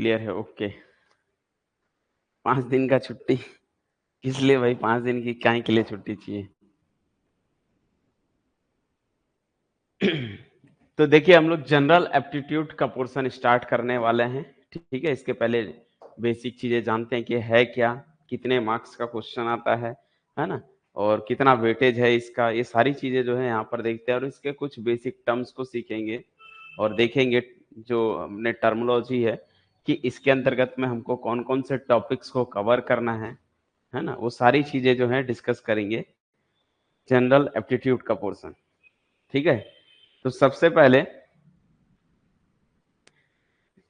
Clear है, okay. 5 दिन का छुट्टी किस लिए भाई? 5 दिन की काहे के लिए छुट्टी चाहिए? तो देखिए हम लोग जनरल एप्टीट्यूड का पोर्शन स्टार्ट करने वाले हैं, ठीक है। इसके पहले बेसिक चीजें जानते हैं कि है क्या, कितने मार्क्स का क्वेश्चन आता है ना, और कितना वेटेज है इसका, ये सारी चीजें जो है यहाँ पर देखते हैं, और इसके कुछ बेसिक टर्म्स को सीखेंगे और देखेंगे जो हमने टर्मिनोलॉजी है कि इसके अंतर्गत में हमको कौन कौन से टॉपिक्स को कवर करना है ना, वो सारी चीजें जो है डिस्कस करेंगे जनरल एप्टीट्यूड का पोर्शन, ठीक है। तो सबसे पहले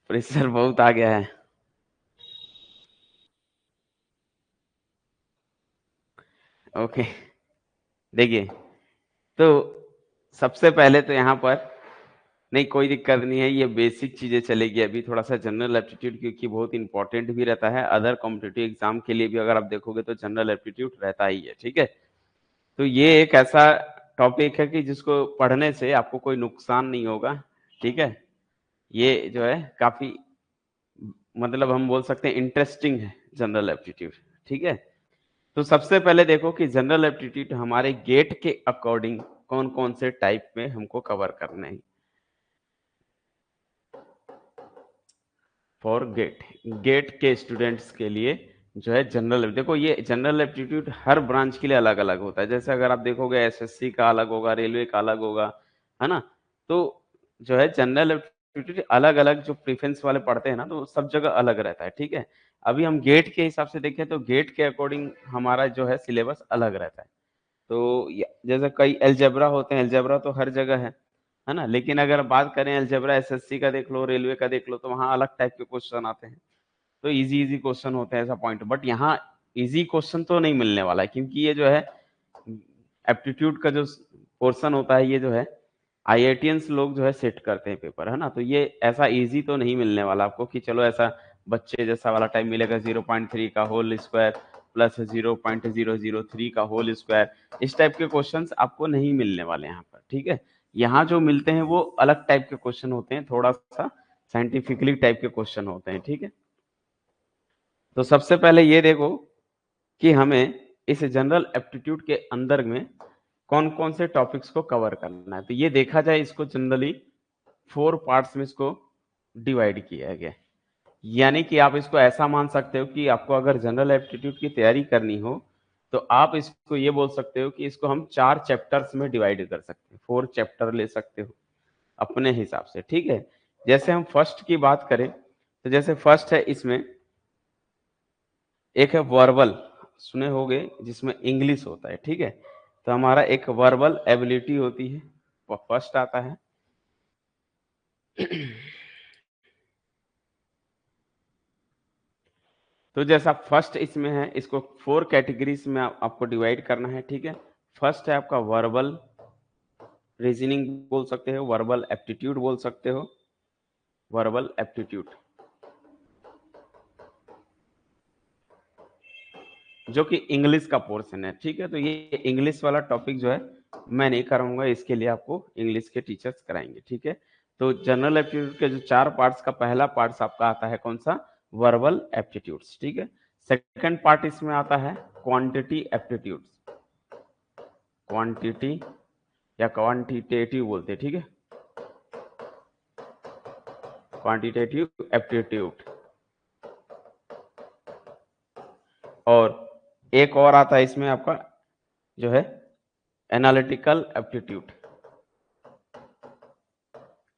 प्रेशर बहुत आ गया है। ओके, देखिए तो सबसे पहले तो यहाँ पर नहीं, कोई दिक्कत नहीं है, ये बेसिक चीजें चलेगी अभी। थोड़ा सा जनरल एप्टीट्यूड क्योंकि बहुत इंपॉर्टेंट भी रहता है, अदर कॉम्पिटिटिव एग्जाम के लिए भी अगर आप देखोगे तो जनरल एप्टीट्यूड रहता ही है, ठीक है। तो ये एक ऐसा टॉपिक है कि जिसको पढ़ने से आपको कोई नुकसान नहीं होगा, ठीक है। ये जो है काफी, मतलब हम बोल सकते हैं इंटरेस्टिंग है जनरल एप्टीट्यूड, ठीक है। तो सबसे पहले देखो कि जनरल एप्टीट्यूड हमारे गेट के अकॉर्डिंग कौन कौन से टाइप में हमको कवर करने हैं। फॉर गेट के स्टूडेंट्स के लिए जो है जनरल, देखो ये जनरल एप्टीट्यूड हर ब्रांच के लिए अलग अलग होता है। जैसे अगर आप देखोगे एसएससी का अलग होगा, रेलवे का अलग होगा, है ना। तो जो है जनरल एप्टीट्यूड अलग अलग, जो प्रीफेंस वाले पढ़ते हैं ना, तो सब जगह अलग रहता है, ठीक है। अभी हम गेट के हिसाब से देखें तो गेट के अकॉर्डिंग हमारा जो है सिलेबस अलग रहता है। तो जैसे कई अलजेब्रा होते हैं, अलजेब्रा तो हर जगह है ना, लेकिन अगर बात करें अलजेब्रा एसएससी का देख लो, रेलवे का देख लो, तो वहां अलग टाइप के क्वेश्चन आते हैं। तो इजी इजी क्वेश्चन होते हैं, ऐसा पॉइंट। बट यहाँ इजी क्वेश्चन तो नहीं मिलने वाला है, क्योंकि ये जो है एप्टीट्यूड का जो पोर्शन होता है, ये जो है आईआईटियंस लोग जो है सेट करते हैं पेपर, है ना। तो ये ऐसा इजी तो नहीं मिलने वाला आपको कि चलो ऐसा बच्चे जैसा वाला टाइम मिलेगा, 0.3 का होल स्क्वायर प्लस 0.003 का होल स्क्वायर, इस टाइप के क्वेश्चंस आपको नहीं मिलने वाले यहाँ पर, ठीक है। यहाँ जो मिलते हैं वो अलग टाइप के क्वेश्चन होते हैं, थोड़ा सा साइंटिफिकली टाइप के क्वेश्चन होते हैं, ठीक है। तो सबसे पहले ये देखो कि हमें इस जनरल एप्टीट्यूड के अंदर में कौन कौन से टॉपिक्स को कवर करना है। तो ये देखा जाए, इसको जनरली 4 पार्ट्स में इसको डिवाइड किया गया है। यानी कि आप इसको ऐसा मान सकते हो कि आपको अगर जनरल एप्टीट्यूड की तैयारी करनी हो तो आप इसको ये बोल सकते हो कि इसको हम 4 चैप्टर्स में डिवाइड कर सकते हैं, 4 चैप्टर ले सकते हो अपने हिसाब से, ठीक है। जैसे हम फर्स्ट की बात करें तो जैसे फर्स्ट है, इसमें एक है वर्बल, सुने होंगे, जिसमें इंग्लिश होता है, ठीक है। तो हमारा एक वर्बल एबिलिटी होती है, वो फर्स्ट आता है। तो जैसा फर्स्ट इसमें है, इसको 4 कैटेगरीज में आपको डिवाइड करना है, ठीक है। फर्स्ट है आपका वर्बल रीजनिंग बोल सकते हो, वर्बल एप्टीट्यूड बोल सकते हो, वर्बल एप्टीट्यूड, जो कि इंग्लिश का पोर्शन है, ठीक है। तो ये इंग्लिश वाला टॉपिक जो है मैं नहीं कराऊंगा, इसके लिए आपको इंग्लिश के टीचर्स कराएंगे, ठीक है। तो जनरल एप्टीट्यूड के जो 4 पार्ट्स का पहला पार्ट आपका आता है कौन सा? वर्बल एप्टीट्यूड्स, ठीक है। सेकंड पार्ट इसमें आता है क्वांटिटी एप्टीट्यूड्स, क्वांटिटी या क्वांटिटेटिव बोलते हैं, ठीक है, क्वांटिटेटिव एप्टीट्यूड। और एक और आता है इसमें आपका जो है एनालिटिकल एप्टीट्यूड,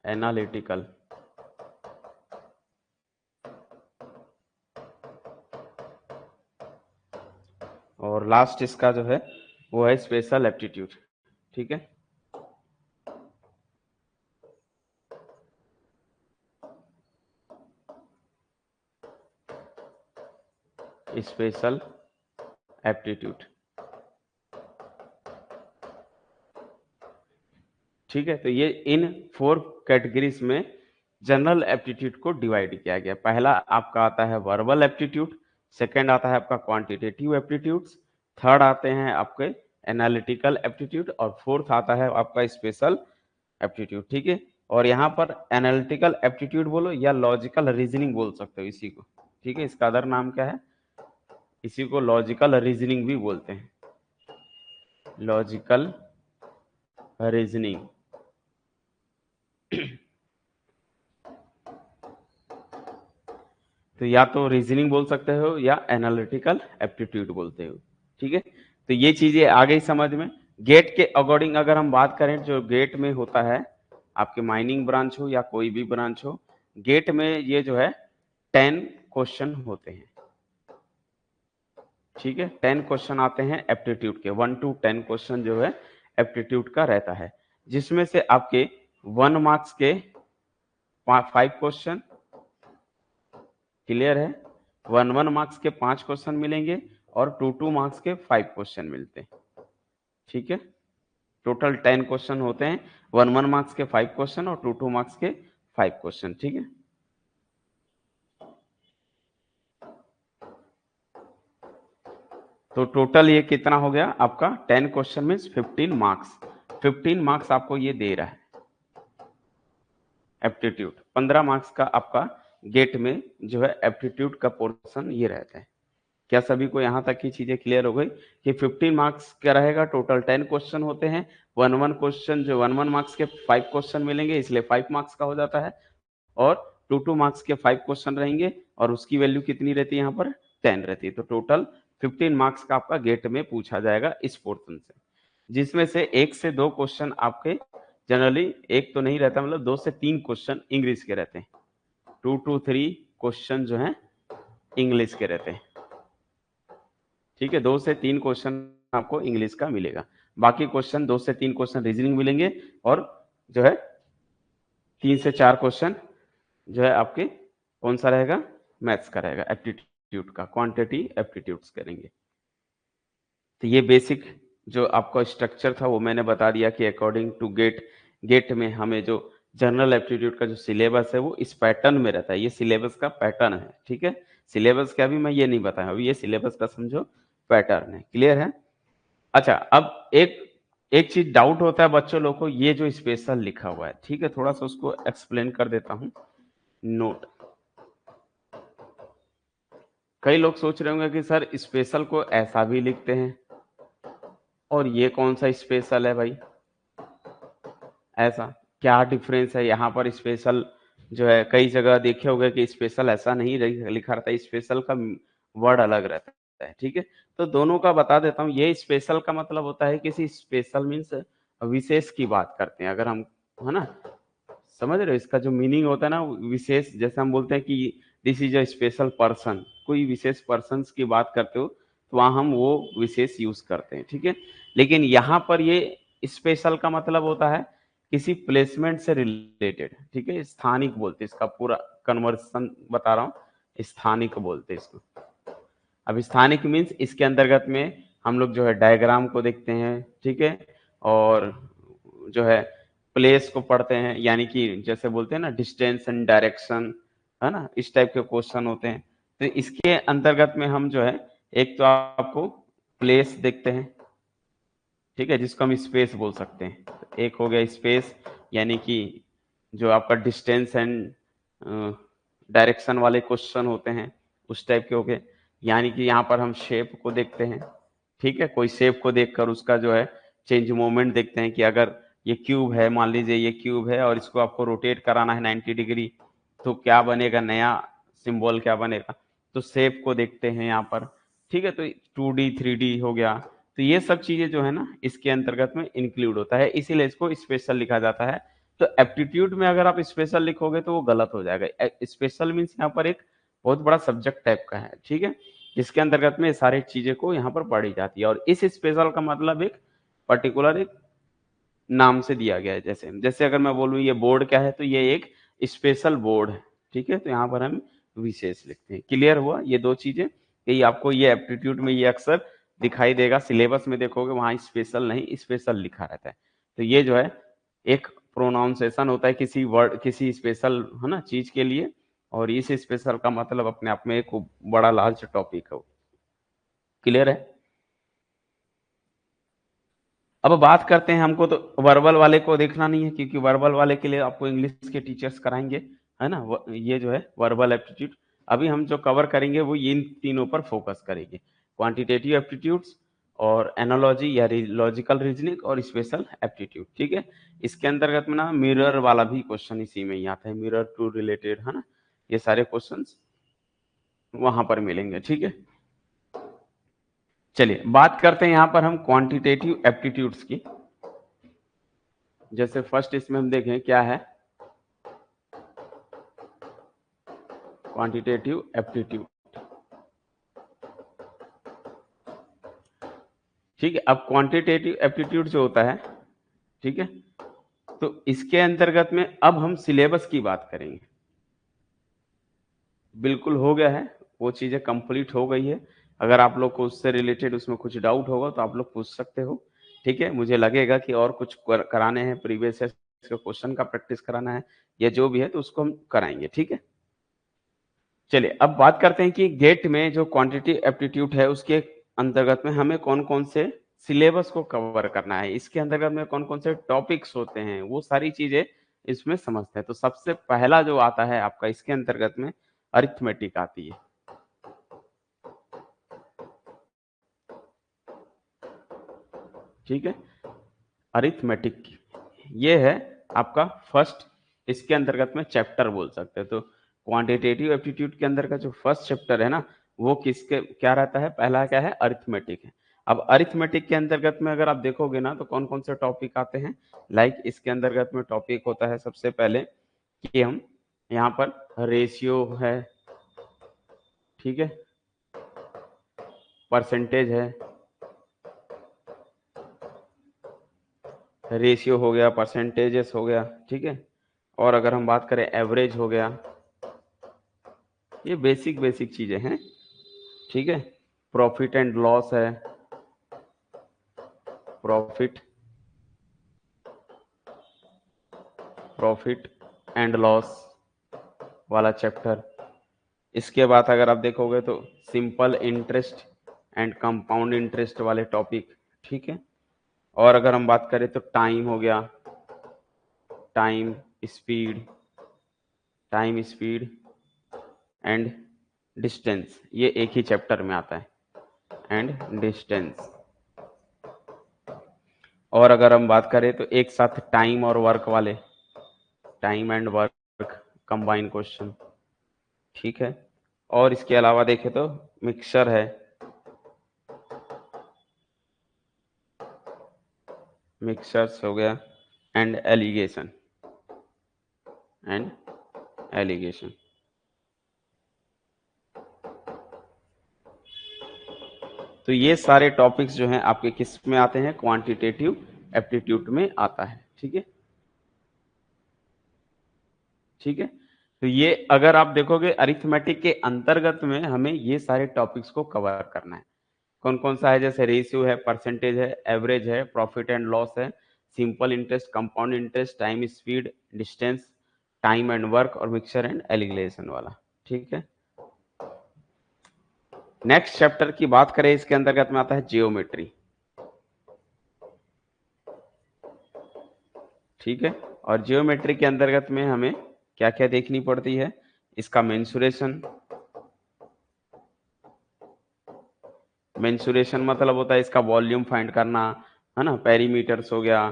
एनालिटिकल। और लास्ट इसका जो है वो है स्पेशल एप्टीट्यूड, ठीक है। स्पेशल एप्टीट्यूड, ठीक है। तो ये इन 4 कैटेगरीज में जनरल एप्टीट्यूड को डिवाइड किया गया। पहला आपका आता है वर्बल एप्टीट्यूड, सेकंड आता है आपका क्वांटिटेटिव एप्टीट्यूड्स, थर्ड आते हैं आपके एनालिटिकल एप्टीट्यूड, और फोर्थ आता है आपका स्पेशल एप्टीट्यूड, ठीक है। और यहाँ पर एनालिटिकल एप्टीट्यूड बोलो या लॉजिकल रीजनिंग बोल सकते हो इसी को, ठीक है। इसका अदर नाम क्या है, इसी को लॉजिकल रीजनिंग भी बोलते हैं, लॉजिकल रीजनिंग। तो या तो रीजनिंग बोल सकते हो या एनालिटिकल एप्टीट्यूड बोलते हो, ठीक है। तो ये चीजें आ गई समझ में। गेट के अकॉर्डिंग अगर हम बात करें, जो गेट में होता है, आपके माइनिंग ब्रांच हो या कोई भी ब्रांच हो, गेट में ये जो है 10 क्वेश्चन होते हैं, ठीक है। 10 क्वेश्चन आते हैं एप्टीट्यूड के, 1 to 10 क्वेश्चन जो है एप्टीट्यूड का रहता है, जिसमें से आपके 1 मार्क्स के 5 क्वेश्चन, क्लियर है। 1 मार्क्स के 5 क्वेश्चन मिलेंगे और 2 मार्क्स के 5 क्वेश्चन मिलते हैं, ठीक है। टोटल 10 क्वेश्चन होते हैं, 1 मार्क्स के 5 क्वेश्चन और 2 मार्क्स के 5 क्वेश्चन, ठीक है। तो टोटल ये कितना हो गया आपका, 10 क्वेश्चन मीन्स 15 मार्क्स, 15 मार्क्स आपको ये दे रहा है एप्टीट्यूड। 15 मार्क्स का आपका गेट में जो है एप्टीट्यूड का पोर्शन ये रहता है। क्या सभी को यहाँ तक की चीजें क्लियर हो गई कि 15 मार्क्स का रहेगा, टोटल 10 क्वेश्चन होते हैं, 1 क्वेश्चन जो 1 मार्क्स के 5 क्वेश्चन मिलेंगे, इसलिए 5 मार्क्स का हो जाता है, और 2 मार्क्स के 5 क्वेश्चन रहेंगे और उसकी वैल्यू कितनी रहती है यहाँ पर, 10 रहती है। तो टोटल 15 मार्क्स का आपका गेट में पूछा जाएगा इस पोर्शन से, जिसमें से 1 से 2 क्वेश्चन आपके जनरली, एक तो नहीं रहता, मतलब 2 से 3 क्वेश्चन इंग्लिश के रहते हैं, 2 to 3 क्वेश्चन जो है इंग्लिश के रहते हैं, ठीक है। 2 से 3 क्वेश्चन आपको इंग्लिश का मिलेगा, बाकी क्वेश्चन 2 से 3 क्वेश्चन रीजनिंग मिलेंगे, और जो है 3 से 4 क्वेश्चन जो है आपके कौन सा रहेगा, मैथ्स का रहेगा, एप्टीट्यूड का, क्वांटिटी एप्टीट्यूड्स करेंगे। तो ये बेसिक जो आपका स्ट्रक्चर था वो मैंने बता दिया कि अकॉर्डिंग टू गेट, गेट में हमें जो जनरल एप्टीट्यूड का जो सिलेबस है वो इस पैटर्न में रहता है, ये सिलेबस का पैटर्न है, ठीक है। सिलेबस का भी मैं ये नहीं बताया, अभी ये सिलेबस का समझो पैटर्न है, क्लियर है। अच्छा, अब एक एक चीज डाउट होता है बच्चों लोग को, ये जो स्पेशल लिखा हुआ है, ठीक है, थोड़ा सा उसको एक्सप्लेन कर देता हूँ। नोट, कई लोग सोच रहे होंगे कि सर स्पेशल को ऐसा भी लिखते हैं, और ये कौन सा स्पेशल है भाई, ऐसा क्या डिफरेंस है यहाँ पर। स्पेशल जो है कई जगह देखे होंगे कि स्पेशल ऐसा नहीं लिखा रहता, स्पेशल का वर्ड अलग रहता है, ठीक है। तो दोनों का बता देता हूँ। ये स्पेशल का मतलब होता है किसी स्पेशल मीन्स विशेष की बात करते हैं, अगर हम, है ना, समझ रहे हो इसका जो मीनिंग होता है ना, विशेष, जैसे हम बोलते हैं कि this is a special person, कोई विशेष पर्सन की बात करते हो तो वहां हम वो विशेष यूज करते हैं, ठीक है। लेकिन यहाँ पर ये स्पेशल का मतलब होता है किसी प्लेसमेंट से रिलेटेड, ठीक है, स्थानिक बोलते हैं इसका, पूरा कन्वर्सन बता रहा हूँ, स्थानिक बोलते हैं इसको। अब स्थानिक मीन्स इसके अंतर्गत में हम लोग जो है डायग्राम को देखते हैं, ठीक है, और जो है प्लेस को पढ़ते हैं, यानी कि जैसे बोलते हैं ना डिस्टेंस एंड डायरेक्शन, है ना, इस टाइप के क्वेश्चन होते हैं। तो इसके अंतर्गत में हम जो है एक तो आपको प्लेस देखते हैं, ठीक है, जिसको हम स्पेस बोल सकते हैं। तो एक हो गया स्पेस, यानी कि जो आपका डिस्टेंस एंड डायरेक्शन वाले क्वेश्चन होते हैं उस टाइप के हो गए। यानी कि यहाँ पर हम शेप को देखते हैं, ठीक है, कोई शेप को देखकर उसका जो है चेंज मोमेंट देखते हैं कि अगर ये क्यूब है, मान लीजिए ये क्यूब है और इसको आपको रोटेट कराना है 90 डिग्री, तो क्या बनेगा, नया सिंबल क्या बनेगा। तो शेप को देखते हैं यहाँ पर, ठीक है। तो 2D 3D हो गया। तो ये सब चीजें जो है ना इसके अंतर्गत में इंक्लूड होता है, इसीलिए इसको स्पेशल लिखा जाता है। तो एप्टीट्यूड में अगर आप स्पेशल लिखोगे तो वो गलत हो जाएगा। स्पेशल मीन्स यहाँ पर एक बहुत बड़ा सब्जेक्ट टाइप का है, ठीक है, जिसके अंतर्गत में सारी चीजें को यहाँ पर पढ़ी जाती है, और इस स्पेशल का मतलब एक पर्टिकुलर एक नाम से दिया गया है। जैसे जैसे अगर मैं बोलूँ ये बोर्ड क्या है, तो ये एक स्पेशल बोर्ड है, ठीक है। तो यहाँ पर हम विशेष लिखते हैं। क्लियर हुआ ये दो चीजें, कि आपको ये एप्टीट्यूड में ये अक्सर दिखाई देगा, सिलेबस में देखोगे वहां स्पेशल नहीं, स्पेशल लिखा रहता है। तो ये जो है एक प्रोनाउंसिएशन होता है किसी वर्ड, किसी स्पेशल, है ना, चीज के लिए, और इस स्पेशल का मतलब अपने आप में एक बड़ा लार्ज टॉपिक है। क्लियर है। अब बात करते हैं, हमको तो वर्बल वाले को देखना नहीं है, क्योंकि वर्बल वाले के लिए आपको इंग्लिश के टीचर्स कराएंगे, है ना। ये जो है वर्बल एप्टीट्यूड। अभी हम जो कवर करेंगे वो इन तीनों पर फोकस करेंगे, क्वांटिटेटिव एप्टीट्यूड्स और एनालॉजी या लॉजिकल रीजनिंग और स्पेशल एप्टीट्यूड। ठीक है, इसके अंतर्गत में ना मिरर वाला भी क्वेश्चन इसी में ही आता है, मिरर टू रिलेटेड, है ना। ये सारे क्वेश्चन वहां पर मिलेंगे। ठीक है, चलिए बात करते हैं यहाँ पर हम क्वांटिटेटिव एप्टीट्यूड्स की। जैसे फर्स्ट इसमें हम देखें क्या है, क्वांटिटेटिव एप्टीट्यूड। ठीक है, अब क्वांटिटेटिव एप्टीट्यूड जो होता है, ठीक है, तो इसके अंतर्गत में अब हम सिलेबस की बात करेंगे। बिल्कुल हो गया है, वो चीजें कंप्लीट हो गई है। अगर आप लोग को उससे रिलेटेड उसमें कुछ डाउट होगा तो आप लोग पूछ सकते हो। ठीक है, मुझे लगेगा कि और कुछ कराने हैं, प्रीवियस क्वेश्चन का प्रैक्टिस कराना है या जो भी है, तो उसको हम कराएंगे। ठीक है, चलिए अब बात करते हैं कि गेट में जो क्वांटिटी एप्टीट्यूड है उसके अंतर्गत में हमें कौन कौन से सिलेबस को कवर करना है, इसके अंतर्गत में कौन कौन से टॉपिक्स होते हैं, वो सारी चीजें इसमें समझते हैं। तो सबसे पहला जो आता है आपका इसके अंतर्गत में अरिथमेटिक आती है। ठीक है, अरिथमेटिक ये है आपका फर्स्ट, इसके अंतर्गत में चैप्टर बोल सकते हैं। तो क्वांटिटेटिव एप्टीट्यूड के अंदर का जो फर्स्ट चैप्टर है ना, वो किसके क्या रहता है, पहला क्या है, अरिथमेटिक है। अब अरिथमेटिक के अंतर्गत में अगर आप देखोगे ना तो कौन कौन से टॉपिक आते हैं, लाइक इसके अंतर्गत में टॉपिक होता है सबसे पहले कि हम यहाँ पर रेशियो है, ठीक है, परसेंटेज है, रेशियो हो गया, परसेंटेजेस हो गया, ठीक है, और अगर हम बात करें एवरेज हो गया, ये बेसिक बेसिक चीजें हैं। ठीक है, प्रॉफिट एंड लॉस है, प्रॉफिट प्रॉफिट एंड लॉस वाला चैप्टर। इसके बाद अगर आप देखोगे तो simple interest and compound interest वाले टॉपिक। ठीक है, और अगर हम बात करें तो टाइम हो गया, time speed, time speed and distance, ये एक ही चैप्टर में आता है, एंड डिस्टेंस। और अगर हम बात करें तो एक साथ टाइम और वर्क वाले, time and work combine question. ठीक है, और इसके अलावा देखें तो मिक्सचर है, मिक्सचर्स हो गया, एंड एलिगेशन, एंड एलिगेशन। तो ये सारे टॉपिक्स जो हैं आपके किस में आते हैं, क्वांटिटेटिव एप्टीट्यूड में आता है। ठीक है, ठीक है, तो ये अगर आप देखोगे अरिथमेटिक के अंतर्गत में हमें ये सारे टॉपिक्स को कवर करना है। कौन कौन सा है, जैसे रेशियो है, परसेंटेज है, एवरेज है, प्रॉफिट एंड लॉस है, simple interest, compound interest, time speed, distance, time and work, और मिक्सचर एंड एलिगेशन वाला। ठीक है, नेक्स्ट चैप्टर की बात करें, इसके अंतर्गत में आता है जियोमेट्री। ठीक है, और जियोमेट्री के अंतर्गत में हमें क्या क्या देखनी पड़ती है, इसका मेंसुरेशन, मेंसुरेशन मतलब होता है इसका वॉल्यूम फाइंड करना, है ना, पेरीमीटर्स हो गया,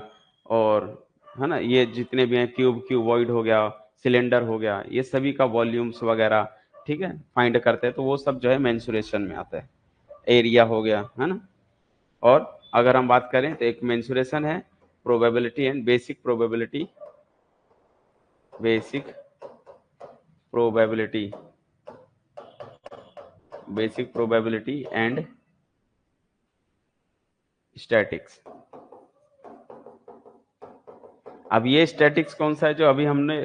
और है ना ये जितने भी हैं, क्यूब, क्यूबॉइड हो गया, सिलेंडर हो गया, ये सभी का वॉल्यूम्स वगैरह, ठीक है, फाइंड करते हैं, तो वो सब जो है मेंसुरेशन में आता है। एरिया हो गया, है ना। और अगर हम बात करें तो एक मेंसुरेशन है probability and basic probability, basic probability, basic probability and statics. अब ये स्टैटिक्स कौन सा है, जो अभी हमने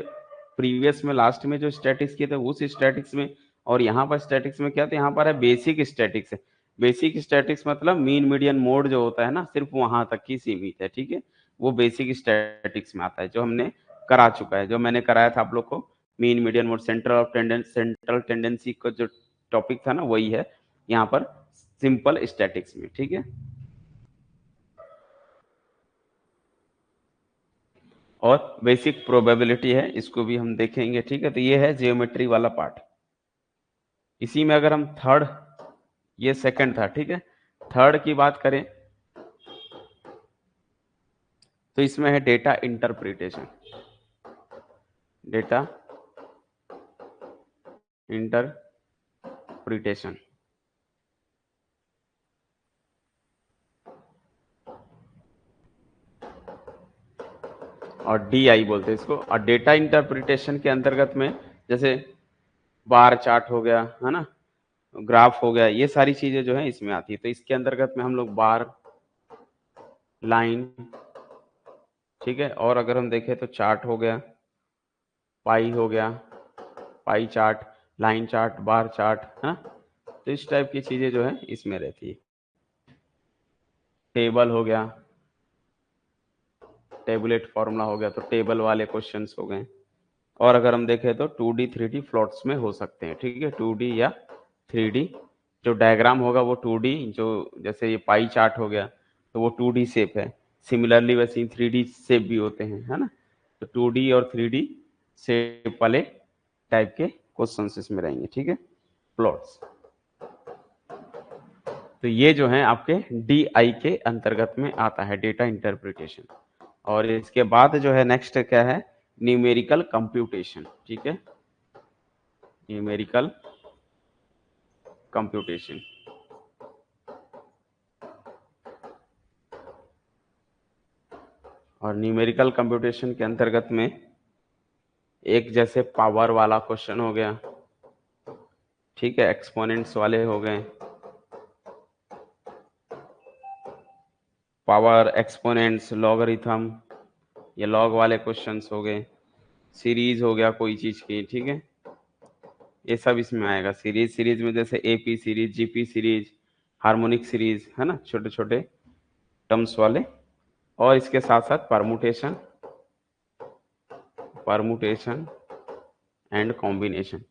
प्रीवियस में लास्ट में जो स्टैटिक्स किए थे उस स्टैटिक्स में, और यहाँ पर स्टैटिक्स में क्या था, यहाँ पर है बेसिक स्टैटिक्स है। बेसिक स्टैटिक्स मतलब मीन मीडियन मोड जो होता है ना, सिर्फ वहां तक ही सीमित है। ठीक है, वो बेसिक स्टैटिक्स में आता है, जो हमने करा चुका है, जो मैंने कराया था आप लोग को, mean median mode, central tendency का जो टॉपिक था ना, वही है यहाँ पर सिंपल स्टैटिक्स में। ठीक है, और बेसिक प्रोबेबिलिटी है, इसको भी हम देखेंगे। ठीक है, तो ये है जियोमेट्री वाला पार्ट। इसी में अगर हम थर्ड, ये सेकंड था, ठीक है, थर्ड की बात करें तो इसमें है डेटा इंटरप्रिटेशन। डेटा इंटरप्रिटेशन और डीआई बोलते हैं इसको। और डेटा इंटरप्रिटेशन के अंतर्गत में जैसे बार चार्ट हो गया, है ना, ग्राफ हो गया, ये सारी चीजें जो है इसमें आती है। तो इसके अंतर्गत में हम लोग बार, लाइन, ठीक है, और अगर हम देखें तो चार्ट हो गया, पाई हो गया, pie chart, line chart, bar chart, है ना, तो इस टाइप की चीजें जो है इसमें रहती है। टेबल हो गया, टेबुलेट फॉर्मूला हो गया, तो टेबल वाले क्वेश्चंस हो गए। और अगर हम देखें तो 2D 3D प्लॉट्स में हो सकते हैं, ठीक है, 2D या 3D। जो डायग्राम होगा वो 2D, जो जैसे ये पाई चार्ट हो गया तो वो 2D शेप है। सिमिलरली वैसे ही 3D शेप भी होते हैं, है ना, तो 2D और 3D शेप वाले टाइप के क्वेश्चंस इसमें रहेंगे, ठीक है, प्लॉट्स। तो ये जो है आपके DI के अंतर्गत में आता है, डेटा इंटरप्रिटेशन। और इसके बाद जो है नेक्स्ट क्या है, न्यूमेरिकल कंप्यूटेशन, ठीक है, न्यूमेरिकल कंप्यूटेशन। और न्यूमेरिकल कंप्यूटेशन के अंतर्गत में एक जैसे पावर वाला क्वेश्चन हो गया, ठीक है, एक्सपोनेंट्स वाले हो गए, पावर, एक्सपोनेंट्स, लॉगरिथम, ये लॉग वाले क्वेश्चंस हो गए, सीरीज हो गया कोई चीज की, ठीक है, ये सब इसमें आएगा। सीरीज, सीरीज में जैसे AP series, GP series, harmonic series, है ना, छोटे छोटे टर्म्स वाले। और इसके साथ साथ परमुटेशन, परमुटेशन एंड कॉम्बिनेशन।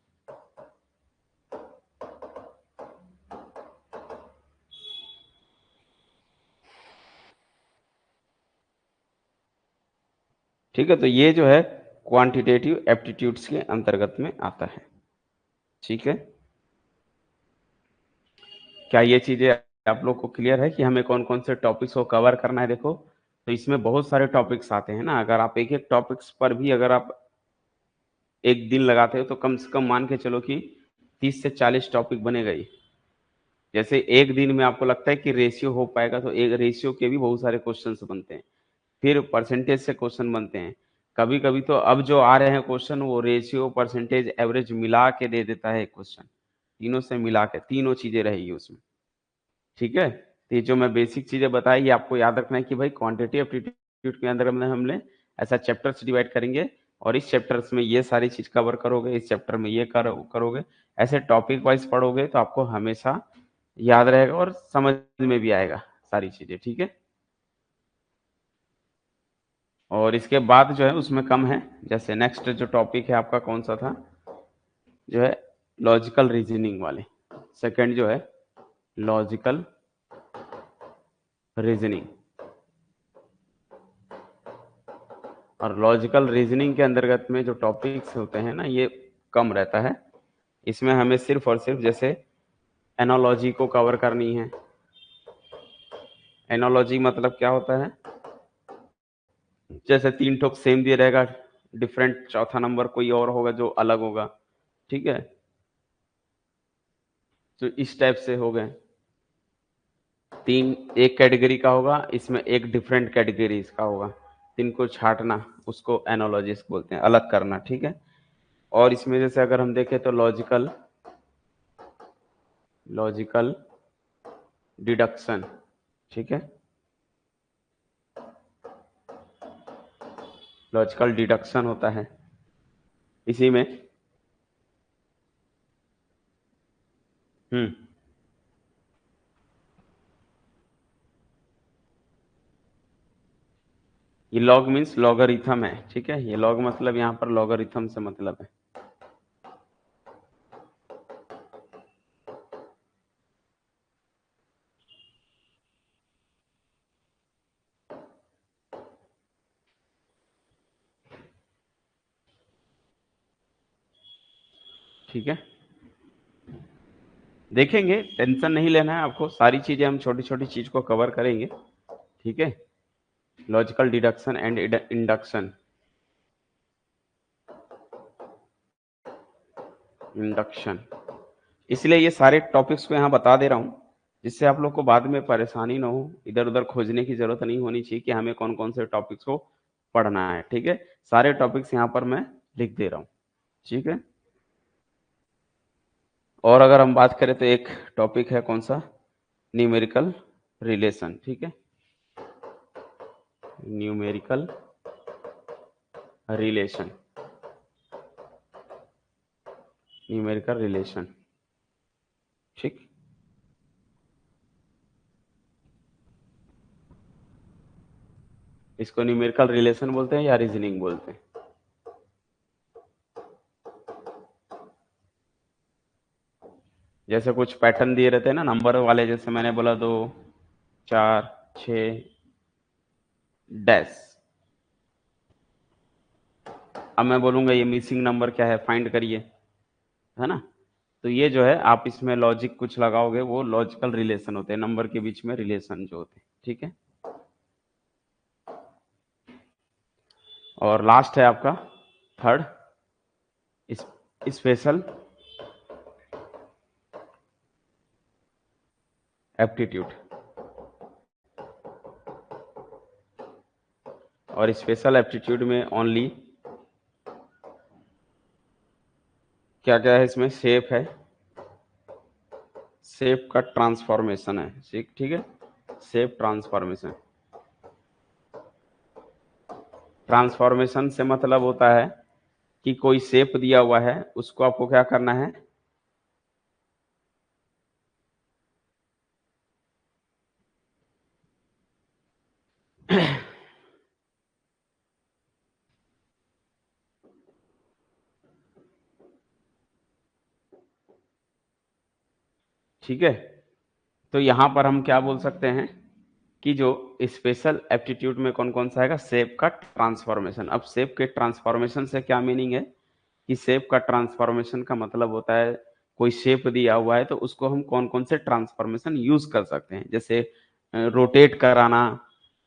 ठीक है, तो ये जो है क्वांटिटेटिव एप्टीट्यूड्स के अंतर्गत में आता है। ठीक है, क्या ये चीजें आप लोग को क्लियर है कि हमें कौन कौन से टॉपिक्स को कवर करना है? देखो, तो इसमें बहुत सारे टॉपिक्स आते हैं ना, अगर आप एक एक टॉपिक्स पर भी अगर आप एक दिन लगाते हो तो कम से कम मान के चलो कि 30 से 40 टॉपिक बनेगा ही। जैसे एक दिन में आपको लगता है कि रेशियो हो पाएगा, तो एक रेशियो के भी बहुत सारे क्वेश्चंस बनते हैं, फिर परसेंटेज से क्वेश्चन बनते हैं। कभी कभी तो अब जो आ रहे हैं क्वेश्चन वो रेशियो, परसेंटेज, एवरेज मिला के दे देता है क्वेश्चन, तीनों से मिला के, तीनों चीजें रहेगी उसमें। ठीक है, तो ये जो मैं बेसिक चीजें बताई ये आपको याद रखना है कि भाई क्वांटिटी एप्टीट्यूड के अंदर में हमने ऐसा चैप्टर्स डिवाइड करेंगे, और इस चैप्टर्स में ये सारी चीज कवर करोगे, इस चैप्टर में ये करोगे, ऐसे टॉपिक वाइज पढ़ोगे तो आपको हमेशा याद रहेगा और समझ में भी आएगा सारी चीजें। ठीक है, और इसके बाद जो है उसमें कम है। जैसे नेक्स्ट जो टॉपिक है आपका कौन सा था, जो है लॉजिकल रीजनिंग वाले, सेकंड जो है लॉजिकल रीजनिंग। और लॉजिकल रीजनिंग के अंतर्गत में जो टॉपिक्स होते हैं ना ये कम रहता है। इसमें हमें सिर्फ और सिर्फ जैसे एनालॉजी को कवर करनी है। एनालॉजी मतलब क्या होता है, जैसे तीन ठोक सेम दिया रहेगा, डिफरेंट चौथा नंबर कोई और होगा जो अलग होगा। ठीक है, तो इस टाइप से हो गए तीन, एक कैटेगरी का होगा, इसमें एक डिफरेंट कैटेगरी का होगा, तीन को छांटना उसको एनालॉजिस्ट बोलते हैं, अलग करना। ठीक है, और इसमें जैसे अगर हम देखें तो लॉजिकल, लॉजिकल डिडक्शन, ठीक है, लॉजिकल डिडक्शन होता है इसी में। हम्म, ये लॉग मीन्स लॉगरिथम है। ठीक है, ये लॉग मतलब यहाँ पर लॉगरिथम से मतलब है। ठीक है, देखेंगे, टेंशन नहीं लेना है आपको, सारी चीजें हम छोटी छोटी चीज को कवर करेंगे। ठीक है, logical deduction and induction, induction, इसलिए ये सारे टॉपिक्स को यहाँ बता दे रहा हूँ, जिससे आप लोग को बाद में परेशानी ना हो, इधर उधर खोजने की जरूरत नहीं होनी चाहिए कि हमें कौन कौन से टॉपिक्स को पढ़ना है। ठीक है, सारे टॉपिक्स यहाँ पर मैं लिख दे रहा हूँ। ठीक है, और अगर हम बात करें तो एक टॉपिक है कौन सा, न्यूमेरिकल रिलेशन। ठीक है, न्यूमेरिकल रिलेशन, न्यूमेरिकल रिलेशन। ठीक, इसको न्यूमेरिकल रिलेशन बोलते हैं या रीजनिंग बोलते हैं। जैसे कुछ पैटर्न दिए रहते हैं ना नंबर वाले, जैसे मैंने बोला 2, 4, 6 डैश, अब मैं बोलूंगा ये मिसिंग नंबर क्या है, फाइंड करिए, है ना। तो ये जो है आप इसमें लॉजिक कुछ लगाओगे, वो लॉजिकल रिलेशन होते हैं, नंबर के बीच में रिलेशन जो होते हैं। ठीक है, और लास्ट है आपका थर्ड, स्पेशल एप्टीट्यूड। और स्पेशल एप्टीट्यूड में ओनली क्या क्या है, इसमें शेप है, शेप का ट्रांसफॉर्मेशन है। ठीक, ठीक है, शेप ट्रांसफॉर्मेशन, ट्रांसफॉर्मेशन से मतलब होता है कि कोई शेप दिया हुआ है, उसको आपको क्या करना है, ठीक है। तो यहां पर हम क्या बोल सकते हैं कि जो स्पेशल एप्टीट्यूड में कौन कौन सा आएगा, शेप का ट्रांसफॉर्मेशन। अब शेप के ट्रांसफॉर्मेशन से क्या मीनिंग है कि शेप का ट्रांसफॉर्मेशन का मतलब होता है कोई शेप दिया हुआ है तो उसको हम कौन कौन से ट्रांसफॉर्मेशन यूज कर सकते हैं, जैसे रोटेट कराना,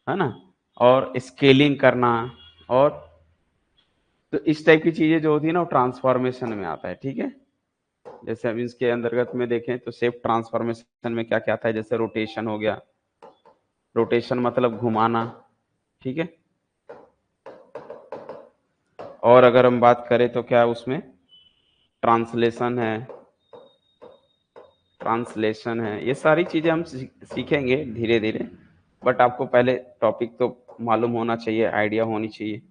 है ना, और स्केलिंग करना, और तो इस टाइप की चीजें जो होती है ना वो ट्रांसफॉर्मेशन में आता है। ठीक है, जैसे अब इसके अंतर्गत में देखें तो शेप ट्रांसफॉर्मेशन में क्या क्या आता है, जैसे रोटेशन हो गया, रोटेशन मतलब घुमाना। ठीक है, और अगर हम बात करें तो क्या उसमें ट्रांसलेशन है, ट्रांसलेशन है, ये सारी चीजें हम सीखेंगे धीरे धीरे, बट आपको पहले टॉपिक तो मालूम होना चाहिए, आइडिया होनी चाहिए।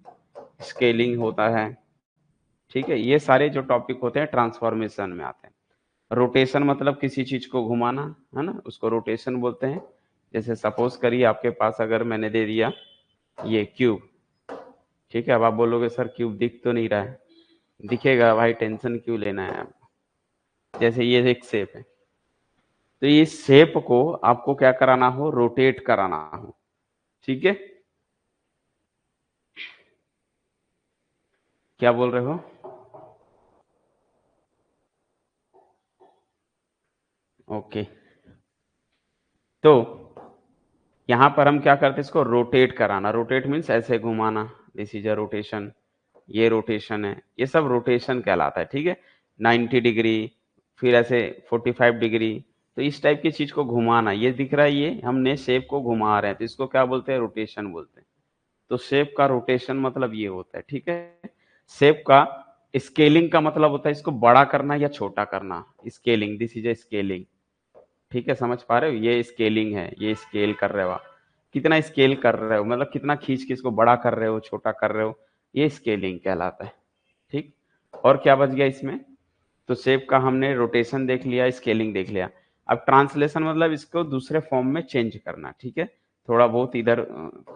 स्केलिंग होता है, ठीक है, ये सारे जो टॉपिक होते हैं ट्रांसफॉर्मेशन में आते हैं। रोटेशन मतलब किसी चीज को घुमाना, है ना, उसको रोटेशन बोलते हैं। जैसे सपोज करिए आपके पास अगर मैंने दे दिया ये क्यूब, ठीक है, अब आप बोलोगे सर क्यूब दिख तो नहीं रहा है, दिखेगा भाई, टेंशन क्यों लेना है आप। जैसे ये एक शेप है, तो ये शेप को आपको क्या कराना हो, रोटेट कराना हो। ठीक है, क्या बोल रहे हो, ओके। तो यहां पर हम क्या करते हैं, इसको रोटेट कराना, रोटेट मीन्स ऐसे घुमाना, दिस इज अ रोटेशन, ये रोटेशन है, ये सब रोटेशन कहलाता है। ठीक है, 90 डिग्री, फिर ऐसे 45 डिग्री, तो इस टाइप की चीज को घुमाना, ये दिख रहा है, ये हमने शेप को घुमा रहे हैं तो इसको क्या बोलते हैं, रोटेशन बोलते हैं। तो शेप का रोटेशन मतलब ये होता है। ठीक है, शेप का स्केलिंग का मतलब होता है इसको बड़ा करना या छोटा करना, scaling, this is a scaling. ठीक है, समझ पा रहे हो, ये स्केलिंग है, ये स्केल कर रहे हो आप, कितना स्केल कर रहे हो, मतलब कितना खींच के इसको बड़ा कर रहे हो, छोटा कर रहे हो, ये स्केलिंग कहलाता है। ठीक, और क्या बच गया इसमें, तो शेप का हमने रोटेशन देख लिया, स्केलिंग देख लिया। अब ट्रांसलेशन मतलब इसको दूसरे फॉर्म में चेंज करना। ठीक है, थोड़ा बहुत इधर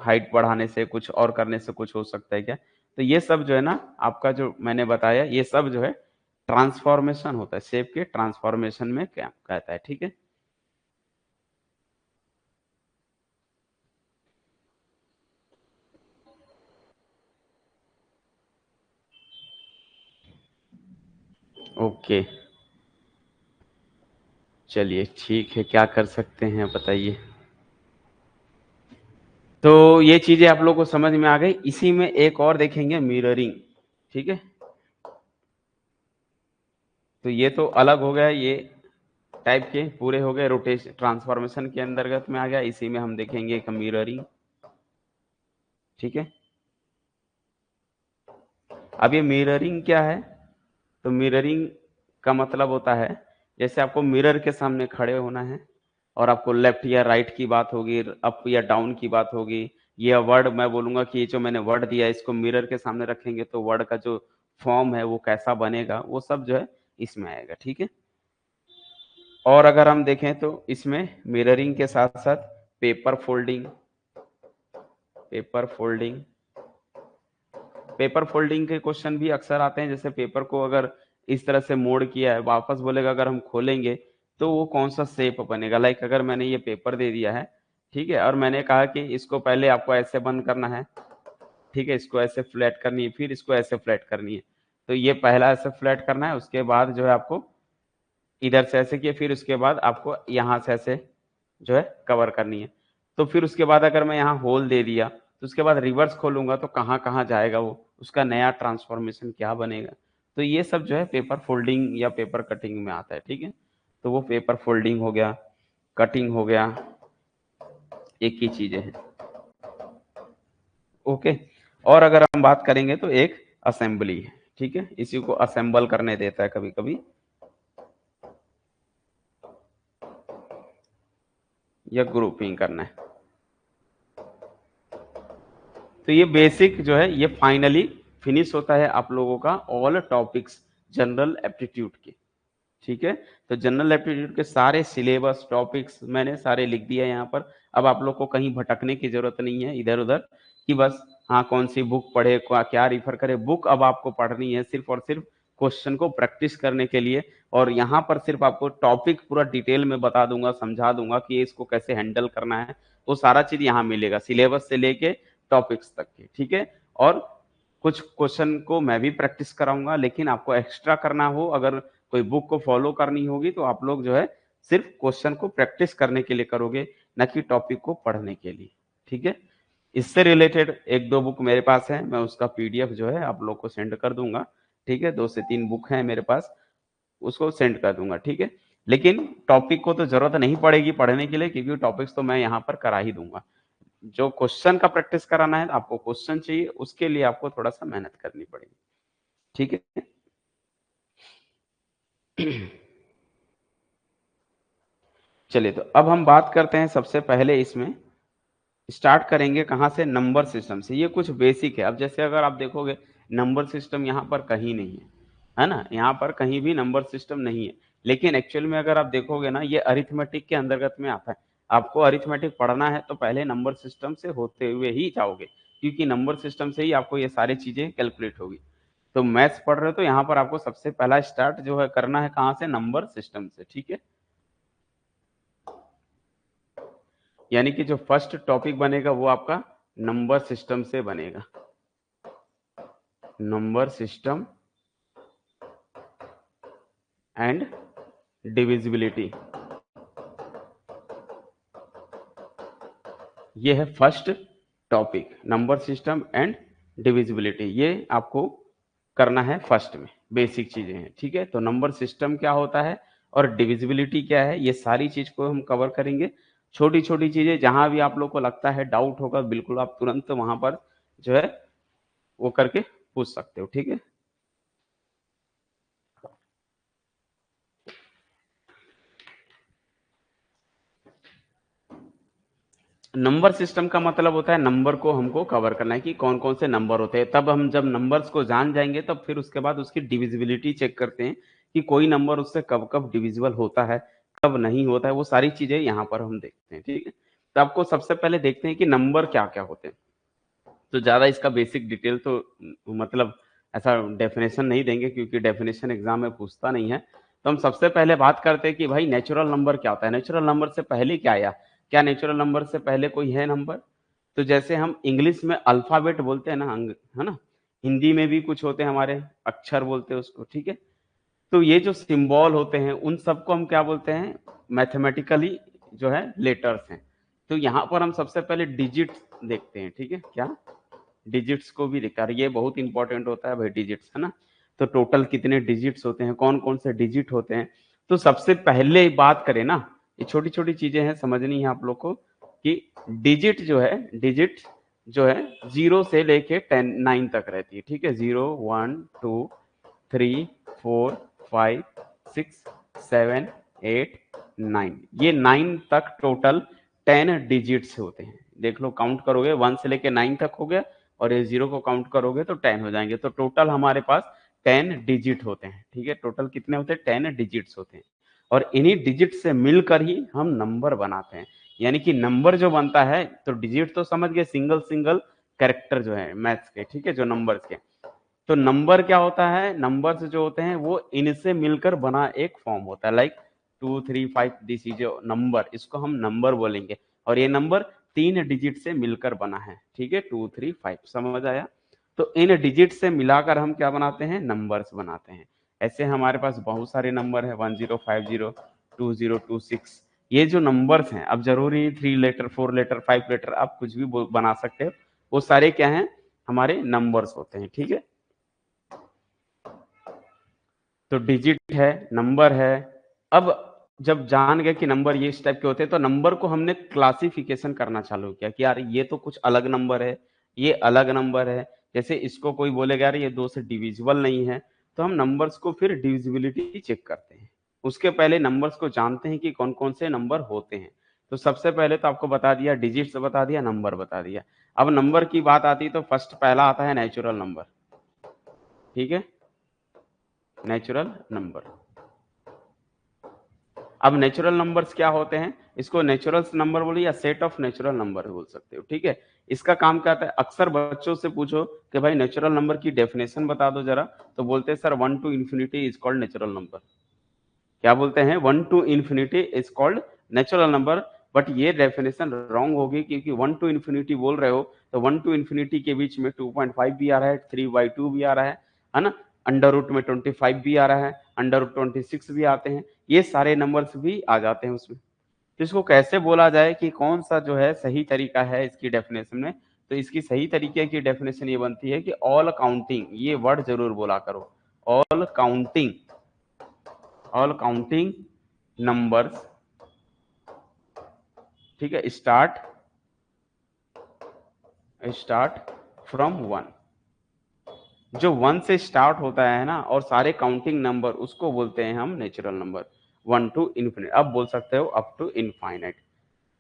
हाइट बढ़ाने से, कुछ और करने से कुछ हो सकता है क्या, तो ये सब जो है ना आपका जो मैंने बताया, ये सब जो है ट्रांसफॉर्मेशन होता है, शेप के ट्रांसफॉर्मेशन में क्या कहता है। ठीक है, ओके, चलिए ठीक है, क्या कर सकते हैं बताइए। तो ये चीजें आप लोगों को समझ में आ गई। इसी में एक और देखेंगे, मिररिंग। ठीक है, तो ये तो अलग हो गया, ये टाइप के पूरे हो गए, रोटेशन ट्रांसफॉर्मेशन के अंतर्गत में आ गया। इसी में हम देखेंगे एक मिररिंग। ठीक है, अब ये मिररिंग क्या है? तो मिररिंग का मतलब होता है, जैसे आपको मिरर के सामने खड़े होना है और आपको लेफ्ट या राइट की बात होगी, अप या डाउन की बात होगी। ये वर्ड मैं बोलूंगा कि ये जो मैंने वर्ड दिया है इसको मिरर के सामने रखेंगे तो वर्ड का जो फॉर्म है वो कैसा बनेगा, वो सब जो है इसमें आएगा। ठीक है, और अगर हम देखें तो इसमें मिररिंग के साथ साथ paper folding, paper folding, paper folding के क्वेश्चन भी अक्सर आते हैं। जैसे पेपर को अगर इस तरह से मोड़ किया है, वापस बोलेगा अगर हम खोलेंगे तो वो कौन सा शेप बनेगा। लाइक अगर मैंने ये पेपर दे दिया है, ठीक है, और मैंने कहा कि इसको पहले आपको ऐसे बंद करना है, ठीक है, इसको ऐसे फ्लैट करनी है, फिर इसको ऐसे फ्लैट करनी है। तो ये पहला ऐसे फ्लैट करना है, उसके बाद जो है आपको इधर से ऐसे किए, फिर उसके बाद आपको यहाँ से ऐसे जो है कवर करनी है। तो फिर उसके बाद अगर मैं यहाँ होल दे दिया तो उसके बाद रिवर्स खोलूंगा तो कहाँ कहाँ जाएगा वो, उसका नया ट्रांसफॉर्मेशन क्या बनेगा। तो ये सब जो है पेपर फोल्डिंग या पेपर कटिंग में आता है। ठीक है, तो वो पेपर फोल्डिंग हो गया, कटिंग हो गया, एक ही चीजें हैं। ओके, और अगर हम बात करेंगे तो एक असेंबली है। ठीक है, इसी को असेंबल करने देता है कभी कभी, या ग्रुपिंग करना है। तो ये बेसिक जो है ये फाइनली फिनिश होता है आप लोगों का ऑल टॉपिक्स जनरल एप्टीट्यूड के। ठीक है, तो जनरल एप्टीट्यूड के सारे सिलेबस टॉपिक्स मैंने सारे लिख दिया यहाँ पर। अब आप लोग को कहीं भटकने की जरूरत नहीं है इधर उधर कि बस हाँ कौन सी बुक पढ़े, क्या रिफर करे। बुक अब आपको पढ़नी है सिर्फ और सिर्फ क्वेश्चन को प्रैक्टिस करने के लिए, और यहाँ पर सिर्फ आपको टॉपिक पूरा डिटेल में बता दूंगा, समझा दूंगा कि इसको कैसे हैंडल करना है। वो सारा चीज यहाँ मिलेगा, सिलेबस से लेके टॉपिक्स तक के। ठीक है, और कुछ क्वेश्चन को मैं भी प्रैक्टिस कराऊंगा, लेकिन आपको एक्स्ट्रा करना हो, अगर कोई बुक को फॉलो करनी होगी तो आप लोग जो है सिर्फ क्वेश्चन को प्रैक्टिस करने के लिए करोगे, न कि टॉपिक को पढ़ने के लिए। ठीक है, इससे रिलेटेड एक दो बुक मेरे पास है, मैं उसका पीडीएफ जो है आप लोग को सेंड कर दूंगा। ठीक है, 2 से 3 बुक है मेरे पास, उसको सेंड कर दूंगा। ठीक है, लेकिन टॉपिक को तो जरूरत नहीं पड़ेगी पढ़ने के लिए, क्योंकि टॉपिक्स तो मैं यहाँ पर करा ही दूंगा। जो क्वेश्चन का प्रैक्टिस कराना है, आपको क्वेश्चन चाहिए, उसके लिए आपको थोड़ा सा मेहनत करनी पड़ेगी। ठीक है, चलिए तो अब हम बात करते हैं सबसे पहले इसमें स्टार्ट करेंगे कहाँ से, नंबर सिस्टम से। ये कुछ बेसिक है। अब जैसे अगर आप देखोगे नंबर सिस्टम यहाँ पर कहीं नहीं है ना, यहाँ पर कहीं भी नंबर सिस्टम नहीं है। लेकिन एक्चुअल में अगर आप देखोगे ना, ये अरिथमेटिक के अंतर्गत में आता है। आपको अरिथमेटिक पढ़ना है तो पहले नंबर सिस्टम से होते हुए ही जाओगे, क्योंकि नंबर सिस्टम से ही आपको ये सारी चीजें कैलकुलेट होगी। तो मैथ्स पढ़ रहे हो तो यहाँ पर आपको सबसे पहला स्टार्ट जो है करना है कहाँ से, नंबर सिस्टम से। ठीक है, यानी कि जो फर्स्ट टॉपिक बनेगा वो आपका नंबर सिस्टम से बनेगा। नंबर सिस्टम एंड डिविजिबिलिटी, ये है first topic, number system and divisibility. ये आपको करना है फर्स्ट में, बेसिक चीजें हैं। ठीक है, तो नंबर सिस्टम क्या होता है और डिविजिबिलिटी क्या है, ये सारी चीज को हम कवर करेंगे। छोटी छोटी चीजें जहां भी आप लोग को लगता है डाउट होगा, बिल्कुल आप तुरंत वहां पर जो है वो करके पूछ सकते हो। ठीक है, नंबर सिस्टम का मतलब होता है नंबर को हमको कवर करना है कि कौन कौन से नंबर होते हैं। तब हम जब नंबर्स को जान जाएंगे तब फिर उसके बाद उसकी डिविजिबिलिटी चेक करते हैं कि कोई नंबर उससे कब कब डिविजिबल होता है, कब नहीं होता है। वो सारी चीजें यहाँ पर हम देखते हैं। ठीक है, तो आपको सबसे पहले देखते हैं कि नंबर क्या क्या होते हैं। तो ज्यादा इसका बेसिक डिटेल तो मतलब ऐसा डेफिनेशन नहीं देंगे, क्योंकि डेफिनेशन एग्जाम में पूछता नहीं है। तो हम सबसे पहले बात करते हैं कि भाई नेचुरल नंबर क्या होता है। नेचुरल नंबर से पहले क्या आया, क्या नेचुरल नंबर से पहले कोई है नंबर? तो जैसे हम इंग्लिश में अल्फाबेट बोलते हैं ना, है ना, हिंदी में भी कुछ होते हैं हमारे अक्षर बोलते हैं उसको। ठीक है, तो ये जो सिंबल होते हैं उन सबको हम क्या बोलते हैं, मैथमेटिकली जो है लेटर्स हैं। तो यहाँ पर हम सबसे पहले डिजिट्स देखते हैं, ठीक है, क्या डिजिट्स को भी देखा, ये बहुत इंपॉर्टेंट होता है भाई डिजिट्स, है ना। तो टोटल कितने डिजिट्स होते हैं, कौन कौन से डिजिट होते हैं। तो सबसे पहले बात करें ना, ये छोटी छोटी चीजें हैं समझनी है आप लोग को, कि डिजिट जो है, डिजिट जो है 0 से लेके 9 तक रहती है, ठीक है। 0 1 2 3 4 5 6 7 8 9, ये 9 तक टोटल 10 डिजिट्स होते हैं। देख लो, काउंट करोगे 1 से लेके 9 तक हो गया, और ये 0 को काउंट करोगे तो 10 हो जाएंगे। तो टोटल हमारे पास 10 डिजिट होते हैं, ठीक है। टोटल कितने होते हैं, 10 डिजिट्स होते हैं। और इन्हीं डिजिट से मिलकर ही हम नंबर बनाते हैं। यानी कि नंबर जो बनता है, तो डिजिट तो समझ गए, सिंगल सिंगल कैरेक्टर जो है मैथ्स के, ठीक है, जो नंबर्स के। तो नंबर क्या होता है, नंबर्स जो होते हैं वो इनसे मिलकर बना एक फॉर्म होता है। लाइक 2 3 5, दिस इज नंबर, इसको हम नंबर बोलेंगे। और ये नंबर 3 डिजिट से मिलकर बना है, ठीक है, 2 3 5, समझ आया। तो इन डिजिट से मिलाकर हम क्या बनाते हैं, नंबर्स बनाते हैं। ऐसे हमारे पास बहुत सारे नंबर है, 1050 2026। ये जो नंबर्स हैं, अब जरूरी 3 लेटर 4 लेटर 5 लेटर आप कुछ भी बना सकते हो, वो सारे क्या हैं, हमारे नंबर्स होते हैं, ठीक है। तो डिजिट है, नंबर है। अब जब जान गए कि नंबर ये इस टाइप के होते हैं, तो नंबर को हमने क्लासिफिकेशन करना चालू किया कि यार ये तो कुछ अलग नंबर है, ये अलग नंबर है। जैसे इसको कोई बोलेगा यार ये 2 से डिविजिबल नहीं है, तो हम नंबर्स को फिर डिविजिबिलिटी चेक करते हैं। उसके पहले नंबर्स को जानते हैं कि कौन कौन से नंबर होते हैं। तो सबसे पहले तो आपको बता दिया, डिजिट्स बता दिया, नंबर बता दिया। अब नंबर की बात आती है तो फर्स्ट पहला आता है नेचुरल नंबर, ठीक है, नेचुरल नंबर। अब नेचुरल नंबर्स क्या होते हैं, इसको नेचुरल नंबर बोलिए या सेट ऑफ नेचुरल नंबर बोल सकते हो, ठीक है। इसका काम क्या होता है, अक्सर बच्चों से पूछो कि भाई नेचुरल नंबर की डेफिनेशन बता दो जरा, तो बोलते हैं sir 1 to infinity is called natural number. क्या बोलते हैं, 1 to infinity is called natural number. But ये डेफिनेशन रॉन्ग होगी, क्योंकि 1 टू इन्फिनिटी बोल रहे हो तो 1 टू इन्फिनिटी के बीच में 2.5 भी आ रहा है, 3/2 भी आ रहा है ना, अंडर रूट में 25 भी आ रहा है, अंडर रूट 26 भी आते हैं, ये सारे नंबर्स भी आ जाते हैं उसमें। तो इसको कैसे बोला जाए कि कौन सा जो है सही तरीका है इसकी डेफिनेशन में, तो इसकी सही तरीके की डेफिनेशन ये बनती है कि ऑल काउंटिंग, ये वर्ड जरूर बोला करो, all counting, all counting numbers, ठीक है, स्टार्ट फ्रॉम 1। जो 1 से स्टार्ट होता है ना, और सारे काउंटिंग नंबर, उसको बोलते हैं हम नेचुरल नंबर। 1 टू इन्फिनिट, अब बोल सकते हो अप टू इनफाइनाइट।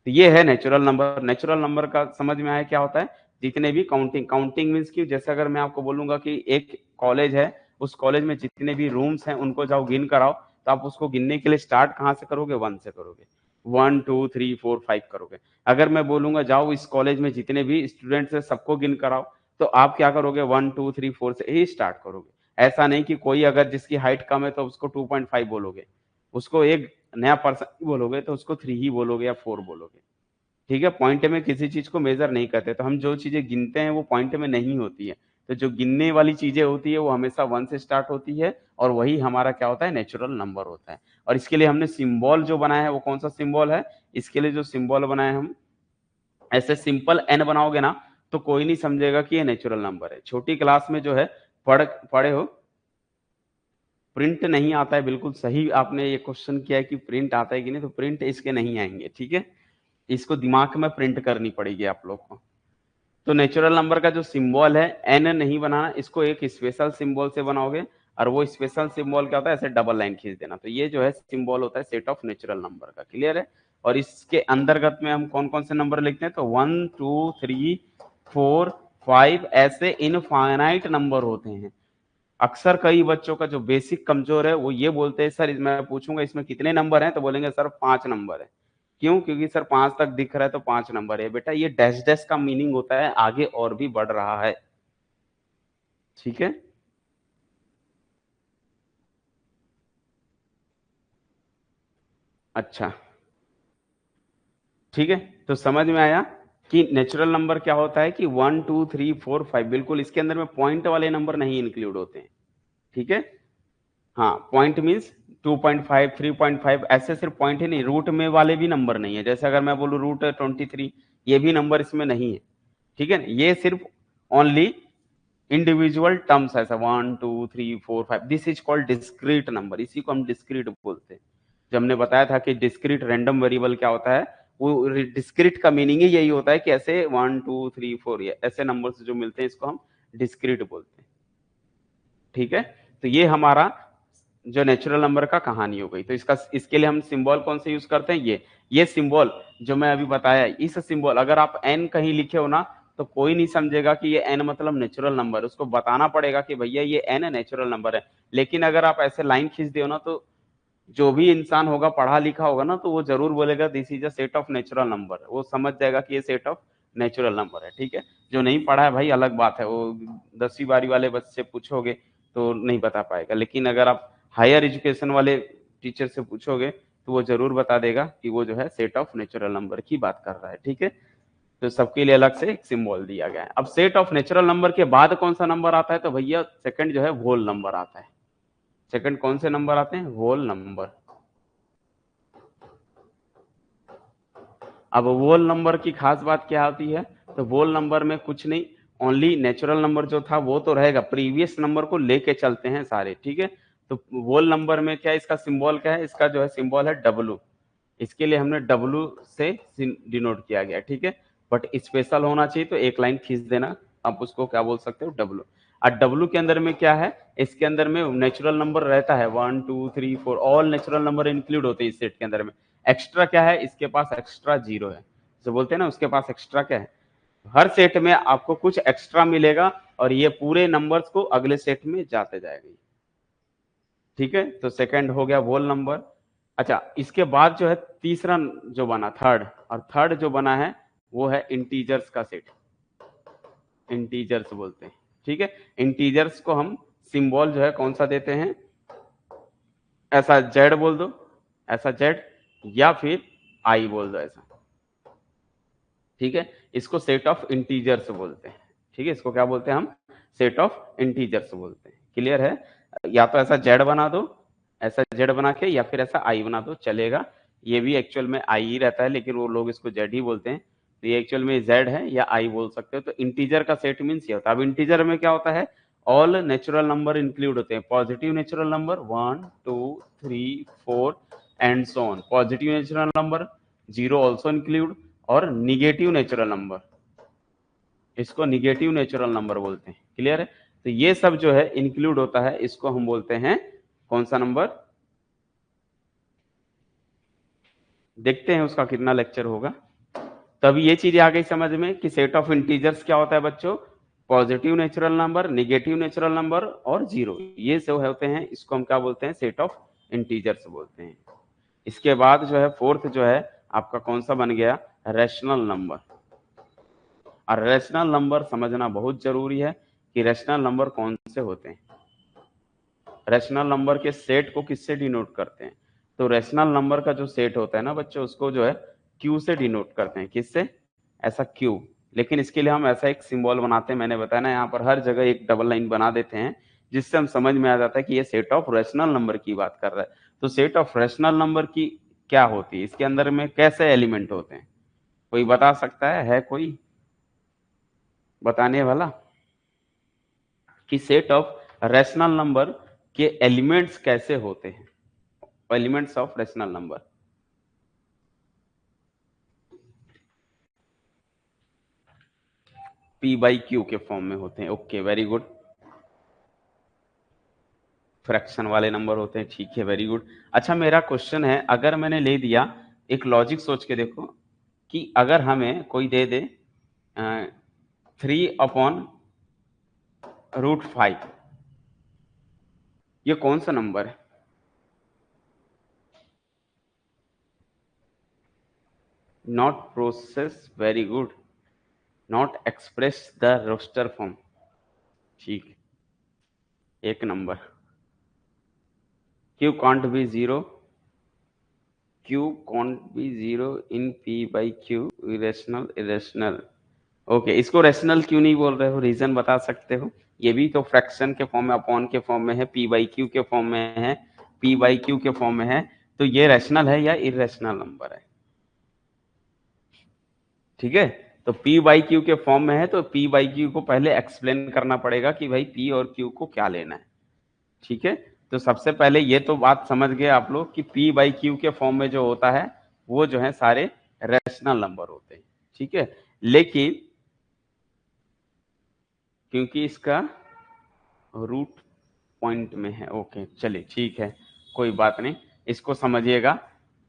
तो ये है नेचुरल नंबर। नेचुरल नंबर का समझ में आया क्या होता है, जितने भी काउंटिंग, काउंटिंग मीन्स कि जैसे अगर मैं आपको बोलूंगा कि एक कॉलेज है, उस कॉलेज में जितने भी रूम्स हैं उनको जाओ गिन कराओ, तो आप उसको गिनने के लिए स्टार्ट कहाँ से करोगे, 1 से करोगे, 1 2 3 4 5 करोगे। अगर मैं बोलूंगा जाओ इस कॉलेज में जितने भी स्टूडेंट्स हैं सबको गिन कराओ, तो आप क्या करोगे, 1 2 3 4 से ही स्टार्ट करोगे। ऐसा नहीं कि कोई अगर जिसकी हाइट कम है तो उसको 2.5 बोलोगे, उसको एक नया पर्सन बोलोगे तो उसको 3 ही बोलोगे या 4 बोलोगे, ठीक है। पॉइंट में किसी चीज को मेजर नहीं करते, तो हम जो चीजें गिनते हैं वो पॉइंट में नहीं होती है। तो जो गिनने वाली चीजें होती है वो हमेशा 1 से स्टार्ट होती है, और वही हमारा क्या होता है, नेचुरल नंबर होता है। और इसके लिए हमने सिंबल जो बनाया है वो कौन सा सिंबल है, इसके लिए जो सिंबल बनाया है हम, ऐसे सिंपल एन बनाओगे ना तो कोई नहीं समझेगा कि ये नेचुरल नंबर है। छोटी क्लास में जो है पढ़े हो, प्रिंट नहीं आता है, बिल्कुल सही आपने ये क्वेश्चन किया है कि प्रिंट आता है कि नहीं, तो प्रिंट इसके नहीं आएंगे, ठीक है। इसको दिमाग में प्रिंट करनी पड़ेगी आप लोग को। तो नेचुरल नंबर का जो सिंबल है, एन नहीं बनाना, इसको एक स्पेशल सिंबल से बनाओगे, और वो स्पेशल सिंबल क्या होता है, ऐसे डबल लाइन खींच देना। तो ये जो है सिंबल होता है सेट ऑफ नेचुरल नंबर का, क्लियर है। और इसके अंतर्गत में हम कौन कौन से नंबर लिखते हैं, तो 1 2 3 4 5 ऐसे इनफाइनाइट नंबर होते हैं। अक्सर कई बच्चों का जो बेसिक कमजोर है वो ये बोलते हैं, सर मैं पूछूंगा इसमें कितने नंबर हैं, तो बोलेंगे सर 5 नंबर है। क्यों, क्योंकि सर 5 तक दिख रहा है तो 5 नंबर है। बेटा ये डैश डैश का मीनिंग होता है आगे और भी बढ़ रहा है, ठीक है। अच्छा, ठीक है। तो समझ में आया कि नेचुरल नंबर क्या होता है, कि 1 2 3 4 5, बिल्कुल इसके अंदर में पॉइंट वाले नंबर नहीं इंक्लूड होते हैं, ठीक है। हाँ, पॉइंट मीन्स 2.5 3.5 ऐसे सिर्फ पॉइंट ही नहीं, रूट में वाले भी नंबर नहीं है। जैसे अगर मैं बोलूँ रूट 23, ये भी नंबर इसमें नहीं है, ठीक है। ये सिर्फ ओनली इंडिविजुअल टर्म्स, ऐसा 1 2 3 4 5, this is called discrete number, इसी को हम डिस्क्रीट बोलते हैं। जो हमने बताया था कि डिस्क्रीट रैंडम वेरिएबल क्या होता है, वो डिस्क्रीट का मीनिंग ही यही होता है कि ऐसे 1 2 3 4 ऐसे नंबर्स जो मिलते हैं इसको हम डिस्क्रीट बोलते हैं, ठीक है। तो ये हमारा जो नेचुरल नंबर का कहानी हो गई। तो इसके लिए हम सिंबल कौन से यूज करते हैं, ये सिंबल जो मैं अभी बताया, इस सिंबल अगर आप एन कहीं लिखे हो ना, तो कोई नहीं समझेगा कि ये एन मतलब नेचुरल नंबर, उसको बताना पड़ेगा कि भैया ये एन नेचुरल नंबर है। लेकिन अगर आप ऐसे लाइन खींच दो ना, तो जो भी इंसान होगा, पढ़ा लिखा होगा ना, तो वो जरूर बोलेगा this is a set of natural number, वो समझ जाएगा कि ये सेट ऑफ नेचुरल नंबर है, ठीक है। जो नहीं पढ़ा है भाई अलग बात है, वो 10वीं 12वीं वाले बच्चे पूछोगे तो नहीं बता पाएगा। लेकिन अगर आप हायर एजुकेशन वाले टीचर से पूछोगे तो वो जरूर बता देगा कि वो जो है सेट ऑफ नेचुरल नंबर की बात कर रहा है, ठीक है। तो सबके लिए अलग से एक सिंबल दिया गया है। अब सेट ऑफ नेचुरल नंबर के बाद कौन सा नंबर आता है, तो भैया सेकंड जो है होल नंबर आता है। सेकंड कौन से नंबर आते हैं, होल नंबर। अब वोल नंबर की खास बात क्या होती है, तो वोल नंबर में कुछ नहीं, ओनली नेचुरल नंबर जो था वो तो रहेगा, प्रीवियस नंबर को लेके चलते हैं सारे, ठीक है। तो वोल नंबर में क्या, इसका सिंबल क्या है, इसका जो है सिंबल है डब्लू। इसके लिए हमने डब्लू से डिनोट किया गया, ठीक है। बट स्पेशल होना चाहिए, तो एक लाइन खींच देना, आप उसको क्या बोल सकते हो, डब्लू। और डब्लू के अंदर में क्या है, इसके अंदर में नेचुरल नंबर रहता है 1 2 3 4, ऑल नेचुरल नंबर इंक्लूड होते हैं इस सेट के अंदर में। एक्स्ट्रा क्या है, इसके पास एक्स्ट्रा जीरो है, जो बोलते हैं ना उसके पास एक्स्ट्रा क्या है। हर सेट में आपको कुछ एक्स्ट्रा मिलेगा, और ये पूरे नंबर्स को अगले सेट में जाते जाएगा, ठीक है। तो सेकंड हो गया वोल नंबर। अच्छा, इसके बाद जो है तीसरा जो बना, थर्ड, और थर्ड जो बना है वो है इंटीजर्स का सेट, इंटीजर्स बोलते हैं, ठीक है। इंटीजर्स को हम सिंबल जो है कौन सा देते हैं, ऐसा जेड बोल दो, ऐसा जेड, या फिर आई बोल दो ऐसा, ठीक है। इसको सेट ऑफ इंटीजर्स बोलते हैं, ठीक है। इसको क्या बोलते हैं हम, सेट ऑफ इंटीजर्स बोलते हैं, क्लियर है। या तो ऐसा जेड बना दो, ऐसा जेड बना के, या फिर ऐसा आई बना दो, चलेगा। ये भी एक्चुअल में आई ही रहता है, लेकिन वो लोग इसको जेड ही बोलते हैं। तो ये एक्चुअल में जेड है, या आई बोल सकते हो। तो इंटीजर का सेट मीन्स ये होता है। अब इंटीजर में क्या होता है, ऑल नेचुरल नंबर इंक्लूड होते हैं, positive natural number 1 2 3 4 and so on, positive natural number, zero also include, और निगेटिव नेचुरल नंबर, इसको निगेटिव नेचुरल नंबर बोलते हैं, क्लियर है। तो ये सब जो है इंक्लूड होता है, इसको हम बोलते हैं कौन सा नंबर, देखते हैं उसका कितना लेक्चर होगा। तब ये चीज आ गई समझ में कि सेट ऑफ इंटीजर्स क्या होता है बच्चों, positive natural number, negative natural number और जीरो, ये सब होते हैं, इसको हम क्या बोलते हैं, सेट ऑफ इंटीजर्स बोलते हैं। इसके बाद जो है फोर्थ जो है आपका कौन सा बन गया, रैशनल नंबर। और रैशनल नंबर समझना बहुत जरूरी है कि रैशनल नंबर कौन से होते हैं। रैशनल नंबर के सेट को किससे डिनोट करते हैं, तो रैशनल नंबर का जो सेट होता है ना बच्चों, उसको जो है क्यू से डिनोट करते हैं, किससे, ऐसा क्यू। लेकिन इसके लिए हम ऐसा एक सिंबल बनाते हैं, मैंने बताया ना, यहाँ पर हर जगह एक डबल लाइन बना देते हैं, जिससे हम समझ में आ जाता है कि ये सेट ऑफ रैशनल नंबर की बात कर रहा है। तो सेट ऑफ रैशनल नंबर की क्या होती है, इसके अंदर में कैसे एलिमेंट होते हैं, कोई बता सकता है कोई बताने वाला, कि सेट ऑफ रैशनल नंबर के एलिमेंट्स कैसे होते हैं, elements of rational number. P by q के फॉर्म में होते हैं, ओके वेरी गुड। फ्रैक्शन वाले नंबर होते हैं, ठीक है, वेरी गुड। अच्छा, मेरा क्वेश्चन है, अगर मैंने ले दिया, एक लॉजिक सोच के देखो, कि अगर हमें कोई दे दे 3/√5, ये कौन सा नंबर है, not process, very good, not express the roster form, ठीक, एक number. Q can't be zero, Q can't be zero in P by Q, irrational, irrational. Okay, इसको रैशनल क्यों नहीं बोल रहे हो, रीजन बता सकते हो? ये भी तो फ्रैक्शन के फॉर्म में, अपॉन के फॉर्म में है, पी बाई क्यू के फॉर्म में है, पी बाई क्यू के फॉर्म में है, तो ये रैशनल है या इरेशनल नंबर है? ठीक है, तो पी बाई क्यू के फॉर्म में है तो पी बाई क्यू को पहले एक्सप्लेन करना पड़ेगा कि भाई पी और क्यू को क्या लेना है। ठीक है, तो सबसे पहले ये तो बात समझ गए आप लोग कि पी बाई क्यू के फॉर्म में जो होता है वो जो है सारे रैशनल नंबर होते हैं। ठीक है, लेकिन क्योंकि इसका रूट पॉइंट में है, ओके चलिए ठीक है, कोई बात नहीं, इसको समझिएगा।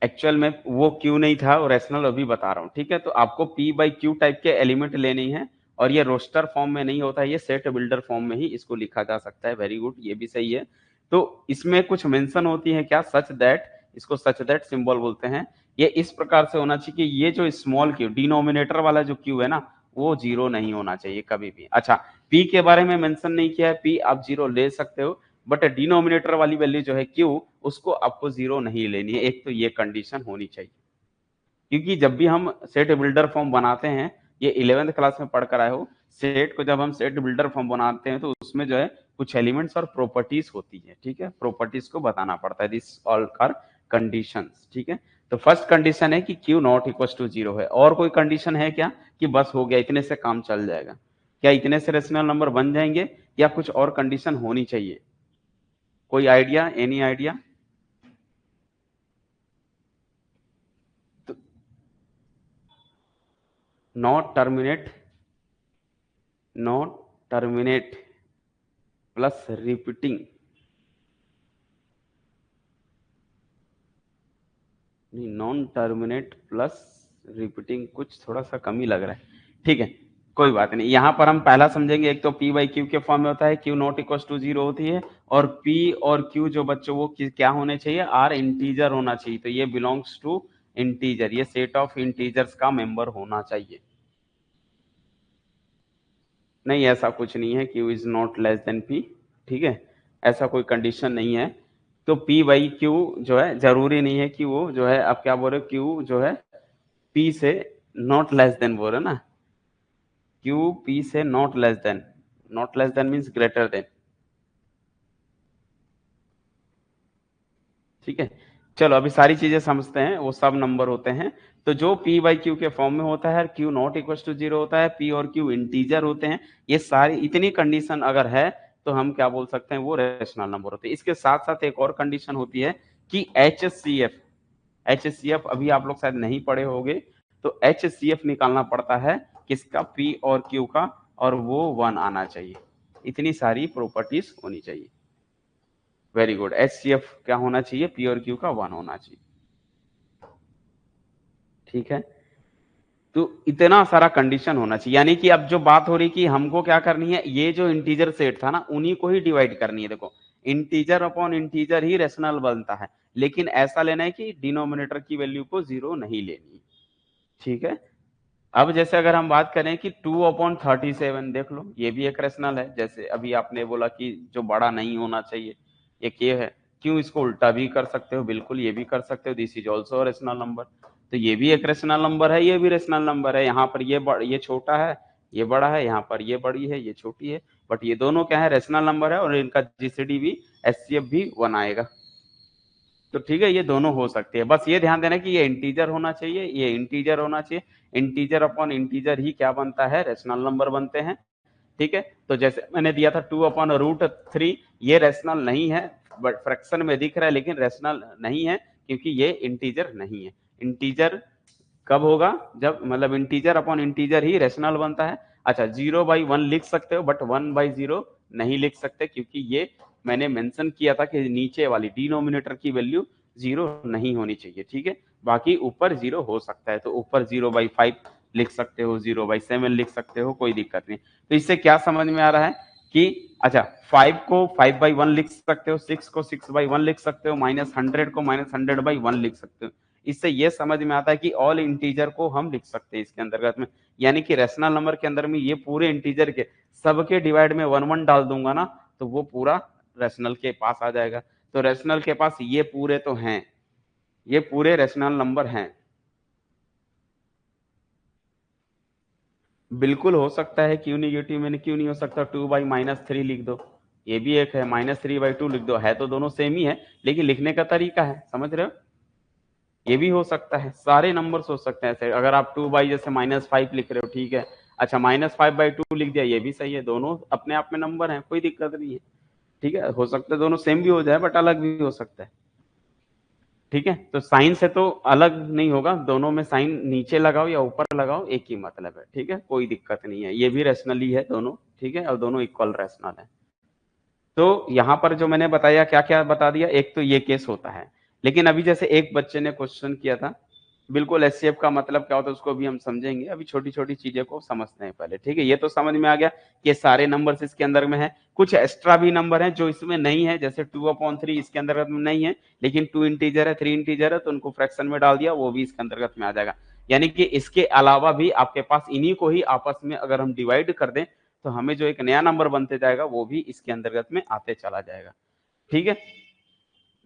एक्चुअल में वो क्यू नहीं था, वो रैशनल अभी बता रहा हूँ। ठीक है, तो आपको पी बाई क्यू टाइप के एलिमेंट लेनी है, और ये रोस्टर फॉर्म में नहीं होता है, ये सेट बिल्डर फॉर्म में ही इसको लिखा जा सकता है। वेरी गुड, ये भी सही है। तो इसमें कुछ मेंशन होती है क्या, सच दैट, इसको सच दैट सिंबल बोलते हैं। ये इस प्रकार से होना चाहिए कि ये जो स्मॉल क्यू डिनोमिनेटर वाला जो क्यू है ना, वो जीरो नहीं होना चाहिए कभी भी। अच्छा, पी के बारे में मेंशन नहीं किया है, पी आप जीरो ले सकते हो, बट डिनोमिनेटर वाली वैल्यू जो है क्यू, उसको आपको जीरो नहीं लेनी है। एक तो ये कंडीशन होनी चाहिए, क्योंकि जब भी हम सेट बिल्डर फॉर्म बनाते हैं, ये 11th क्लास में पढ़कर आए हो, सेट को जब हम सेट बिल्डर फॉर्म बनाते हैं तो उसमें जो है कुछ एलिमेंट्स और प्रॉपर्टीज होती है। ठीक है, प्रॉपर्टीज को बताना पड़ता है, दिस ऑल आर कंडीशंस। ठीक है, तो फर्स्ट कंडीशन है कि q not equal to zero है। और कोई कंडीशन है क्या कि बस हो गया, इतने से काम चल जाएगा? क्या इतने से रेशनल नंबर बन जाएंगे, या कुछ और कंडीशन होनी चाहिए? कोई आइडिया, एनी आइडिया? तो not terminate, not terminate plus repeating, नहीं नॉन टर्मिनेट प्लस रिपीटिंग कुछ थोड़ा सा कम ही लग रहा है। ठीक है, कोई बात नहीं, यहाँ पर हम पहला समझेंगे। एक तो पी बाई क्यू के फॉर्म में होता है, q not equal to zero होती है, और पी और क्यू जो बच्चों वो क्या होने चाहिए, आर इंटीजर होना चाहिए। तो ये बिलोंग्स टू इंटीजर, ये सेट ऑफ इंटीजर्स का मेंबर होना चाहिए। नहीं, ऐसा कुछ नहीं है, Q is not less than P. ठीक है, ऐसा कोई कंडीशन नहीं है। तो पी बाई क्यू जो है, जरूरी नहीं है कि वो जो है, आप क्या बोल रहे हो, क्यू जो है पी से नॉट लेस देन बोल रहे ना, क्यू पी से not less than, not less than means greater than. ठीक है, चलो अभी सारी चीजें समझते हैं, वो सब नंबर होते हैं। तो जो पी बाई क्यू के फॉर्म में होता है, q not equal to zero होता है, पी और क्यू इंटीजर होते हैं, ये सारी इतनी कंडीशन अगर है तो हम क्या बोल सकते हैं, वो रेशनल नंबर होते हैं। इसके साथ साथ एक और कंडीशन होती है कि h c f, h c f अभी आप लोग शायद नहीं पढ़े होंगे, तो एच सी एफ निकालना पड़ता है किसका, पी और क्यू का, और वो वन आना चाहिए। इतनी सारी प्रॉपर्टीज होनी चाहिए। Very good, h c f क्या होना चाहिए, पी और क्यू का वन होना चाहिए। ठीक है, तो इतना सारा कंडीशन होना चाहिए, यानी कि अब जो बात हो रही कि हमको क्या करनी है, ये जो इंटीजर सेट था ना, उन्हीं को ही डिवाइड करनी है। देखो, इंटीजर अपॉन इंटीजर ही रेशनल बनता है, लेकिन ऐसा लेना है कि डिनोमिनेटर की वैल्यू को जीरो नहीं लेनी। ठीक है, अब जैसे अगर हम बात करें कि 2/37, देख लो ये भी एक रेशनल है। जैसे अभी आपने बोला कि जो बड़ा नहीं होना चाहिए, ये के है, क्यों इसको उल्टा भी कर सकते हो, बिल्कुल ये भी कर सकते हो, this is also rational number. तो ये भी एक रेशनल नंबर है, ये भी रेशनल नंबर है। यहाँ पर ये छोटा है, ये बड़ा है, यहाँ पर ये बड़ी है, ये छोटी है, बट ये दोनों क्या है, रेशनल नंबर है, और इनका जीसीडी भी, एचसीएफ भी 1 आएगा। तो ठीक है, ये दोनों हो सकती है, बस ये ध्यान देना कि ये इंटीजर होना चाहिए, ये इंटीजर होना चाहिए। इंटीजर अपॉन इंटीजर ही क्या बनता है, रेशनल नंबर बनते हैं। ठीक है, तो जैसे मैंने दिया था 2/√3, ये रेशनल नहीं है, बट फ्रैक्शन में दिख रहा है, लेकिन रेशनल नहीं है क्योंकि ये इंटीजर नहीं है। इंटीजर कब होगा, जब मतलब इंटीजर अपॉन इंटीजर ही रेशनल बनता है। अच्छा, 0/1 लिख सकते हो, बट 1/0 नहीं लिख सकते, क्योंकि ये मैंने मेंशन किया था कि नीचे वाली डिनोमिनेटर की वैल्यू जीरो नहीं होनी चाहिए। ठीक है, बाकी ऊपर जीरो हो सकता है, तो ऊपर 0/5 लिख सकते हो, 0/7 लिख सकते हो, कोई दिक्कत नहीं। तो इससे क्या समझ में आ रहा है कि अच्छा, 5 को 5/1 लिख सकते हो, 6 को 6/1 लिख सकते हो, -100 को -100/1 लिख सकते हो। इससे ये समझ में आता है कि ऑल इंटीजर को हम लिख सकते हैं इसके अंतर्गत में, यानी कि रेशनल नंबर के अंदर में ये पूरे इंटीजर के सबके डिवाइड में 1 1 डाल दूंगा ना, तो वो पूरा रेशनल के पास आ जाएगा। तो रेशनल के पास ये पूरे तो हैं, ये पूरे रेशनल नंबर हैं। बिल्कुल हो सकता है, क्यों निगेटिव में क्यों नहीं हो सकता, 2/-3 लिख दो, ये भी एक है, -3/2 लिख दो, है तो दोनों सेम ही है, लेकिन लिखने का तरीका है, समझ रहे हो? ये भी हो सकता है, सारे नंबर्स हो सकते हैं ऐसे। अगर आप 2 बाई जैसे -5 लिख रहे हो, ठीक है, अच्छा -5/2 लिख दिया, ये भी सही है, दोनों अपने आप में नंबर हैं, कोई दिक्कत नहीं है। ठीक है, हो सकता है दोनों सेम भी हो जाए बट अलग भी हो सकता है। ठीक है, तो साइन से तो अलग नहीं होगा, दोनों में साइन नीचे लगाओ या ऊपर लगाओ एक ही मतलब है। ठीक है, कोई दिक्कत नहीं है, ये भी रैशनली है दोनों। ठीक है, और दोनों इक्वल रैशनल है। तो यहाँ पर जो मैंने बताया, क्या क्या बता दिया, एक तो ये केस होता है। लेकिन अभी जैसे एक बच्चे ने क्वेश्चन किया था, बिल्कुल एचसीएफ का मतलब क्या होता है उसको भी हम समझेंगे। अभी छोटी छोटी चीजें को समझते हैं पहले। ठीक है, ये तो समझ में आ गया कि सारे नंबर्स इसके अंदर में है। कुछ एक्स्ट्रा भी नंबर है जो इसमें नहीं है, जैसे 2/3 इसके अंतर्गत में नहीं है, लेकिन 2 इंटीजर है, 3 इंटीजर है, तो उनको फ्रैक्शन में डाल दिया, वो भी इसके अंतर्गत में आ जाएगा। यानी कि इसके अलावा भी आपके पास इन्हीं को ही आपस में अगर हम डिवाइड कर दें, तो हमें जो एक नया नंबर बनते जाएगा वो भी इसके अंतर्गत में आते चला जाएगा। ठीक है,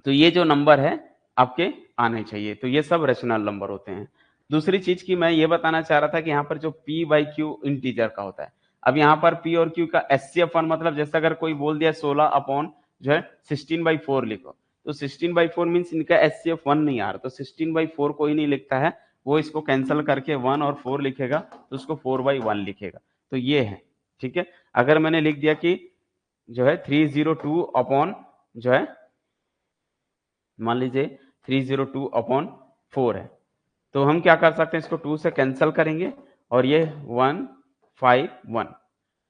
तो ये जो नंबर है आपके आने चाहिए, तो ये सब रेशनल नंबर होते हैं। दूसरी चीज की मैं ये बताना चाह रहा था कि यहाँ पर जो p/q इंटीजर का होता है, अब यहाँ पर p और q का HCF1 मतलब जैसे अगर कोई बोल दिया 16 अपॉन जो है 16/4 लिखो, तो 16/4 मीन्स इनका HCF1 नहीं आ रहा, तो 16/4 कोई नहीं लिखता है, वो इसको कैंसिल करके 1 और 4 लिखेगा, तो उसको 4/1 लिखेगा। तो ये है। ठीक है, अगर मैंने लिख दिया कि जो है 302 अपॉन जो है मान लीजिए 302/4 है, तो हम क्या कर सकते हैं, इसको 2 से कैंसिल करेंगे और ये 151,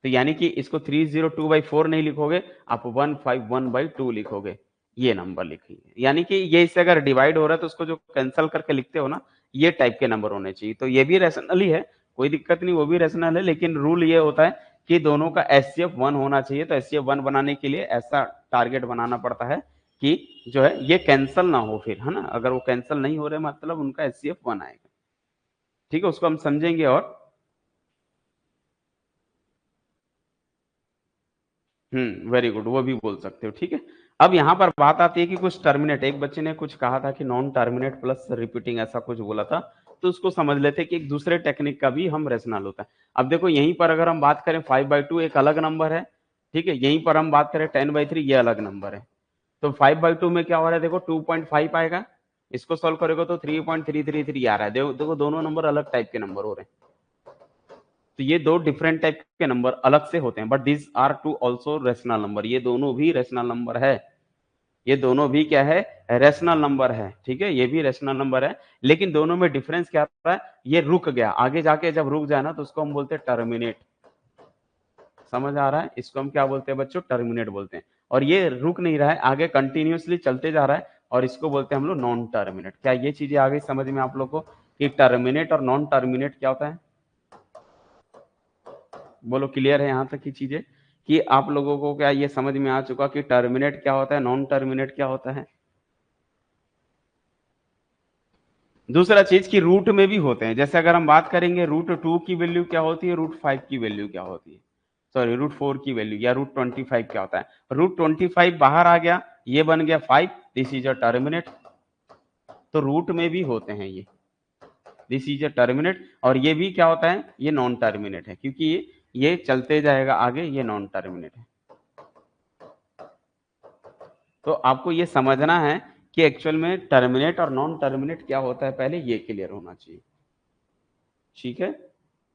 तो यानी कि इसको 302/4 नहीं लिखोगे, आप 151/2 लिखोगे, ये नंबर लिखिए। यानी कि ये इससे अगर डिवाइड हो रहा है तो उसको जो कैंसिल करके लिखते हो ना, ये टाइप के नंबर होने चाहिए। तो ये भी रैशनल ही है, कोई दिक्कत नहीं, वो भी रैशनल है, लेकिन रूल ये होता है कि दोनों का HCF1 होना चाहिए। तो HCF1 बनाने के लिए ऐसा टारगेट बनाना पड़ता है कि जो है ये कैंसिल ना हो फिर, है ना, अगर वो कैंसिल नहीं हो रहे मतलब उनका HCF1 आएगा। ठीक है, उसको हम समझेंगे। और वेरी गुड, वो भी बोल सकते हो। ठीक है, अब यहाँ पर बात आती है कि कुछ टर्मिनेट, एक बच्चे ने कुछ कहा था कि नॉन टर्मिनेट प्लस रिपीटिंग, ऐसा कुछ बोला था, तो उसको समझ लेते कि एक दूसरे टेक्निक का भी हम रेशनल होता है। अब देखो यहीं पर अगर हम बात करें 5/2 एक अलग नंबर है, ठीक है, यहीं पर हम बात करें 10/3 ये अलग नंबर है, तो 5/2 में क्या हो रहा है, देखो 2.5 आएगा, इसको सॉल्व करोगे तो 3.333 आ रहा है। देखो देखो दोनों नंबर अलग टाइप के नंबर हो रहे हैं, तो ये दो डिफरेंट टाइप के नंबर अलग से होते हैं, but this are two also rational number, ये दोनों भी रेशनल नंबर है, ये दोनों भी क्या है, रेशनल नंबर है। ठीक है, ये भी रेशनल नंबर है, लेकिन दोनों में डिफरेंस क्या होता है, ये रुक गया, आगे जाके जब रुक जाए ना तो उसको हम बोलते हैं टर्मिनेट। समझ आ रहा है, इसको हम क्या बोलते हैं बच्चों, टर्मिनेट बोलते हैं। और ये रुक नहीं रहा है, आगे कंटिन्यूअसली चलते जा रहा है, और इसको बोलते हैं हम लोग नॉन टर्मिनेट। क्या ये चीजें आ गई समझ में आप लोग को कि टर्मिनेट और नॉन टर्मिनेट क्या होता है? बोलो, क्लियर है यहाँ तक की चीजें, कि आप लोगों को क्या ये समझ में आ चुका कि टर्मिनेट क्या होता है, नॉन टर्मिनेट क्या होता है? दूसरा चीज की रूट में भी होते हैं, जैसे अगर हम बात करेंगे √2 की वैल्यू क्या होती है, √5 की वैल्यू क्या होती है, सॉरी √4 की वैल्यू, या √25 क्या होता है। √25 बाहर आ गया, ये बन गया 5, दिस इज अ टर्मिनेट। तो रूट में भी होते हैं ये, दिस इज अ टर्मिनेट, और ये भी क्या होता है, ये नॉन टर्मिनेट है, क्योंकि ये चलते जाएगा आगे, ये नॉन टर्मिनेट है। तो आपको ये समझना है कि एक्चुअल में टर्मिनेट और नॉन टर्मिनेट क्या होता है, पहले ये क्लियर होना चाहिए। ठीक है,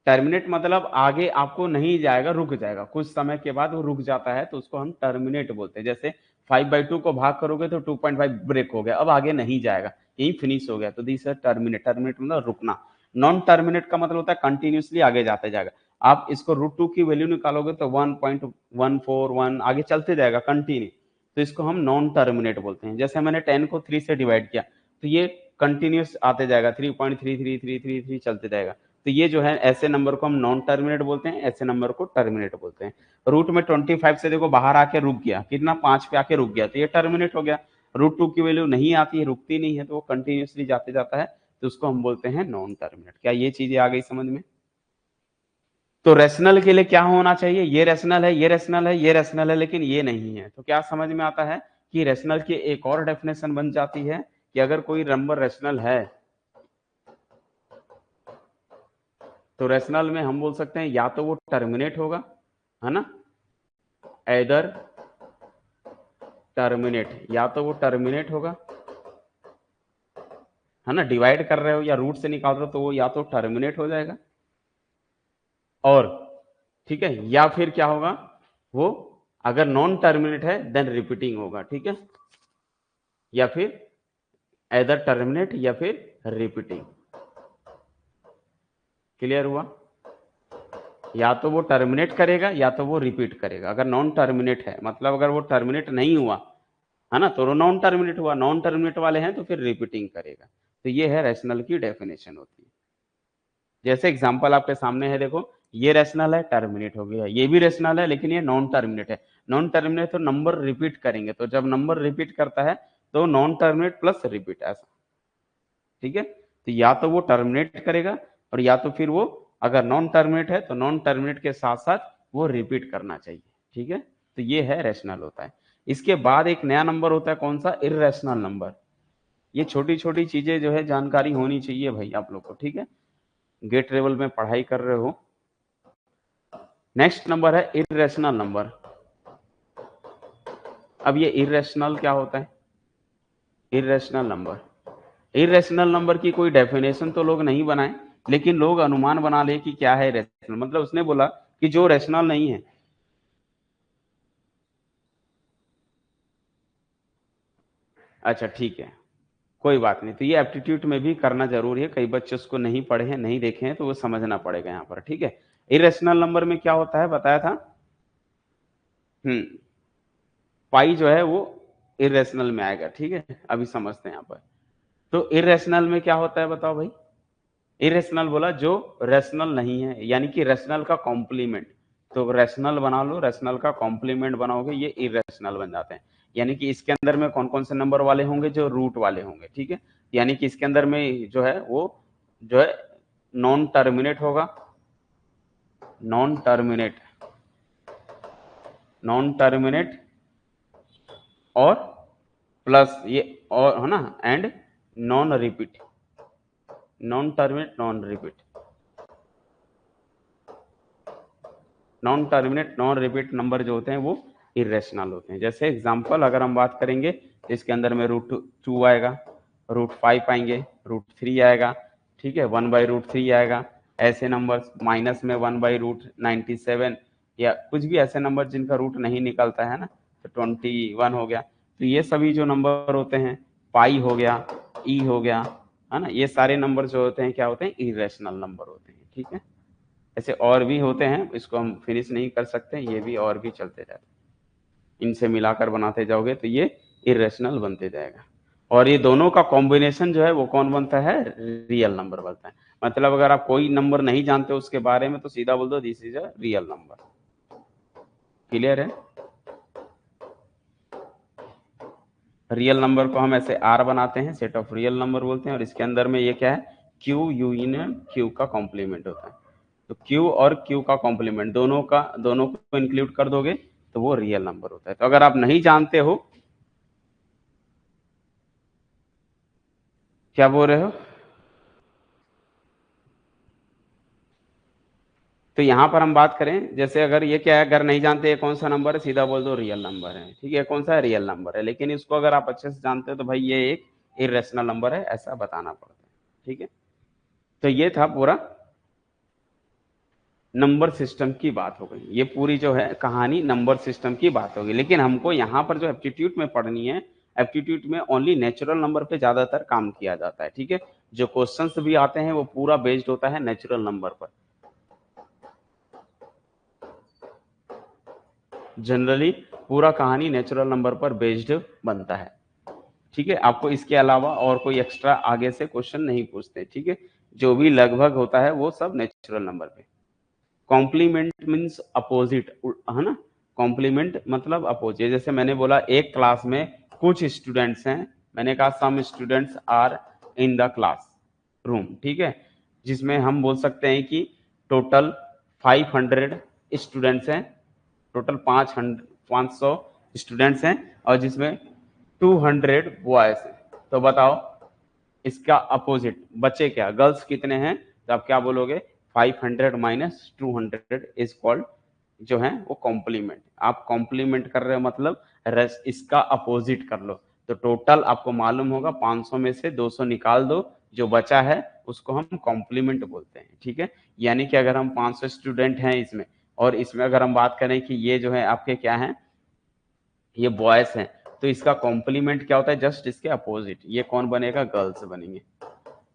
टर्मिनेट मतलब आगे आपको नहीं जाएगा, रुक जाएगा, कुछ समय के बाद वो रुक जाता है, तो उसको हम टर्मिनेट बोलते हैं। जैसे 5/2 को भाग करोगे तो 2.5 ब्रेक हो गया, अब आगे नहीं जाएगा, यही फिनिश हो गया, तो दिस है टर्मिनेट। टर्मिनेट मतलब रुकना। नॉन टर्मिनेट का मतलब होता है कंटिन्यूसली आगे जाते जाएगा। आप इसको √2 की वैल्यू निकालोगे तो 1.141 आगे चलते जाएगा कंटिन्यू, तो इसको हम नॉन टर्मिनेट बोलते हैं। जैसे मैंने 10 को 3 से डिवाइड किया, तो ये कंटिन्यूस आते जाएगा, 3.33333 चलते जाएगा, तो ये जो है ऐसे नंबर को हम नॉन टर्मिनेट बोलते हैं, ऐसे नंबर को टर्मिनेट बोलते हैं। रूट में 25 से देखो बाहर आके रुक गया, कितना 5 पे आके रुक गया, तो ये टर्मिनेट हो गया। √2 की वैल्यू नहीं आती है, रुकती नहीं है, तो वो कंटिन्यूसली जाते जाता है, तो उसको हम बोलते हैं नॉन टर्मिनेट। क्या ये चीजें आ गई समझ में? तो रेशनल के लिए क्या होना चाहिए, ये रेशनल है, ये रेशनल है, ये रेशनल है, लेकिन ये नहीं है, तो क्या समझ में आता है कि रेशनल की एक और डेफिनेशन बन जाती है कि अगर कोई नंबर रेशनल है, तो रैशनल में हम बोल सकते हैं या तो वो टर्मिनेट होगा, है ना, एदर टर्मिनेट, या तो वो टर्मिनेट होगा, है ना, डिवाइड कर रहे हो या रूट से निकाल रहे हो तो वो या तो टर्मिनेट हो जाएगा, और ठीक है, या फिर क्या होगा, वो अगर नॉन टर्मिनेट है देन रिपीटिंग होगा, ठीक है, या फिर एदर टर्मिनेट या फिर रिपीटिंग। क्लियर हुआ? या तो वो टर्मिनेट करेगा या तो वो रिपीट करेगा। अगर नॉन टर्मिनेट है मतलब अगर वो टर्मिनेट नहीं हुआ, है ना, तो नॉन टर्मिनेट हुआ, नॉन टर्मिनेट वाले हैं तो फिर रिपीटिंग करेगा। तो ये है रैशनल की डेफिनेशन होती है। जैसे एग्जांपल आपके सामने है, देखो ये रैशनल है, टर्मिनेट हो गया, ये भी रैशनल है लेकिन ये नॉन टर्मिनेट है। नॉन टर्मिनेट तो नंबर रिपीट करेंगे, तो जब नंबर रिपीट करता है तो नॉन टर्मिनेट प्लस रिपीट, ऐसा, ठीक है। तो या तो वो टर्मिनेट करेगा और या तो फिर वो अगर नॉन टर्मिनेट है तो नॉन टर्मिनेट के साथ साथ वो रिपीट करना चाहिए, ठीक है। तो ये है रैशनल होता है। इसके बाद एक नया नंबर होता है, कौन सा, इर्रेशनल नंबर। ये छोटी छोटी चीजें जो है जानकारी होनी चाहिए भाई आप लोग को, ठीक है, गेट लेवल में पढ़ाई कर रहे हो। नेक्स्ट नंबर है इर्रेशनल नंबर। अब ये इर्रेशनल क्या होता है, इर्रेशनल नंबर, इरेशनल नंबर की कोई डेफिनेशन तो लोग नहीं बनाए, लेकिन लोग अनुमान बना ले कि क्या है रेशनल, मतलब उसने बोला कि जो रेशनल नहीं है। अच्छा ठीक है, कोई बात नहीं, तो ये एप्टीट्यूड में भी करना जरूरी है, कई बच्चे उसको नहीं पढ़े हैं, नहीं देखे हैं, तो वो समझना पड़ेगा यहाँ पर, ठीक है। इरेशनल नंबर में क्या होता है बताया था, पाई जो है वो इरेशनल में आएगा, ठीक है, अभी समझते हैं यहाँ पर। तो इरेशनल में क्या होता है बताओ भाई, इरेशनल बोला जो रेशनल नहीं है, यानी कि रेशनल का कॉम्प्लीमेंट। तो रेशनल बना लो, रेशनल का कॉम्प्लीमेंट बनाओगे ये इरेशनल बन जाते हैं। यानी कि इसके अंदर में कौन कौन से नंबर वाले होंगे, जो रूट वाले होंगे, ठीक है। यानी कि इसके अंदर में जो है वो जो है नॉन टर्मिनेट होगा, नॉन टर्मिनेट, नॉन टर्मिनेट और प्लस ये और, है ना, and non repeat, non terminate non repeat, non terminate non repeat number जो होते हैं वो इरेशनल होते हैं। जैसे एग्जांपल अगर हम बात करेंगे, इसके अंदर में √2 आएगा, √5 आएंगे, √3 आएगा, ठीक है, 1/√3 आएगा। ऐसे नंबर माइनस में 1/√97 या कुछ भी ऐसे नंबर जिनका रूट नहीं निकलता है ना, तो 21 हो गया। तो ये सभी जो नंबर होते हैं, पाई हो गया, ई हो गया, है ना, ये सारे नंबर जो होते हैं क्या होते हैं, इरेशनल नंबर होते हैं, ठीक है। ऐसे और भी होते हैं, इसको हम फिनिश नहीं कर सकते, ये भी और भी चलते जाते हैं, इनसे मिलाकर बनाते जाओगे तो ये इरेशनल बनते जाएगा। और ये दोनों का कॉम्बिनेशन जो है वो कौन बनता है, रियल नंबर बनता है। मतलब अगर आप कोई नंबर नहीं जानते उसके बारे में तो सीधा बोल दो this is a real number. Clear है? रियल नंबर को हम ऐसे आर बनाते हैं, सेट ऑफ रियल नंबर बोलते हैं, और इसके अंदर में ये क्या है, क्यू यूनियन क्यू का कॉम्प्लीमेंट होता है। तो क्यू और क्यू का कॉम्प्लीमेंट दोनों को इंक्लूड कर दोगे तो वो रियल नंबर होता है। तो अगर आप नहीं जानते हो, क्या बोल रहे हो, तो यहाँ पर हम बात करें, जैसे अगर ये क्या है, अगर नहीं जानते ये कौन सा नंबर है, सीधा बोल दो रियल नंबर है, ठीक है, कौन सा है, रियल नंबर है। लेकिन इसको अगर आप अच्छे से जानते हो तो भाई ये एक इरेशनल नंबर है, ऐसा बताना पड़ता है, ठीक है। तो ये था पूरा नंबर सिस्टम की बात हो गई, ये पूरी जो है कहानी नंबर सिस्टम की बात होगी। लेकिन हमको यहाँ पर जो एप्टीट्यूड में पढ़नी है, एप्टीट्यूड में ओनली नेचुरल नंबर पे ज्यादातर काम किया जाता है, ठीक है। जो क्वेश्चंस भी आते हैं वो पूरा बेस्ड होता है नेचुरल नंबर पर, जनरली पूरा कहानी नेचुरल नंबर पर बेस्ड बनता है, ठीक है। आपको इसके अलावा और कोई एक्स्ट्रा आगे से क्वेश्चन नहीं पूछते, ठीक है। जो भी लगभग होता है वो सब नेचुरल नंबर पे। कॉम्प्लीमेंट मीन्स अपोजिट, है ना, कॉम्प्लीमेंट मतलब अपोजिट। जैसे मैंने बोला एक क्लास में कुछ स्टूडेंट्स हैं, मैंने कहा some students are in the classroom, ठीक है, जिसमें हम बोल सकते हैं कि टोटल 500 स्टूडेंट्स हैं, टोटल 500 स्टूडेंट्स हैं, और जिसमें 200 बॉयज हैं। तो बताओ इसका अपोजिट, बच्चे क्या, गर्ल्स कितने हैं, तो आप क्या बोलोगे, 500 माइनस 200 इज कॉल्ड जो है वो कॉम्प्लीमेंट। आप कॉम्प्लीमेंट कर रहे हो मतलब इसका अपोजिट कर लो। तो टोटल आपको मालूम होगा 500 में से 200 निकाल दो, जो बचा है उसको हम कॉम्प्लीमेंट बोलते हैं। ठीक है, यानी कि अगर हम 500 स्टूडेंट हैं इसमें, और इसमें अगर हम बात करें कि ये जो है आपके क्या हैं, ये बॉयज हैं, तो इसका कॉम्प्लीमेंट क्या होता है, जस्ट इसके अपोजिट। ये कौन बनेगा, गर्ल्स बनेंगे।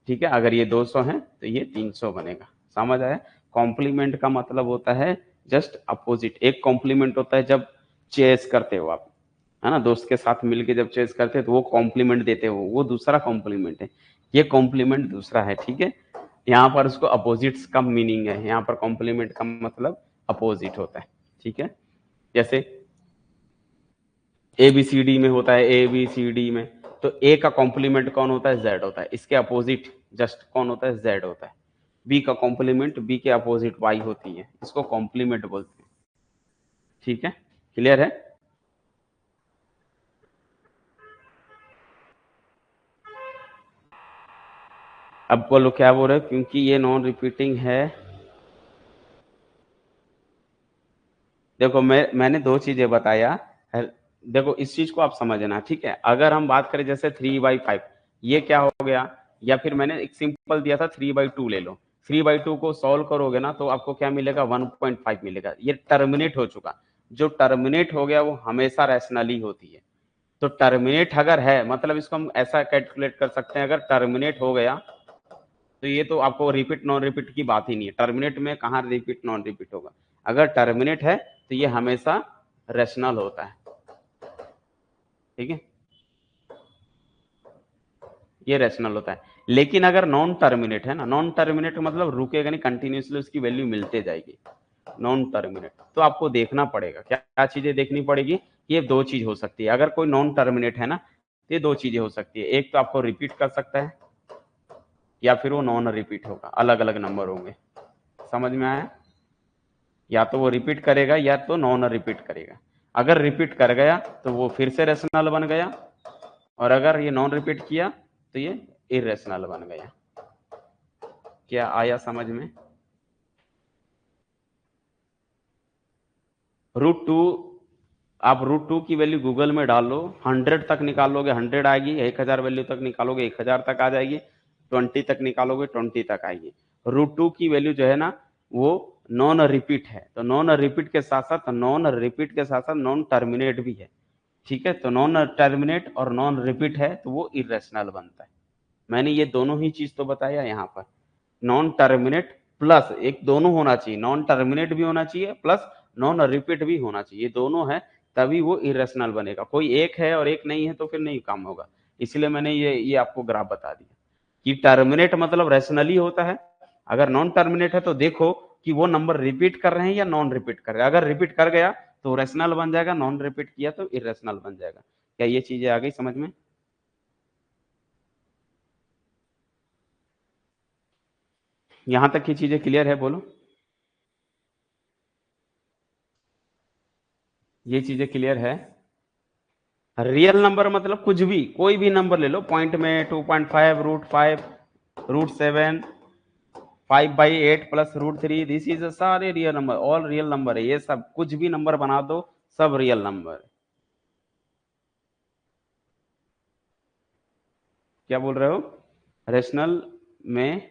ठीक है, अगर ये 200 हैं तो ये 300 बनेगा। समझ आया? कॉम्प्लीमेंट का मतलब होता है जस्ट अपोजिट। एक कॉम्प्लीमेंट होता है जब चेस करते हो आप, है ना, दोस्त के साथ मिलके जब चेस करते हो तो वो कॉम्प्लीमेंट देते हो, वो दूसरा कॉम्प्लीमेंट है। ये कॉम्प्लीमेंट दूसरा है। ठीक है, यहाँ पर उसको अपोजिट्स का मीनिंग है, यहाँ पर कॉम्प्लीमेंट का मतलब अपोजिट होता है। ठीक है, जैसे ए बी सी डी में होता है, ए बी सी डी में, तो ए का कॉम्प्लीमेंट कौन होता है, जेड होता है। इसके अपोजिट जस्ट कौन होता है, जेड होता है। बी का कॉम्प्लीमेंट बी के अपोजिट वाई होती है, इसको कॉम्प्लीमेंट बोलते हैं। ठीक है, क्लियर है? अब बोलो क्या बोल रहे हो, क्योंकि ये नॉन रिपीटिंग है। देखो मैंने दो चीजें बताया है। देखो इस चीज को आप समझना। ठीक है, अगर हम बात करें जैसे 3/5, ये क्या हो गया, या फिर मैंने एक सिंपल दिया था 3/2 ले लो। 3/2 को सॉल्व करोगे ना तो आपको क्या मिलेगा, 1.5 मिलेगा। ये टर्मिनेट हो चुका। जो टर्मिनेट हो गया वो हमेशा रैशनली होती है। तो टर्मिनेट अगर है मतलब इसको हम ऐसा कैलकुलेट कर सकते हैं, अगर टर्मिनेट हो गया तो ये तो आपको रिपीट नॉन रिपीट की बात ही नहीं है। टर्मिनेट में कहाँ रिपीट नॉन रिपीट होगा, अगर टर्मिनेट है तो ये हमेशा रैशनल होता है। ठीक है, ये रैशनल होता है। लेकिन अगर नॉन टर्मिनेट है ना, नॉन टर्मिनेट मतलब रुकेगा नहीं, कंटिन्यूसली उसकी वैल्यू मिलते जाएगी। नॉन टर्मिनेट तो आपको देखना पड़ेगा, क्या क्या चीजें देखनी पड़ेगी। ये दो चीज हो सकती है, अगर कोई नॉन टर्मिनेट है ना तो ये दो चीजें हो सकती है। एक तो आपको रिपीट कर सकता है, या फिर वो नॉन रिपीट होगा, अलग अलग नंबर होंगे। समझ में आया? या तो वो रिपीट करेगा या तो नॉन रिपीट करेगा। अगर रिपीट कर गया तो वो फिर से रेशनल बन गया, और अगर ये नॉन रिपीट किया तो ये इरेशनल बन गया। क्या आया समझ में? √2, आप √2 की वैल्यू गूगल में डाल लो, 100 तक निकालोगे 100 आएगी, 1000 वैल्यू तक निकालोगे 1000 तक आ जाएगी, 20 तक निकालोगे 20 तक आएगी। √2 की वैल्यू जो है ना वो नॉन रिपीट है, तो नॉन रिपीट के साथ साथ नॉन टर्मिनेट भी है। ठीक है, तो नॉन टर्मिनेट और नॉन रिपीट है तो वो इरेशनल बनता है। मैंने ये दोनों ही चीज तो बताया यहाँ पर। नॉन टर्मिनेट प्लस एक दोनों होना चाहिए, नॉन टर्मिनेट भी होना चाहिए प्लस नॉन रिपीट भी होना चाहिए, ये दोनों है तभी वो इरेशनल बनेगा। कोई एक है और एक नहीं है तो फिर नहीं काम होगा। इसलिए मैंने ये आपको ग्राफ बता दिया कि टर्मिनेट मतलब रैशनली होता है। अगर नॉन टर्मिनेट है तो देखो कि वो नंबर रिपीट कर रहे हैं या नॉन रिपीट कर रहे हैं। अगर रिपीट कर गया तो रैशनल बन जाएगा, नॉन रिपीट किया तो इरेशनल बन जाएगा। क्या ये चीजें आ गई समझ में? यहां तक की चीजें क्लियर है, बोलो। ये चीजें क्लियर है? रियल नंबर मतलब कुछ भी, कोई भी नंबर ले लो, पॉइंट में 2.5, √5, √7, 5/8 प्लस √3, दिस इज सारे real number, all real number है। ये सब कुछ भी नंबर बना दो, सब रियल नंबर है। क्या बोल रहे हो? रेशनल में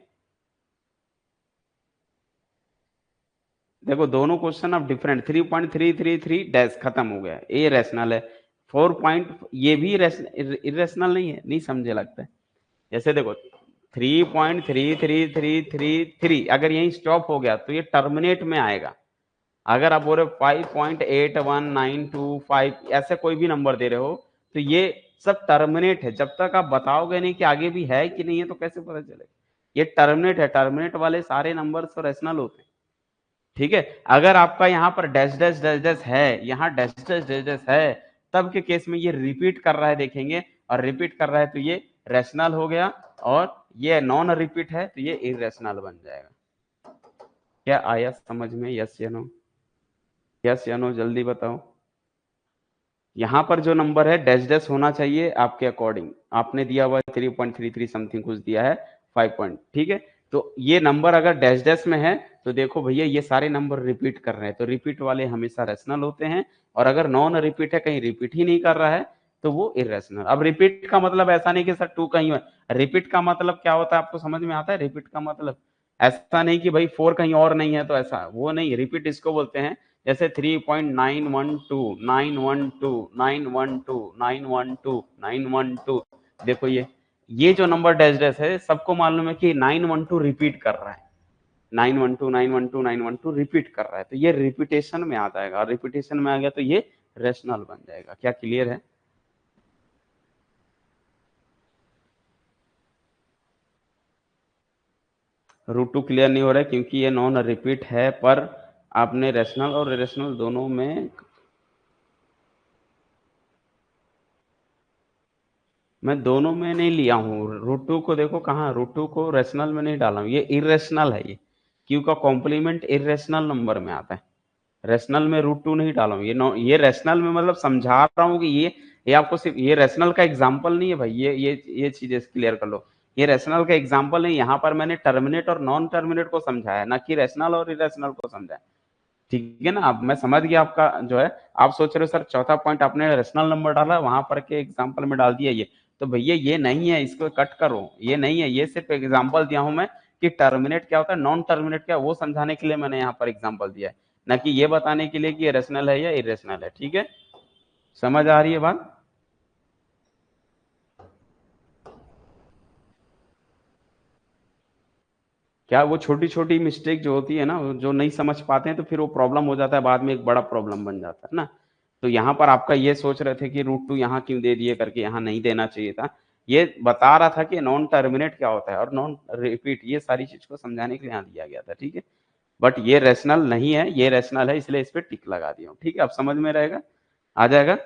देखो दोनों क्वेश्चन अब डिफरेंट। 3.333 डैश खत्म हो गया, ये रैशनल है। 4 ये भी इरेशनल नहीं है, नहीं समझे लगता है। जैसे देखो 3.33333 अगर यहीं स्टॉप हो गया तो ये टर्मिनेट में आएगा। अगर आप बोल रहे हो 5.81925 ऐसे कोई भी नंबर दे रहे हो तो ये सब टर्मिनेट है। जब तक आप बताओगे नहीं कि आगे भी है कि नहीं है तो कैसे पता चलेगा? ये टर्मिनेट है, टर्मिनेट वाले सारे नंबर तो रेशनल होते हैं। ठीक है, अगर आपका यहाँ पर डैश डैश डैश डैश है, यहाँ डैश डैश डैश डैश है, तब के केस में ये रिपीट कर रहा है, देखेंगे, और रिपीट कर रहा है तो ये रैशनल हो गया, और ये नॉन रिपीट है तो ये इरेशनल बन जाएगा। क्या आया समझ में? यस या नो? यस या नो जल्दी बताओ। यहाँ पर जो नंबर है डैश डैश होना चाहिए आपके अकॉर्डिंग। आपने दिया हुआ 3.33 समथिंग कुछ दिया है, 5 पॉइंट, ठीक है। तो ये नंबर अगर डैश डैश में है तो देखो भैया ये सारे नंबर रिपीट कर रहे हैं, तो रिपीट वाले हमेशा रैशनल होते हैं, और अगर नॉन रिपीट है, कहीं रिपीट ही नहीं कर रहा है, तो वो इर्रेशनल। अब रिपीट का मतलब ऐसा नहीं कि सर 2 कहीं है, रिपीट का मतलब क्या होता है आपको समझ में आता है? रिपीट का मतलब ऐसा नहीं कि भाई 4 कहीं और नहीं है तो ऐसा, वो नहीं, रिपीट इसको बोलते हैं। जैसे 3.912 912 912 912 912, देखो ये जो नंबर डैश डैश है सबको मालूम है कि 912 रिपीट कर रहा है, 912 912 912 रिपीट कर रहा है, तो ये रिपीटेशन में आ जाएगा, और रिपीटेशन में आ गया तो ये रेशनल बन जाएगा। क्या क्लियर है? रूट टू क्लियर नहीं हो रहा है क्योंकि ये नॉन रिपीट है, पर आपने रेशनल और इरेशनल दोनों में, मैं दोनों में नहीं लिया हूँ। रूट टू को देखो कहाँ, रूट टू को रेशनल में नहीं डाला हूँ, ये इरेशनल है। ये क्यू का कॉम्प्लीमेंट इरेशनल नंबर में आता है, रेशनल में रूट टू नहीं डाला हूँ। ये रेशनल में मतलब समझा रहा हूँ कि ये आपको सिर्फ, ये रेशनल का एग्जाम्पल नहीं है भाई, ये चीजें क्लियर कर लो। ये रेशनल का एग्जाम्पल नहीं, यहाँ पर मैंने टर्मिनेट और नॉन टर्मिनेट को समझाया, ना कि रेशनल और इरेशनल को समझाया। ठीक है ना? अब मैं समझ गया आपका जो है, आप सोच रहे हो सर चौथा पॉइंट आपने रेशनल नंबर डाला वहां पर के एग्जाम्पल में डाल दिया ये, तो भैया ये नहीं है, इसको कट करो, ये नहीं है, ये सिर्फ एग्जाम्पल दिया हूं मैं कि टर्मिनेट क्या होता है, नॉन टर्मिनेट क्या, वो समझाने के लिए मैंने यहाँ पर एग्जाम्पल दिया है, ना कि ये बताने के लिए कि ये रेशनल है या इरेशनल है। ठीक है, समझ आ रही है बात? क्या वो छोटी छोटी मिस्टेक जो होती है ना, जो नहीं समझ पाते हैं तो फिर वो प्रॉब्लम हो जाता है, बाद में एक बड़ा प्रॉब्लम बन जाता है ना। तो यहाँ पर आपका ये सोच रहे थे कि रूट टू यहाँ क्यों दे दिए करके, यहाँ नहीं देना चाहिए था। ये बता रहा था कि नॉन टर्मिनेट क्या होता है और नॉन रिपीट, ये सारी चीज को समझाने के लिए यहाँ दिया गया था। ठीक है, बट ये रैशनल नहीं है, ये रैशनल है, इसलिए इस पर टिक लगा दिया हूँ। ठीक है, अब समझ में रहेगा, आ जाएगा।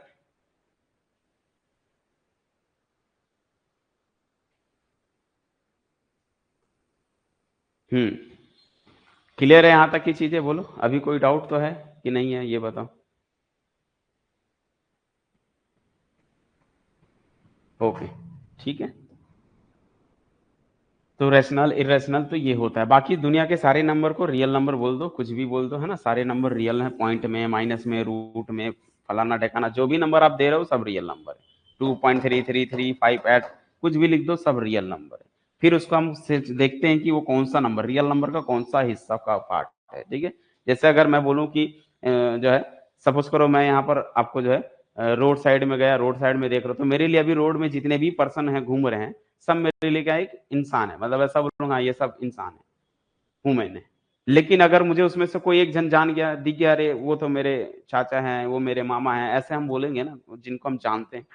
क्लियर है यहाँ तक की चीजें? बोलो, अभी कोई डाउट तो है कि नहीं है, ये बताओ। ओके, ठीक है। तो रैशनल इरेशनल तो ये होता है, बाकी दुनिया के सारे नंबर को रियल नंबर बोल दो, कुछ भी बोल दो, है ना, सारे नंबर रियल हैं, पॉइंट में, माइनस में, रूट में, फलाना ढेकाना, जो भी नंबर आप दे रहे हो सब रियल नंबर है। 2.33358, कुछ भी लिख दो, सब रियल नंबर है। फिर उसको हम देखते हैं कि वो कौन सा नंबर, रियल नंबर का कौन सा हिस्सा का पार्ट है। ठीक है, जैसे अगर मैं बोलूँ कि जो है, सपोज करो मैं यहाँ पर आपको जो है रोड साइड में गया, रोड साइड में देख रहा हूँ, तो मेरे लिए अभी रोड में जितने भी पर्सन हैं घूम रहे हैं, सब मेरे लिए क्या है, एक इंसान है, मतलब ऐसा बोलूंगा ये सब इंसान है, हूं मैंने। लेकिन अगर मुझे उसमें से कोई एक जन जान गया, दिख गया, अरे वो तो मेरे चाचा हैं, वो मेरे मामा हैं, ऐसे हम बोलेंगे ना, जिनको हम जानते हैं।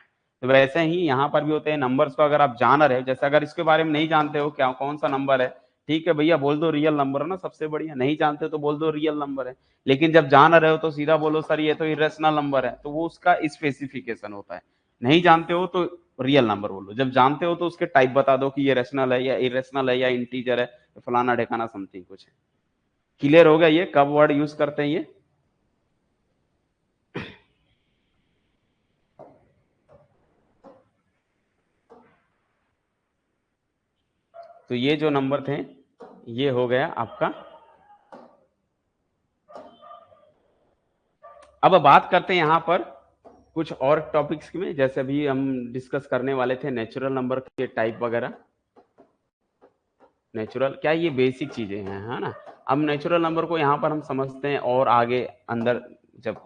तो वैसे ही यहाँ पर भी होते हैं, नंबर्स को अगर आप जान रहे हो, जैसे अगर इसके बारे में नहीं जानते हो क्या कौन सा नंबर है, ठीक है भैया, बोल दो रियल नंबर है ना, सबसे बढ़िया। नहीं जानते तो बोल दो रियल नंबर है। लेकिन जब जान रहे हो तो सीधा बोलो सर ये तो इरेशनल नंबर है, तो वो उसका स्पेसिफिकेशन होता है। नहीं जानते हो तो रियल नंबर बोलो, जब जानते हो तो उसके टाइप बता दो कि ये रेशनल है या इरेशनल है या इंटीजर है, तो फलाना ढेकाना समथिंग कुछ है। क्लियर हो गया ये कब वर्ड यूज करते हैं ये? तो ये जो नंबर थे, ये हो गया आपका। अब बात करते हैं यहाँ पर कुछ और टॉपिक्स में, जैसे अभी हम डिस्कस करने वाले थे नेचुरल नंबर के टाइप वगैरह। नेचुरल क्या, ये बेसिक चीजें हैं, है ना। अब नेचुरल नंबर को यहाँ पर हम समझते हैं और आगे अंदर जब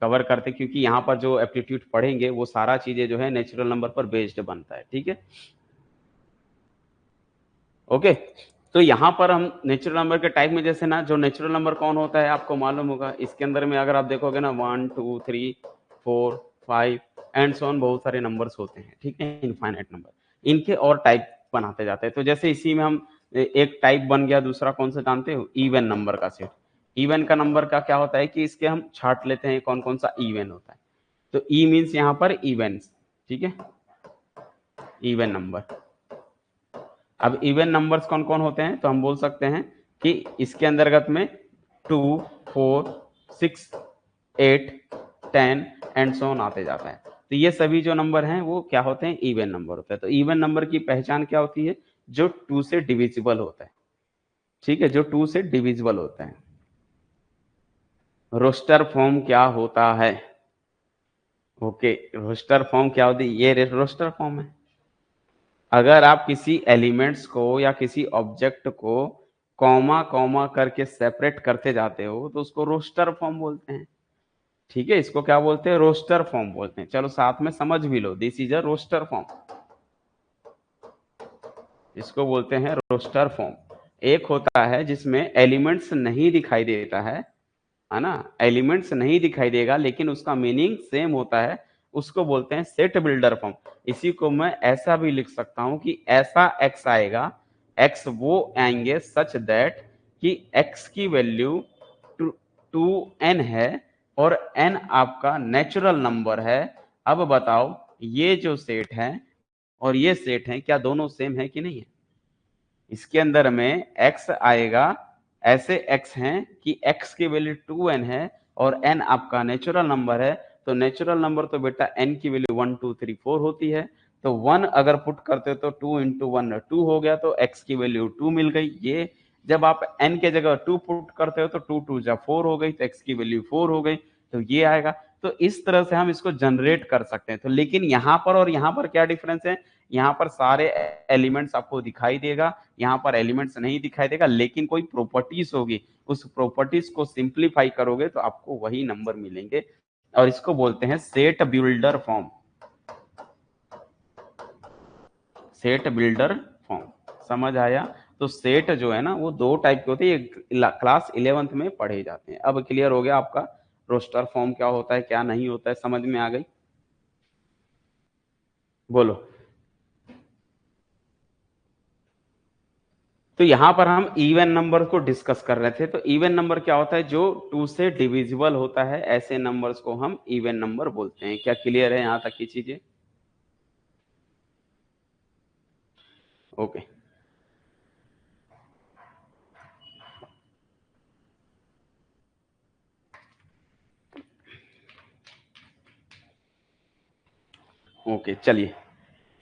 कवर करते, क्योंकि यहाँ पर जो एप्टीट्यूड पढ़ेंगे वो सारा चीजें जो है नेचुरल नंबर पर बेस्ड बनता है। ठीक है, ओके। तो यहाँ पर हम नेचुरल नंबर के टाइप में, जैसे ना, जो नेचुरल नंबर कौन होता है आपको मालूम होगा, इसके अंदर में अगर आप देखोगे ना, 1 2 3 4 5 एंड सो ऑन, बहुत सारे नंबर्स होते हैं। ठीक है, इनफाइनाइट नंबर, इनके और टाइप बनाते जाते हैं। तो जैसे इसी में हम एक टाइप बन गया, दूसरा कौन सा जानते हो, इवन नंबर का सेट। इवन का नंबर का क्या होता है कि इसके हम छाट लेते हैं कौन कौन सा इवन होता है। तो ई मीन्स यहाँ पर इवेंट्स। ठीक है, इवन नंबर। अब इवन नंबर्स कौन कौन होते हैं, तो हम बोल सकते हैं कि इसके अंतर्गत में 2 4 6 8 10 एंड सो ऑन आते जाता है। तो ये सभी जो नंबर हैं वो क्या होते हैं, इवन नंबर होते हैं। तो इवन नंबर की पहचान क्या होती है, जो 2 से डिविजिबल होता है। ठीक है, जो 2 से डिविजिबल होता है। रोस्टर फॉर्म क्या होता है? ओके, रोस्टर फॉर्म क्या होती है? ये रोस्टर फॉर्म है। अगर आप किसी एलिमेंट्स को या किसी ऑब्जेक्ट को कॉमा कॉमा करके सेपरेट करते जाते हो तो उसको रोस्टर फॉर्म बोलते हैं। ठीक है, इसको क्या बोलते हैं? रोस्टर फॉर्म बोलते हैं। चलो साथ में समझ भी लो, this is a roster form. इसको बोलते हैं रोस्टर फॉर्म। एक होता है जिसमें एलिमेंट्स नहीं दिखाई देता है ना, एलिमेंट्स नहीं दिखाई देगा लेकिन उसका मीनिंग सेम होता है, उसको बोलते हैं सेट बिल्डर फॉर्म। इसी को मैं ऐसा भी लिख सकता हूं कि ऐसा एक्स आएगा, एक्स वो आएंगे सच दैट कि एक्स की वैल्यू टू एन है और एन आपका नेचुरल नंबर है। अब बताओ, ये जो सेट है और ये सेट है, क्या दोनों सेम है कि नहीं है? इसके अंदर में x आएगा, ऐसे x हैं कि x की वैल्यू 2n है और n आपका नेचुरल नंबर है। तो नेचुरल नंबर तो बेटा n की वैल्यू 1 2 3 4 होती है। तो 1 अगर पुट करते तो 2 इंटू 1 2 हो गया, तो x की वैल्यू 2 मिल गई। ये जब आप n के जगह 2 पुट करते हो तो 2 2 जा 4 हो गई, तो x की वैल्यू 4 हो गई, तो ये आएगा। तो इस तरह से हम इसको जनरेट कर सकते हैं। तो लेकिन यहाँ पर और यहाँ पर क्या डिफरेंस है? यहाँ पर सारे एलिमेंट्स आपको दिखाई देगा, यहाँ पर एलिमेंट्स नहीं दिखाई देगा, लेकिन कोई प्रॉपर्टीज होगी, उस प्रॉपर्टीज को सिंप्लीफाई करोगे तो आपको वही नंबर मिलेंगे, और इसको बोलते हैं set builder form. Set builder form, समझ आया? तो सेट जो है ना वो दो टाइप के होते हैं, ये क्लास 11th में पढ़े जाते हैं। अब क्लियर हो गया आपका रोस्टर फॉर्म क्या होता है क्या नहीं होता है, समझ में आ गई? बोलो। तो यहां पर हम इवन नंबर को डिस्कस कर रहे थे। तो इवन नंबर क्या होता है? जो 2 से डिविजिबल होता है, ऐसे नंबर्स को हम इवन नंबर बोलते हैं। क्या क्लियर है यहां तक की चीजें? ओके। ओके चलिए,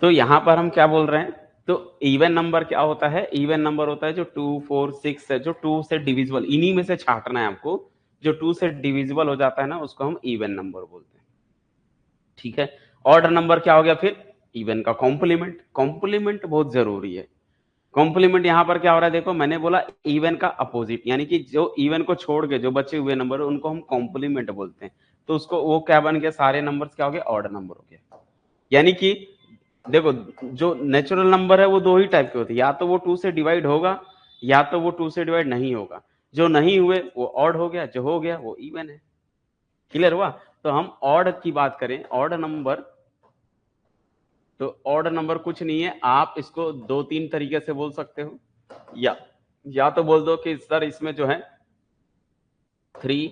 तो यहां पर हम क्या बोल रहे हैं? तो इवन नंबर क्या होता है? इवन नंबर होता है जो 2 4 6 है, जो 2 से डिविजिबल, इन्हीं में से छांटना है आपको। जो 2 से डिविजिबल हो जाता है ना, उसको हम इवन नंबर बोलते हैं। ठीक है। ऑड नंबर क्या हो गया फिर? इवन का कॉम्प्लीमेंट। कॉम्प्लीमेंट बहुत जरूरी है। कॉम्प्लीमेंट यहां पर क्या हो रहा है? देखो, मैंने बोला इवन का अपोजिट, यानी कि जो इवन को छोड़ के जो बचे हुए नंबर उनको हम कॉम्प्लीमेंट बोलते हैं। तो उसको वो क्या बन गया? सारे नंबर्स क्या हो गए? ऑड नंबर हो गया। यानी कि देखो, जो नेचुरल नंबर है वो दो ही टाइप के होते हैं, या तो वो 2 से डिवाइड होगा या तो वो 2 से डिवाइड नहीं होगा। जो नहीं हुए वो ऑड हो गया, जो हो गया वो इवन है। क्लियर हुआ? तो हम ऑड की बात करें, ऑड नंबर, तो ऑड नंबर कुछ नहीं है, आप इसको दो तीन तरीके से बोल सकते हो। या तो बोल दो कि सर इसमें जो है 3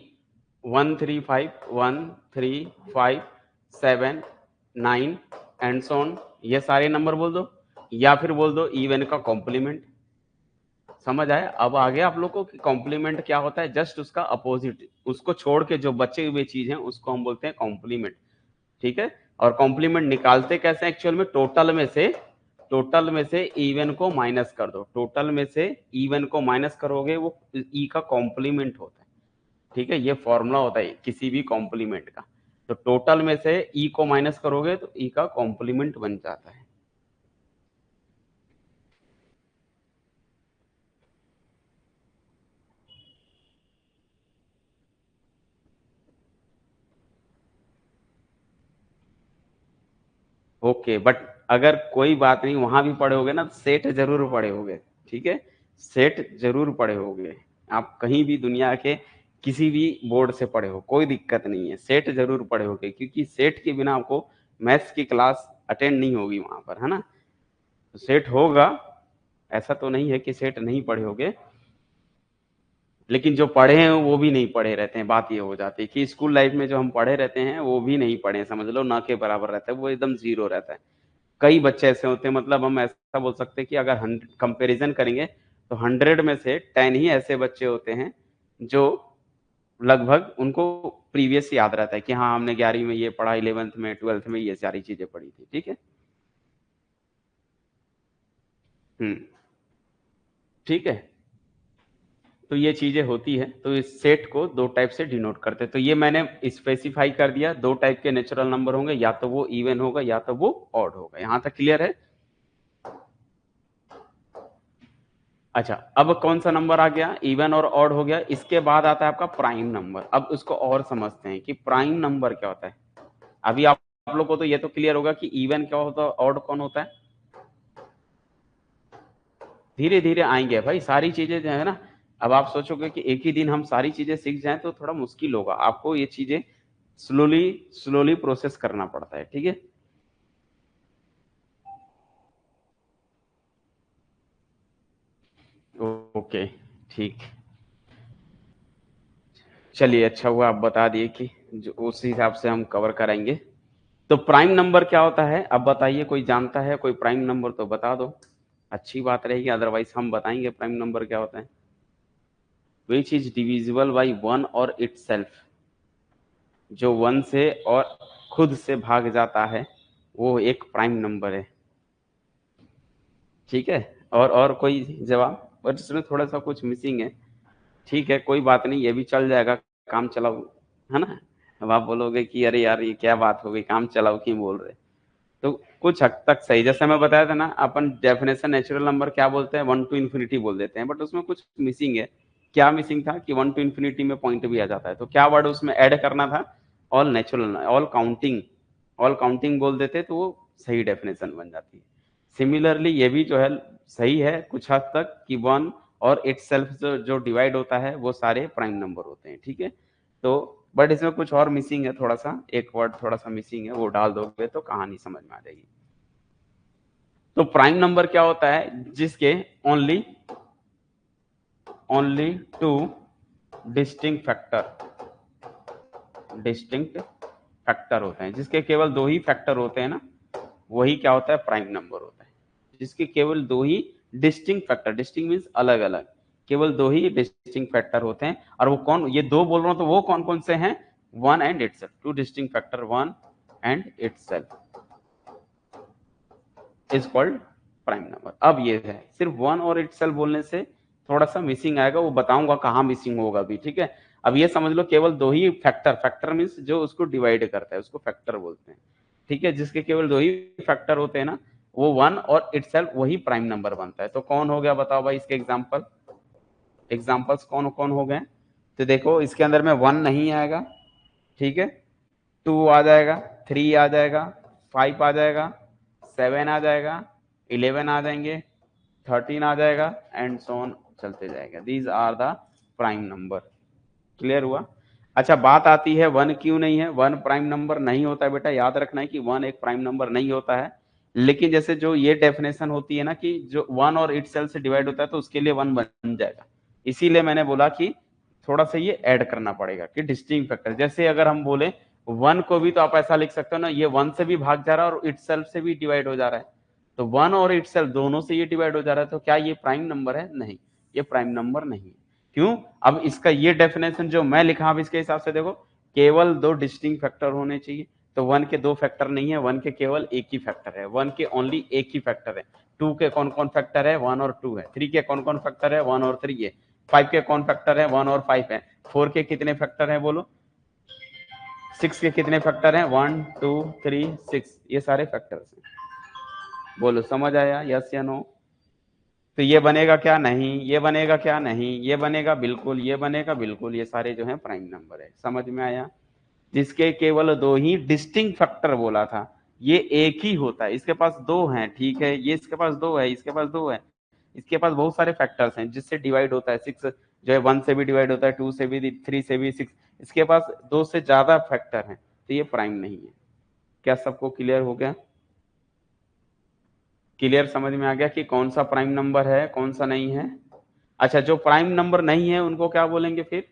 1 3 5 1 3 5 7 9 एंड सो ऑन, ये सारे नंबर बोल दो। या फिर बोल दो इवन का कॉम्प्लीमेंट। समझ आया? अब आगे आप लोग को कि कॉम्प्लीमेंट क्या होता है, जस्ट उसका अपोजिट, उसको छोड़ के जो बचे हुए चीज है उसको हम बोलते हैं कॉम्प्लीमेंट। ठीक है। और कॉम्प्लीमेंट निकालते कैसे? एक्चुअल में टोटल में से इवन को माइनस कर दो, टोटल में से इवन को माइनस करोगे, वो ई का कॉम्प्लीमेंट होता है। ठीक है, ये फॉर्मूला होता है किसी भी कॉम्प्लीमेंट का। तो टोटल में से ई को माइनस करोगे तो ई का कॉम्प्लीमेंट बन जाता है। ओके, बट अगर कोई बात नहीं, वहां भी पढ़े होगे ना, सेट जरूर पढ़े होगे। ठीक है, सेट जरूर पढ़े होगे। आप कहीं भी दुनिया के किसी भी बोर्ड से पढ़े हो, कोई दिक्कत नहीं है, सेट जरूर पढ़े होगे, क्योंकि सेट के बिना आपको मैथ्स की क्लास अटेंड नहीं होगी वहां पर, है ना? तो सेट होगा, ऐसा तो नहीं है कि सेट नहीं पढ़े होगे, लेकिन जो पढ़े हैं वो भी नहीं पढ़े रहते हैं। बात ये हो जाती है कि स्कूल लाइफ में जो हम पढ़े रहते हैं वो भी नहीं पढ़े हैं, समझ लो ना के बराबर रहता है, वो एकदम जीरो रहता है। कई बच्चे ऐसे होते हैं, मतलब हम ऐसा बोल सकते हैं कि अगर कंपैरिजन करेंगे तो 100 में से 10 ही ऐसे बच्चे होते हैं जो लगभग उनको प्रीवियस याद रहता है कि हाँ हमने 11वीं में ये पढ़ा, 11th में 12th में ये सारी चीजें पढ़ी थी। ठीक है। हम्म। ठीक है। तो ये चीजें होती है। तो इस सेट को दो टाइप से डिनोट करते हैं। तो ये मैंने स्पेसिफाई कर दिया, दो टाइप के नेचुरल नंबर होंगे, या तो वो इवन होगा या तो वो ऑड होगा। यहां तक क्लियर है? अच्छा, अब कौन सा नंबर आ गया? इवन और ऑड हो गया। इसके बाद आता है आपका प्राइम नंबर। अब उसको और समझते हैं कि प्राइम नंबर क्या होता है। अभी आप लोग को तो ये तो क्लियर होगा कि इवन क्या होता है, ऑड कौन होता है। धीरे धीरे आएंगे भाई सारी चीजें जो है ना। अब आप सोचोगे कि एक ही दिन हम सारी चीजें सीख जाएं तो थोड़ा मुश्किल होगा। आपको ये चीजें स्लोली स्लोली प्रोसेस करना पड़ता है, ठीक है। ओके, ठीक। चलिए, अच्छा हुआ आप बता दिए कि जो उस हिसाब से हम कवर करेंगे। तो प्राइम नंबर क्या होता है, अब बताइए, कोई जानता है कोई प्राइम नंबर तो बता दो, अच्छी बात रहेगी, अदरवाइज हम बताएंगे प्राइम नंबर क्या होता है। Which is divisible by one और इटसेल्फ, जो वन से और खुद से भाग जाता है वो एक प्राइम नंबर है, ठीक है। और कोई जवाब? बट इसमें थोड़ा सा कुछ मिसिंग है। ठीक है, कोई बात नहीं, ये भी चल जाएगा, काम चलाओ, है ना। अब आप बोलोगे कि अरे यार ये क्या बात हो गई, काम चलाओ क्यों बोल रहे। तो कुछ हद तक सही, जैसे मैं बताया था ना, अपन डेफिनेशन नेचुरल नंबर क्या बोलते हैं, वन टू इन्फिनिटी बोल देते हैं, बट उसमें कुछ मिसिंग है। क्या मिसिंग था कि वन टू इन्फिनिटी में पॉइंट भी आ जाता है, तो क्या वर्ड उसमें ऐड करना था? All natural, all counting, all counting बोल देते तो वो सही डेफिनेशन बन जाती है। सिमिलरली ये भी जो है सही है कुछ हद तक कि वन और इट सेल्फ जो डिवाइड होता है वो सारे प्राइम नंबर होते हैं, ठीक है। तो बट इसमें कुछ और मिसिंग है, थोड़ा सा एक वर्ड थोड़ा सा मिसिंग है, वो डाल दोगे तो कहानी समझ में आ जाएगी। तो प्राइम नंबर क्या होता है? जिसके only only two distinct factor, distinct factor होते हैं, जिसके केवल दो ही फैक्टर होते हैं ना, वही क्या होता है? प्राइम नंबर होता है। जिसके केवल दो ही डिस्टिंक्ट फैक्टर, डिस्टिंक्ट मींस अलग अलग, केवल दो ही डिस्टिंक्ट फैक्टर होते हैं। और वो कौन, ये दो बोल रहा हूं तो वो कौन कौन से हैं? One and itself, two distinct factor, one and itself is called prime number. अब ये है सिर्फ वन और इटसेल्फ बोलने से थोड़ा सा मिसिंग आएगा, वो बताऊंगा कहाँ मिसिंग होगा भी, ठीक है। अब ये समझ लो केवल दो ही फैक्टर, फैक्टर मीन्स जो उसको डिवाइड करता है उसको फैक्टर बोलते हैं, ठीक है। जिसके केवल दो ही फैक्टर होते हैं ना, वो वन और इटसेल्फ, वही प्राइम नंबर बनता है। तो कौन हो गया बताओ भाई इसके एग्जाम्पल, एग्जाम्पल्स कौन कौन हो गए? तो देखो इसके अंदर में वन नहीं आएगा, ठीक है, टू आ जाएगा, थ्री आ जाएगा, फाइव आ जाएगा, सेवन आ जाएगा, 11 आ जाएंगे, 13 आ जाएगा, एंड सो ऑन चलते जाएगा। These are the prime number. Clear हुआ? अच्छा, बात आती है वन क्यों नहीं है? वन प्राइम नंबर नहीं होता है बेटा, याद रखना है कि वन एक प्राइम नंबर नहीं होता है। लेकिन जैसे जो ये डेफिनेशन होती है ना कि जो वन और इटसेल्फ से डिवाइड होता है तो उसके लिए वन बन जाएगा। इसीलिए मैंने बोला कि थोड़ा सा ये ऐड करना पड़ेगा कि डिस्टिंक्ट फैक्टर। जैसे अगर हम बोले वन को भी तो आप ऐसा लिख सकते हो ना, ये वन से भी भाग जा रहा है और इटसेल्फ से भी डिवाइड हो जा रहा है, तो वन और इटसेल्फ दोनों से ये डिवाइड हो जा रहा है, तो क्या ये प्राइम नंबर है? नहीं, ये प्राइम नंबर नहीं है। क्यों? अब इसका ये डेफिनेशन जो मैं लिखा, अब इसके हिसाब से देखो, केवल दो डिस्टिंक्ट फैक्टर होने चाहिए। तो वन के दो फैक्टर नहीं है, वन के केवल एक ही फैक्टर है, वन के ओनली एक ही फैक्टर है। टू के कौन कौन फैक्टर है? वन और टू है। थ्री के कौन कौन फैक्टर है? वन और थ्री है। फाइव के कौन फैक्टर है? वन और फाइव है। फोर के कितने फैक्टर है बोलो? सिक्स के कितने फैक्टर हैं? वन टू थ्री सिक्स, ये सारे फैक्टर्स हैं। बोलो समझ आया, यस या नो? तो ये बनेगा क्या? नहीं, ये बनेगा क्या? नहीं, ये बनेगा बिल्कुल, ये बनेगा बिल्कुल, ये सारे जो है प्राइम नंबर है। समझ में आया? जिसके केवल दो ही डिस्टिंक्ट फैक्टर बोला था, ये एक ही होता है। इसके पास दो हैं, ठीक है, ये इसके पास दो है, इसके पास दो है, इसके पास बहुत सारे फैक्टर्स हैं जिससे डिवाइड होता है। सिक्स जो है वन से भी डिवाइड होता है, टू से भी, थ्री से भी, सिक्स, इसके पास दो से ज्यादा फैक्टर हैं, तो ये प्राइम नहीं है। क्या सबको क्लियर हो गया? क्लियर, समझ में आ गया कि कौन सा प्राइम नंबर है कौन सा नहीं है? अच्छा, जो प्राइम नंबर नहीं है उनको क्या बोलेंगे फिर?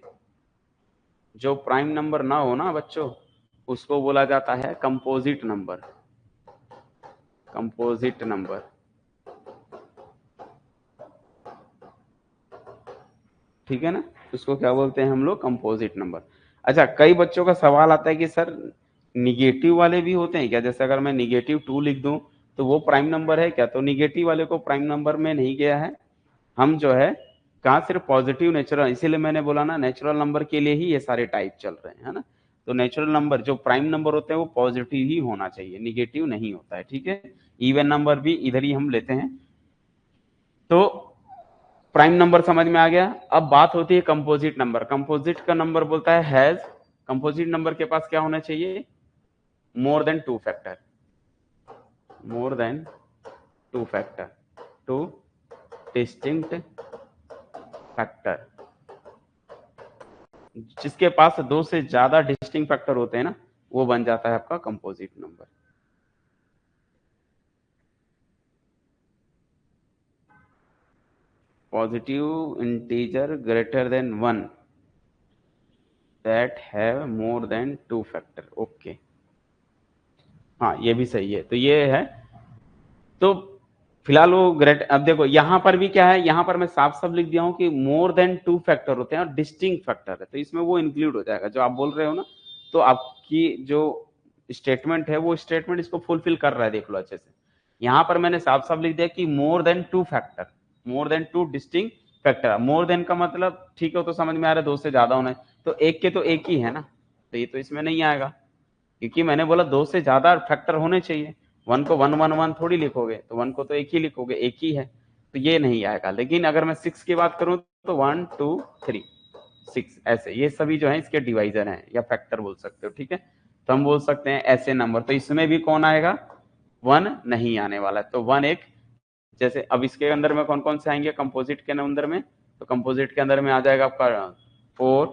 जो प्राइम नंबर ना हो ना बच्चों, उसको बोला जाता है कंपोजिट नंबर, कंपोजिट नंबर, ठीक है ना। उसको क्या बोलते हैं हम लोग? Composite number. अच्छा, कई बच्चों का सवाल आता है कि सर निगेटिव वाले भी होते हैं क्या? जैसे अगर मैं निगेटिव टू लिख दूं तो वो प्राइम नंबर है क्या? तो निगेटिव वाले को प्राइम नंबर में नहीं गया है। हम जो है कहाँ सिर्फ पॉजिटिव नेचुरल, इसीलिए मैंने बोला ना नेचुरल नंबर के लिए ही ये सारे टाइप चल रहे हैं, है ना। तो नेचुरल नंबर जो प्राइम नंबर होते हैं वो पॉजिटिव ही होना चाहिए, निगेटिव नहीं होता है, ठीक है। इवन नंबर भी इधर ही हम लेते हैं। तो प्राइम नंबर समझ में आ गया। अब बात होती है कंपोजिट नंबर। कंपोजिट का नंबर बोलता है हैज, कंपोजिट नंबर के पास क्या होना चाहिए, more than two factor, more than two factor, two distinct factor. जिसके पास दो से ज्यादा डिस्टिंक्ट फैक्टर होते हैं ना, वो बन जाता है आपका composite number. Positive integer greater than 1 that have more than two factor, okay. हाँ ये भी सही है, तो ये है। तो फिलहाल वो ग्रेट, अब देखो यहां पर भी क्या है, यहां पर मैं साफ साफ लिख दिया हूं कि मोर देन टू फैक्टर होते हैं और डिस्टिंक्ट फैक्टर है, तो इसमें वो इंक्लूड हो जाएगा जो आप बोल रहे हो ना। तो आपकी जो स्टेटमेंट है वो स्टेटमेंट इसको फुलफिल कर रहा है, देख लो अच्छे से। यहां पर मैंने साफ साफ लिख दिया कि more than two factor, more than two distinct factor. More than का मतलब ठीक है, तो समझ में आ रहा है दो से ज्यादा होना है, तो एक के तो एक ही है ना, तो ये तो इसमें नहीं आएगा, क्योंकि मैंने बोला दो से ज्यादा फैक्टर होने चाहिए। वन को वन वन वन थोड़ी लिखोगे, तो वन को तो एक ही लिखोगे, एक ही है, तो ये नहीं आएगा। लेकिन अगर मैं सिक्स की बात करूं तो 1 2 3 6 ऐसे, ये सभी जो है इसके डिवाइजर हैं या फैक्टर बोल सकते हो, ठीक है। तो हम बोल सकते हैं ऐसे नंबर, तो इसमें भी कौन आएगा, वन नहीं आने वाला है, तो वन एक। जैसे अब इसके अंदर में कौन कौन से आएंगे कंपोजिट के अंदर में, तो कंपोजिट के अंदर में आ जाएगा आपका 4,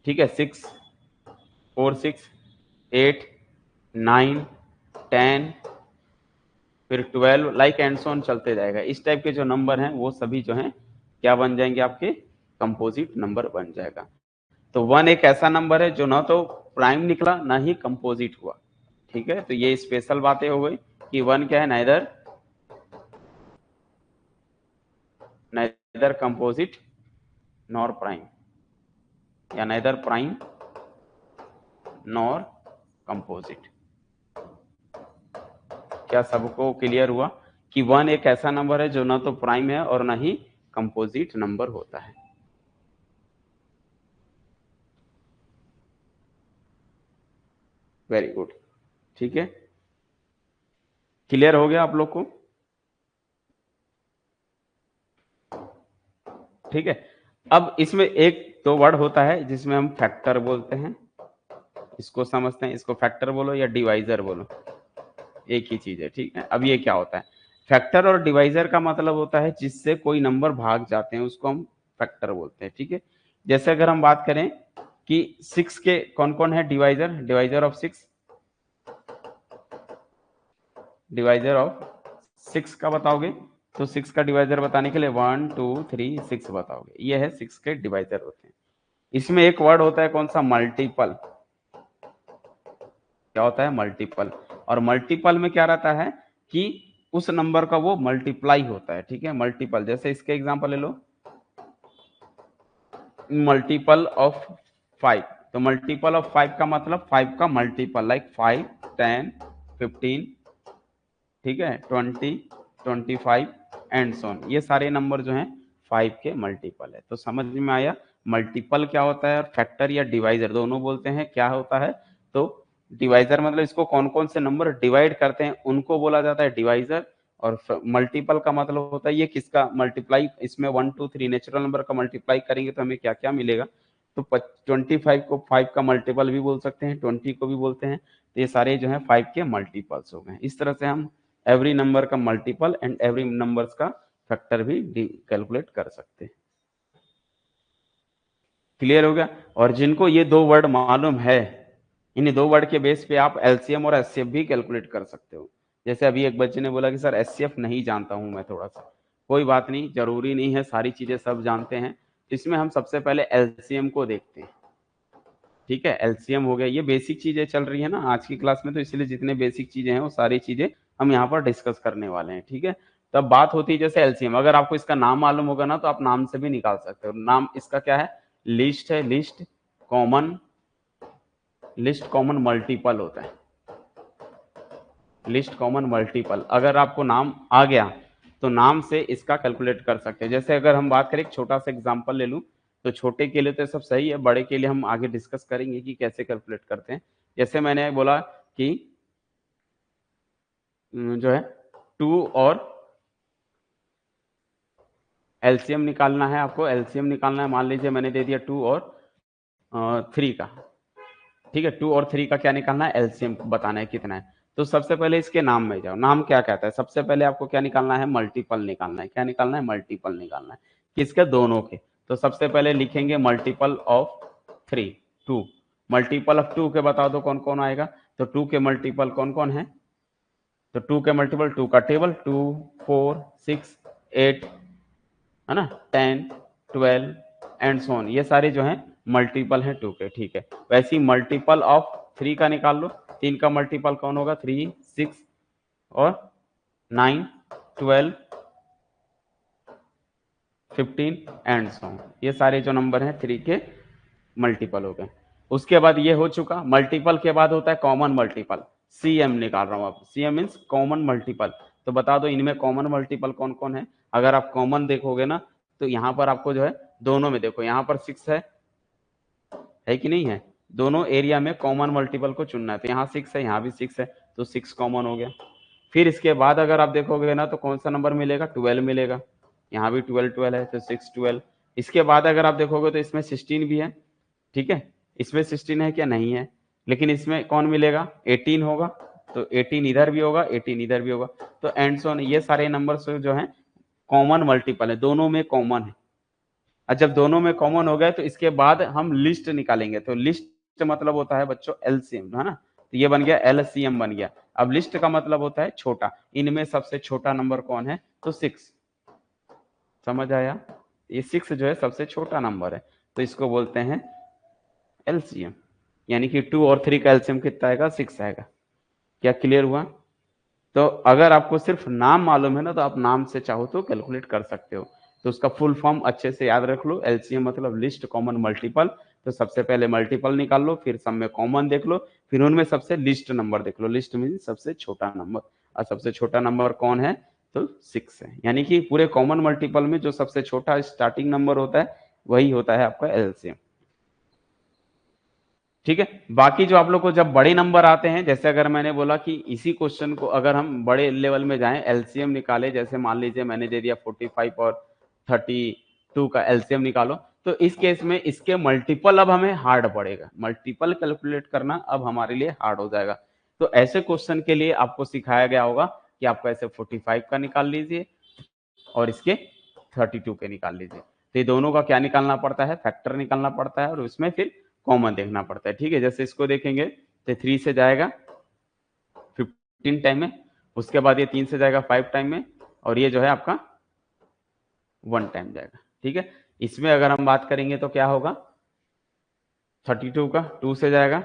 ठीक है, 6, 4 6 8 9 10, फिर 12, लाइक एंड सो ऑन चलते जाएगा। इस टाइप के जो नंबर हैं वो सभी जो हैं क्या बन जाएंगे, आपके कंपोजिट नंबर बन जाएगा। तो वन एक ऐसा नंबर है जो ना तो प्राइम निकला ना ही कंपोजिट हुआ, ठीक है। तो ये स्पेशल बातें हो गई कि वन क्या है, neither neither composite nor prime, या नाइदर प्राइम नॉर कंपोजिट। क्या सबको क्लियर हुआ कि वन एक ऐसा नंबर है जो ना तो प्राइम है और ना ही कंपोजिट नंबर होता है। वेरी गुड, ठीक है, क्लियर हो गया आप लोग को, ठीक है। अब इसमें एक दो वर्ड होता है जिसमें हम फैक्टर बोलते हैं, इसको समझते हैं, इसको फैक्टर बोलो या डिवाइजर बोलो, एक ही चीज है, ठीक है। अब ये क्या होता है, फैक्टर और डिवाइजर का मतलब होता है जिससे कोई नंबर भाग जाते हैं उसको हम फैक्टर बोलते हैं, ठीक है। जैसे अगर हम बात करें कि सिक्स के कौन कौन है divisor, divisor of six, divisor of six का बताओगे, तो सिक्स का डिवाइजर बताने के लिए 1 2 3 6 बताओगे, ये है सिक्स के डिवाइजर होते हैं। इसमें एक वर्ड होता है कौन सा, मल्टीपल। क्या होता है, मल्टीपल। और मल्टीपल में क्या रहता है कि उस नंबर का वो मल्टीप्लाई होता है, ठीक है। मल्टीपल, जैसे इसके एग्जांपल ले लो, मल्टीपल ऑफ 5, तो मल्टीपल ऑफ 5 का मतलब 5 का मल्टीपल, लाइक 5 10 15, ठीक है, 20 25 एंड सो ऑन, ये सारे नंबर जो हैं 5 के मल्टीपल है। तो समझ में आया मल्टीपल क्या होता है, और फैक्टर या डिवाइजर दोनों बोलते हैं क्या होता है। तो डिवाइजर मतलब इसको कौन कौन से नंबर डिवाइड करते हैं उनको बोला जाता है डिवाइजर। और मल्टीपल का मतलब होता है ये किसका मल्टीप्लाई, इसमें 1 2 3 नेचुरल नंबर का मल्टीप्लाई करेंगे तो हमें क्या क्या मिलेगा। तो 25 को 5 का मल्टीपल भी बोल सकते हैं, 20 को भी बोलते हैं, तो ये सारे जो है 5 के मल्टीपल्स हो गए। इस तरह से हम एवरी नंबर का मल्टीपल एंड एवरी नंबर्स का फैक्टर भी कैलकुलेट कर सकते हैं। क्लियर हो गया। और जिनको ये दो वर्ड मालूम है, इन दो वर्ड के बेस पे आप एलसीएम और एचसीएफ भी कैलकुलेट कर सकते हो। जैसे अभी एक बच्चे ने बोला कि सर एचसीएफ नहीं जानता हूं मैं थोड़ा सा, कोई बात नहीं, जरूरी नहीं है सारी चीजें सब जानते हैं। इसमें हम सबसे पहले एलसीएम को देखते हैं, ठीक है। एलसीएम हो गया, ये बेसिक चीजें चल रही है ना आज की क्लास में, तो इसलिए जितने बेसिक चीजें हैं वो सारी चीजें हम यहाँ पर डिस्कस करने वाले हैं, ठीक है। तब बात होती है जैसे एलसीएम, अगर आपको इसका नाम मालूम होगा ना तो आप नाम से भी निकाल सकते हो। नाम इसका क्या है, लिस्ट है, list common, list common multiple होता है, लिस्ट कॉमन मल्टीपल। अगर आपको नाम आ गया तो नाम से इसका कैलकुलेट कर सकते हैं। जैसे अगर हम बात करें, एक छोटा सा एग्जांपल ले लूं, तो छोटे के लिए तो सब सही है, बड़े के लिए हम आगे डिस्कस करेंगे कि कैसे कैलकुलेट करते हैं। जैसे मैंने बोला कि जो है 2 और एलसीएम निकालना है, आपको एलसीएम निकालना है। मान लीजिए मैंने दे दिया 2 और 3 का, ठीक है। 2 और 3 का क्या निकालना है, एलसीएम बताना है कितना है। तो सबसे पहले इसके नाम में जाओ, नाम क्या कहता है। सबसे पहले आपको क्या निकालना है, मल्टीपल निकालना है। क्या निकालना है, मल्टीपल निकालना है। किसके, दोनों के। तो सबसे पहले लिखेंगे मल्टीपल ऑफ 3, 2। मल्टीपल ऑफ 2 के बता दो कौन कौन आएगा। तो 2 के मल्टीपल कौन कौन है, तो 2 के मल्टीपल 2 का टेबल, 2, 4, 6, 8, है ना, 10, 12 एंड सो ऑन, ये सारे जो हैं मल्टीपल हैं 2 के, ठीक है। वैसे ही मल्टीपल ऑफ 3 का निकाल लो। 3 का मल्टीपल कौन होगा, 3, 6 और 9, 12, 15 एंड सो ऑन, ये सारे जो नंबर हैं 3 के मल्टीपल हो गए। उसके बाद ये हो चुका। मल्टीपल के बाद होता है कॉमन मल्टीपल, सीएम निकाल रहा हूं। आप सीएम मीन्स कॉमन मल्टीपल। तो बता दो इनमें कॉमन मल्टीपल कौन कौन है। अगर आप कॉमन देखोगे ना, तो यहाँ पर आपको जो है दोनों में देखो, यहाँ पर 6 है कि नहीं है। दोनों एरिया में कॉमन मल्टीपल को चुनना है। तो यहाँ 6 है, यहाँ भी 6 है, तो 6 कॉमन हो गया। फिर इसके बाद अगर आप देखोगे ना, तो कौन सा नंबर मिलेगा, 12 मिलेगा। यहाँ भी 12 12 है, तो 6 12। इसके बाद अगर आप देखोगे तो इसमें 16 भी है, ठीक है। इसमें 16 है क्या, नहीं है। लेकिन इसमें कौन मिलेगा, 18 होगा। तो 18 इधर भी होगा, 18 इधर भी होगा। तो एंड सो ऑन, ये सारे नंबर जो है कॉमन मल्टीपल है, दोनों में कॉमन है। और जब दोनों में कॉमन हो गए, तो इसके बाद हम लिस्ट निकालेंगे। तो लिस्ट मतलब होता है बच्चों एलसीएम, है ना। तो ये बन गया एलसीएम बन गया। अब लिस्ट का मतलब होता है छोटा। इनमें सबसे छोटा नंबर कौन है, तो 6। समझ आया, ये 6 जो है सबसे छोटा नंबर है, तो इसको बोलते हैं एलसीएम। यानी कि 2 और 3 का एलसीएम कितना आएगा, 6 आएगा। क्या क्लियर हुआ। तो अगर आपको सिर्फ नाम मालूम है ना, तो आप नाम से चाहो तो कैलकुलेट कर सकते हो। तो उसका फुल फॉर्म अच्छे से याद रख लो। एलसीएम मतलब लिस्ट कॉमन मल्टीपल। तो सबसे पहले मल्टीपल निकाल लो, फिर सब में कॉमन देख लो, फिर उनमें सबसे लिस्ट नंबर देख लो। लिस्ट मीन सबसे छोटा नंबर, और सबसे छोटा नंबर कौन है, तो 6 है। यानी कि पूरे कॉमन मल्टीपल में जो सबसे छोटा स्टार्टिंग नंबर होता है, वही होता है आपका एलसीएम, ठीक है। बाकी जो आप लोग को जब बड़े नंबर आते हैं, जैसे अगर मैंने बोला कि इसी क्वेश्चन को अगर हम बड़े लेवल में जाएं, एलसीएम निकाले, जैसे मान लीजिए मैंने दे दिया 45 और 32 का एलसीएम निकालो। तो इस केस में इसके मल्टीपल अब हमें हार्ड पड़ेगा, मल्टीपल कैलकुलेट करना अब हमारे लिए हार्ड हो जाएगा। तो ऐसे क्वेश्चन के लिए आपको सिखाया गया होगा कि आपको ऐसे 45 का निकाल लीजिए और इसके 32 के निकाल लीजिए। तो ये दोनों का क्या निकालना पड़ता है, फैक्टर निकालना पड़ता है, और उसमें फिर कॉमन देखना पड़ता है, ठीक है। जैसे इसको देखेंगे तो 3 से जाएगा 15 टाइम में, उसके बाद ये 3 से जाएगा 5 टाइम में, और ये जो है आपका 1 टाइम जाएगा, ठीक है। इसमें अगर हम बात करेंगे तो क्या होगा, 32 का 2 से जाएगा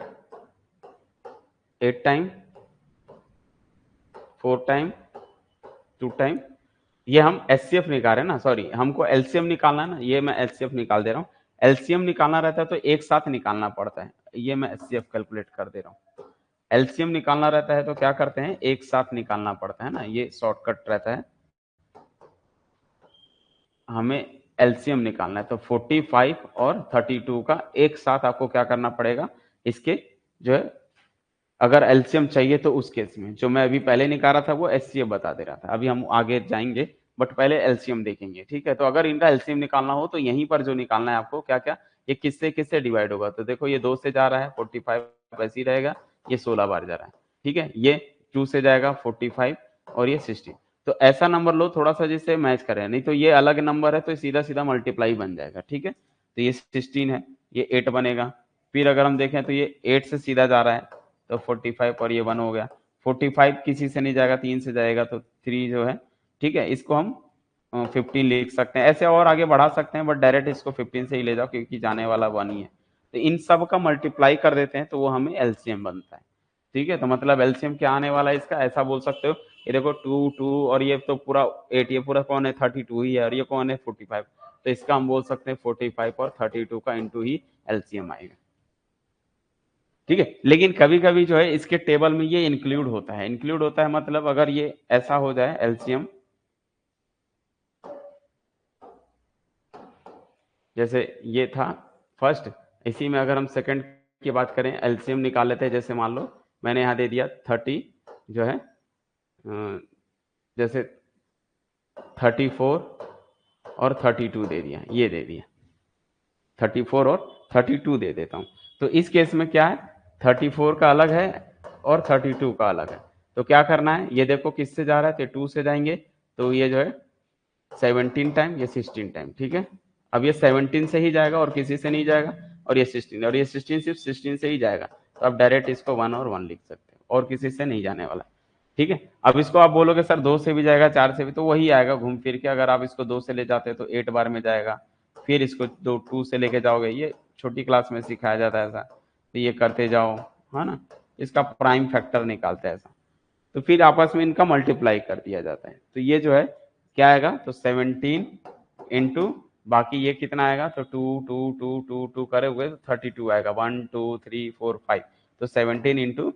8 टाइम, 4 टाइम, 2 टाइम। ये हम एचसीएफ निकाल रहे हैं ना, सॉरी हमको एलसीएम निकालना है ना, ये मैं एचसीएफ निकाल दे रहा हूँ। एलसीएम निकालना रहता है तो एक साथ निकालना पड़ता है, ये मैं एचसीएफ कैलकुलेट कर दे रहा हूँ। एलसीएम निकालना रहता है तो क्या करते हैं, एक साथ निकालना पड़ता है ना, ये शॉर्टकट रहता है। हमें एलसीएम निकालना है तो 45 और 32 का एक साथ आपको क्या करना पड़ेगा, इसके जो है अगर एलसीएम चाहिए तो उस केस में जो मैं अभी पहले निकाला था वो एचसीएफ बता दे रहा था। अभी हम आगे जाएंगे, बट पहले एलसीएम देखेंगे, ठीक है। तो अगर इनका एलसीएम निकालना हो तो यहीं पर जो निकालना है आपको, क्या क्या, ये किससे किससे डिवाइड होगा। तो देखो ये 2 से जा रहा है 45 वैसे ही रहेगा, ये 16 बार जा रहा है, ठीक है। ये 2 से जाएगा 45 और ये 16। तो ऐसा नंबर लो थोड़ा सा जिससे मैच करे, नहीं तो ये अलग नंबर है तो सीधा सीधा मल्टीप्लाई बन जाएगा, ठीक है। तो ये 16 है, ये 8 बनेगा। फिर अगर हम देखें तो ये 8 से सीधा जा रहा है, तो 45 और ये 1 हो गया। 45 किसी से नहीं जाएगा, 3 से जाएगा, तो 3 जो है, ठीक है। इसको हम 15 लिख सकते हैं, ऐसे और आगे बढ़ा सकते हैं, बट डायरेक्ट इसको 15 से ही ले जाओ क्योंकि जाने वाला 1 ही है। तो इन सब का मल्टीप्लाई कर देते हैं तो वो हमें एलसीएम बनता है, ठीक है। तो मतलब एलसीएम क्या आने वाला है इसका, ऐसा बोल सकते हो, ये देखो 2 2 और ये तो पूरा 8, ये पूरा कौन है 32 ही है, और ये कौन है 45। तो इसका हम बोल सकते हैं 45 और 32 का इंटू ही एलसीएम आएगा, ठीक है। लेकिन कभी कभी जो है इसके टेबल में ये इंक्लूड होता है, इंक्लूड होता है मतलब अगर ये ऐसा हो जाए एलसीएम, जैसे ये था फर्स्ट, इसी में अगर हम सेकंड की बात करें, एलसीएम निकाल लेते हैं। जैसे मान लो मैंने यहाँ दे दिया 30 जो है जैसे 34 और 32 दे दिया, ये दे दिया 34 और 32 दे देता हूँ। तो इस केस में क्या है, 34 का अलग है और 32 का अलग है। तो क्या करना है, ये देखो किससे जा रहा है, तो 2 से जाएंगे, तो ये जो है 17 टाइम, ये 16 टाइम, ठीक है। अब ये 17 से ही जाएगा और किसी से नहीं जाएगा, और ये 16, और ये 16 सिर्फ 16 से ही जाएगा। तो आप डायरेक्ट इसको 1 और 1 लिख सकते हो, और किसी से नहीं जाने वाला, ठीक है। अब इसको आप बोलोगे सर 2 से भी जाएगा, 4 से भी, तो वही आएगा घूम फिर के। अगर आप इसको 2 से ले जाते तो 8 बार में जाएगा, फिर इसको 2 से लेके जाओगे, ये छोटी क्लास में सिखाया जाता है ऐसा, तो ये करते जाओ, है ना। इसका प्राइम फैक्टर निकालते हैं ऐसा, तो फिर आपस में इनका मल्टीप्लाई कर दिया जाता है। तो ये जो है क्या आएगा, तो 17 इंटू बाकी ये कितना आएगा, तो 2 करे हुए तो 32 आएगा, 1 2 3 4 5, तो 17 इंटू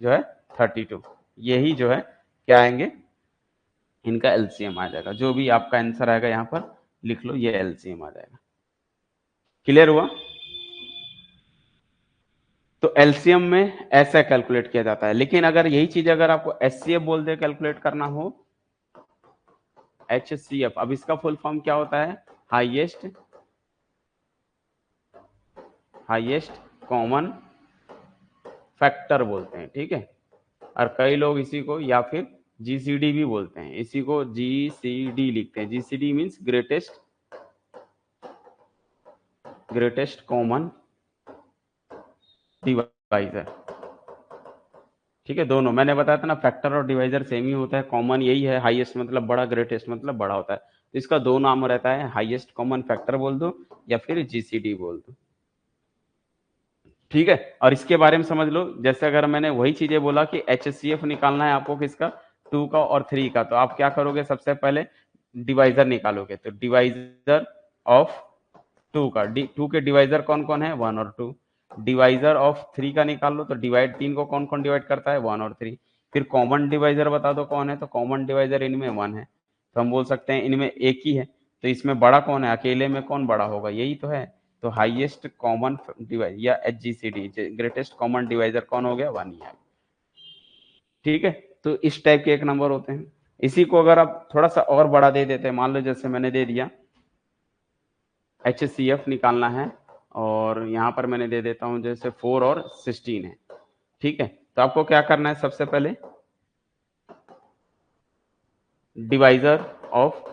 जो है 32, यही जो है क्या आएंगे, इनका एलसीएम आ जाएगा। जो भी आपका आंसर आएगा यहाँ पर लिख लो, ये एलसीएम आ जाएगा। क्लियर हुआ। तो एलसीएम में ऐसा कैलकुलेट किया जाता है। लेकिन अगर यही चीज अगर आपको एचसीएफ बोल दे कैलकुलेट करना हो, HCF, अब इसका फुल फॉर्म क्या होता है, हाईएस्ट कॉमन फैक्टर बोलते हैं, ठीक है। और कई लोग इसी को या फिर जीसीडी भी बोलते हैं, इसी को जीसीडी लिखते हैं। GCD means greatest common divisor, ठीक है। दोनों मैंने बताया था ना, फैक्टर और डिवाइजर सेम ही होता है। कॉमन यही है, हाईएस्ट मतलब बड़ा, ग्रेटेस्ट मतलब बड़ा होता है। तो इसका दो नाम रहता है, हाईएस्ट कॉमन फैक्टर बोल दो या फिर जीसीडी बोल दो, ठीक है। और इसके बारे में समझ लो, जैसे अगर मैंने वही चीजें बोला कि HCF निकालना है आपको किसका, 2 का और 3 का, तो आप क्या करोगे, सबसे पहले डिवाइजर निकालोगे। तो डिवाइजर ऑफ 2 का, 2 के डिवाइजर कौन कौन है, 1 और 2। डिवाइजर ऑफ 3 का निकाल लो, तो डिवाइड 3 को कौन कौन डिवाइड करता है, 1 और 3। फिर कॉमन डिवाइजर बता दो कौन है, तो कॉमन डिवाइजर इनमें 1 है, तो हम बोल सकते हैं इनमें एक ही है। तो इसमें बड़ा कौन है, अकेले में कौन बड़ा होगा, यही तो है। तो हाईएस्ट कॉमन डिवाइजर या HGCD, ग्रेटेस्ट कॉमन डिवाइजर कौन हो गया, 1 ही है, ठीक है। तो इस टाइप के एक नंबर होते हैं। इसी को अगर आप थोड़ा सा और बड़ा दे देते हैं, मान लो जैसे मैंने दे दिया HCF निकालना है, और यहाँ पर मैंने दे देता हूँ जैसे 4 और 16 है, ठीक है। तो आपको क्या करना है, सबसे पहले डिवाइजर ऑफ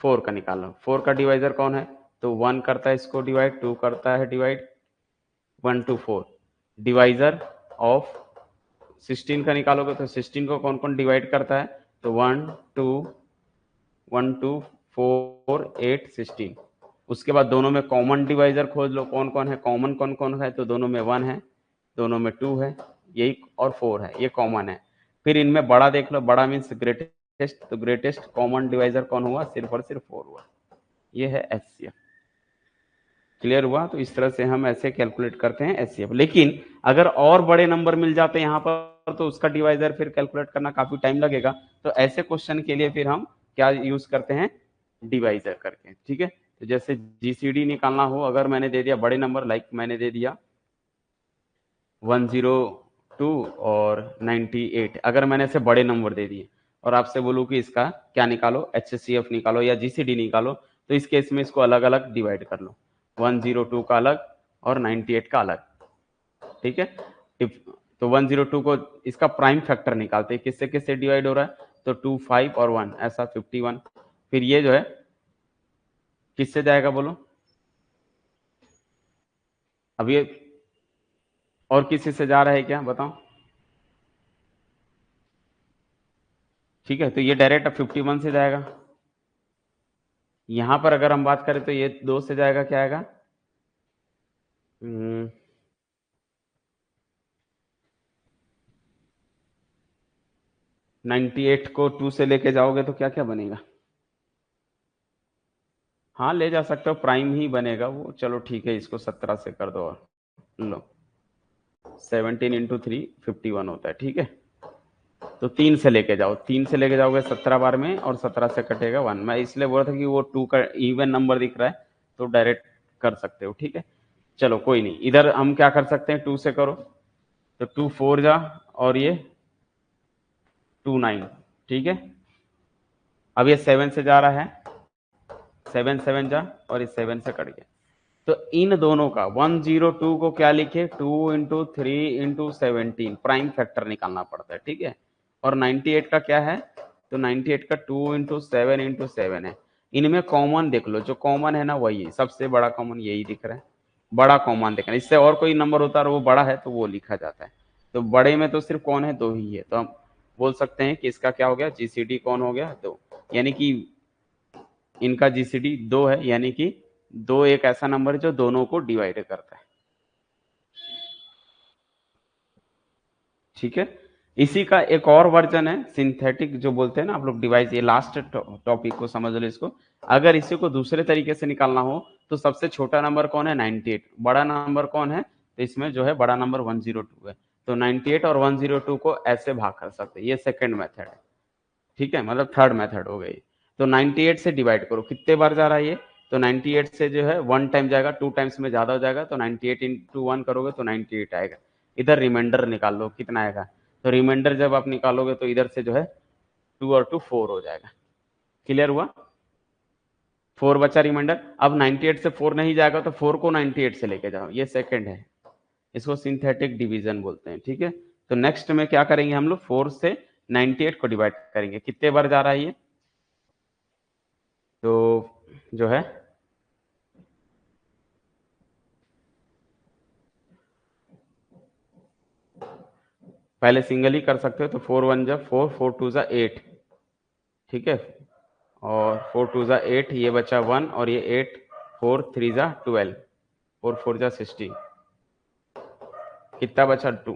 4 का निकालना। 4 का डिवाइजर कौन है, तो 1 करता है इसको डिवाइड, 2 करता है डिवाइड, 1 to 4। डिवाइजर ऑफ 16 का निकालोगे, तो 16 को कौन कौन डिवाइड करता है, तो 1 2 4 8 16। उसके बाद दोनों में कॉमन डिवाइजर खोज लो, कौन कौन है, कॉमन कौन कौन है, तो दोनों में 1 है, दोनों में 2 है, यही, और 4 है, ये कॉमन है। फिर इनमें बड़ा देख लो, बड़ा मीन्स ग्रेटेस्ट, तो ग्रेटेस्ट कॉमन डिवाइजर कौन हुआ, सिर्फ और सिर्फ 4 हुआ, ये है HCF। क्लियर हुआ। तो इस तरह से हम ऐसे कैलकुलेट करते हैं HCF। लेकिन अगर और बड़े नंबर मिल जाते हैं यहाँ पर, तो उसका डिवाइजर फिर कैलकुलेट करना काफी टाइम लगेगा। तो ऐसे क्वेश्चन के लिए फिर हम क्या यूज करते हैं, डिवाइजर करके, ठीक है। तो जैसे GCD निकालना हो, अगर मैंने दे दिया बड़े नंबर, लाइक मैंने दे दिया 102 और 98, अगर मैंने ऐसे बड़े नंबर दे दिए और आपसे बोलूं कि इसका क्या निकालो, HCF निकालो या GCD निकालो, तो इस केस में इसको अलग अलग डिवाइड कर लो, 102 का अलग और 98 का अलग, ठीक है। तो 102 को इसका प्राइम फैक्टर निकालते हैं, किससे किससे डिवाइड हो रहा है, तो 2 5 और 1, ऐसा 51। फिर ये जो है किससे जाएगा बोलो, अब ये और किसी से जा रहा है क्या, बताओ, ठीक है। तो ये डायरेक्ट 51 से जाएगा। यहां पर अगर हम बात करें तो ये 2 से जाएगा, क्या आएगा, 98 को 2 से लेके जाओगे तो क्या क्या बनेगा, हाँ ले जा सकते हो, प्राइम ही बनेगा वो, चलो ठीक है, इसको 17 से कर दो, और लो 17 इंटू 3 51 होता है, ठीक है। तो 3 से लेके जाओ, 3 से लेके जाओगे 17 बार में, और 17 से कटेगा 1। मैं इसलिए बोल रहा था कि वो 2 का इवन नंबर दिख रहा है, तो डायरेक्ट कर सकते हो, ठीक है। चलो कोई नहीं, इधर हम क्या कर सकते हैं, 2 से करो, तो 2 4 जा और ये 2 9, ठीक है। अब ये 7 से जा रहा है, 7 7 जा और ये 7 से कट गया, तो इन दोनों का 102 को क्या लिखे, 2 इंटू 3 इंटू 17 प्राइम फैक्टर निकालना पड़ता है, ठीक है। और 98 का क्या है, तो 98 का 2 इंटू 7 इंटू 7 है। इनमें कॉमन देख लो, जो कॉमन है ना वही सबसे बड़ा कॉमन यही दिख रहा है, बड़ा कॉमन देखना, इससे और कोई नंबर होता है और वो बड़ा है तो वो लिखा जाता है। तो बड़े में तो सिर्फ कौन है, 2 ही है, तो हम बोल सकते हैं कि इसका क्या हो गया, जीसीडी कौन हो गया, 2, यानी कि इनका जीसीडी 2 है, यानी कि 2 एक ऐसा नंबर है जो दोनों को डिवाइड करता है, ठीक है। इसी का एक और वर्जन है सिंथेटिक, जो बोलते हैं ना आप लोग डिवाइस, ये लास्ट टॉपिक को समझ लो इसको। अगर इसी को दूसरे तरीके से निकालना हो तो सबसे छोटा नंबर कौन है, 98, बड़ा नंबर कौन है, तो इसमें जो है बड़ा नंबर 102 है, तो 98 और 102 को ऐसे भाग कर सकते हैं, ये सेकंड मेथड है, ठीक है, मतलब थर्ड मेथड हो गई। तो 98 से डिवाइड करो, कितने बार जा रहा है ये, तो 98 से जो है 1 टाइम जाएगा, 2 टाइम्स में ज्यादा हो जाएगा, तो 98 इंटू 1 करोगे तो 98 आएगा। इधर रिमाइंडर निकाल लो कितना आएगा, तो रिमाइंडर जब आप निकालोगे तो इधर से जो है 2 और 2 4 हो जाएगा, क्लियर हुआ, 4 बचा रिमाइंडर। अब 98 से 4 नहीं जाएगा तो 4 को 98 से लेके जाओ, ये सेकंड है, इसको सिंथेटिक डिवीजन बोलते हैं, ठीक है। तो नेक्स्ट में क्या करेंगे हम लोग, 4 से 98 को डिवाइड करेंगे, कितने बार जा रहा है ये, तो जो है पहले सिंगल ही कर सकते हो, तो 4 1 जा 4, 4 2 जा 8, ठीक है, और 4 2 जा 8, ये बचा 1 और ये 8, 4 3 जा 12 और 4 जा 16, कितना बचा 2,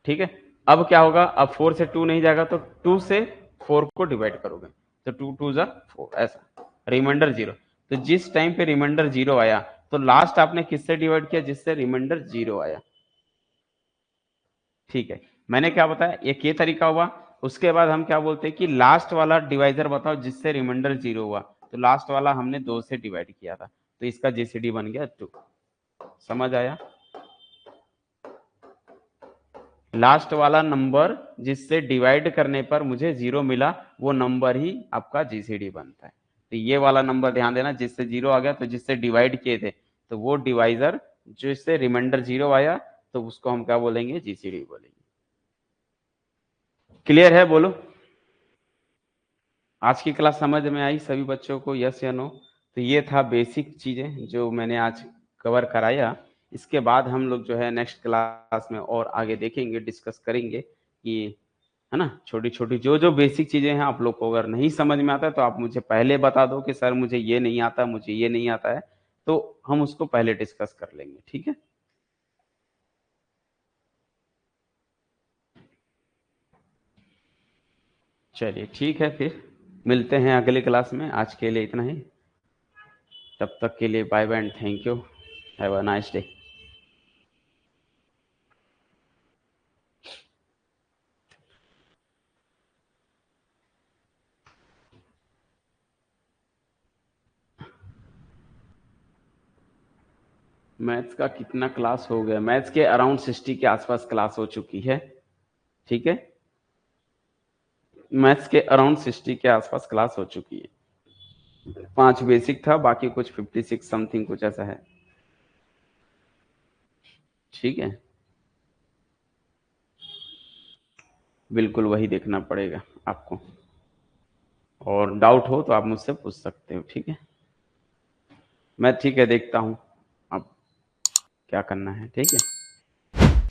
ठीक है। अब क्या होगा, अब 4 से 2 नहीं जाएगा तो 2 से 4 को डिवाइड करोगे, तो 2 2 जा 4, ऐसा रिमाइंडर 0। तो जिस टाइम पे रिमाइंडर 0 आया तो लास्ट आपने किससे डिवाइड किया, जिससे रिमाइंडर 0 आया, ठीक है। मैंने क्या बताया, एक ये तरीका हुआ। उसके बाद हम क्या बोलते हैं कि लास्ट वाला डिवाइजर बताओ जिससे रिमाइंडर 0 हुआ, तो लास्ट वाला हमने 2 से डिवाइड किया था, तो इसका जीसीडी बन गया 2, समझ आया। लास्ट वाला नंबर जिससे डिवाइड करने पर मुझे 0 मिला, वो नंबर ही आपका जीसीडी बनता है। तो ये वाला नंबर ध्यान देना, जिससे 0 आ गया तो जिससे डिवाइड किए थे, तो वो डिवाइजर जिससे रिमाइंडर 0 आया तो उसको हम क्या बोलेंगे, जीसीडी बोलेंगे। क्लियर है, बोलो। आज की क्लास समझ में आई सभी बच्चों को, यस या नो। तो ये था बेसिक चीजें जो मैंने आज कवर कराया। इसके बाद हम लोग जो है नेक्स्ट क्लास में और आगे देखेंगे, डिस्कस करेंगे कि, है ना, छोटी छोटी जो जो बेसिक चीजें हैं, आप लोग को अगर नहीं समझ में आता है तो आप मुझे पहले बता दो कि सर मुझे ये नहीं आता, मुझे ये नहीं आता है, तो हम उसको पहले डिस्कस कर लेंगे, ठीक है। चलिए ठीक है, फिर मिलते हैं अगले क्लास में, आज के लिए इतना ही। तब तक के लिए bye bye and thank you, have a nice day. Maths का कितना क्लास हो गया, मैथ्स के अराउंड 60 के आसपास क्लास हो चुकी है, ठीक है। मैथ्स के अराउंड 60 के आसपास क्लास हो चुकी है, 5 बेसिक था, बाकी कुछ 56 समथिंग कुछ ऐसा है, ठीक है। बिल्कुल वही देखना पड़ेगा आपको, और डाउट हो तो आप मुझसे पूछ सकते हो, ठीक है। मैं ठीक है देखता हूँ अब क्या करना है, ठीक है।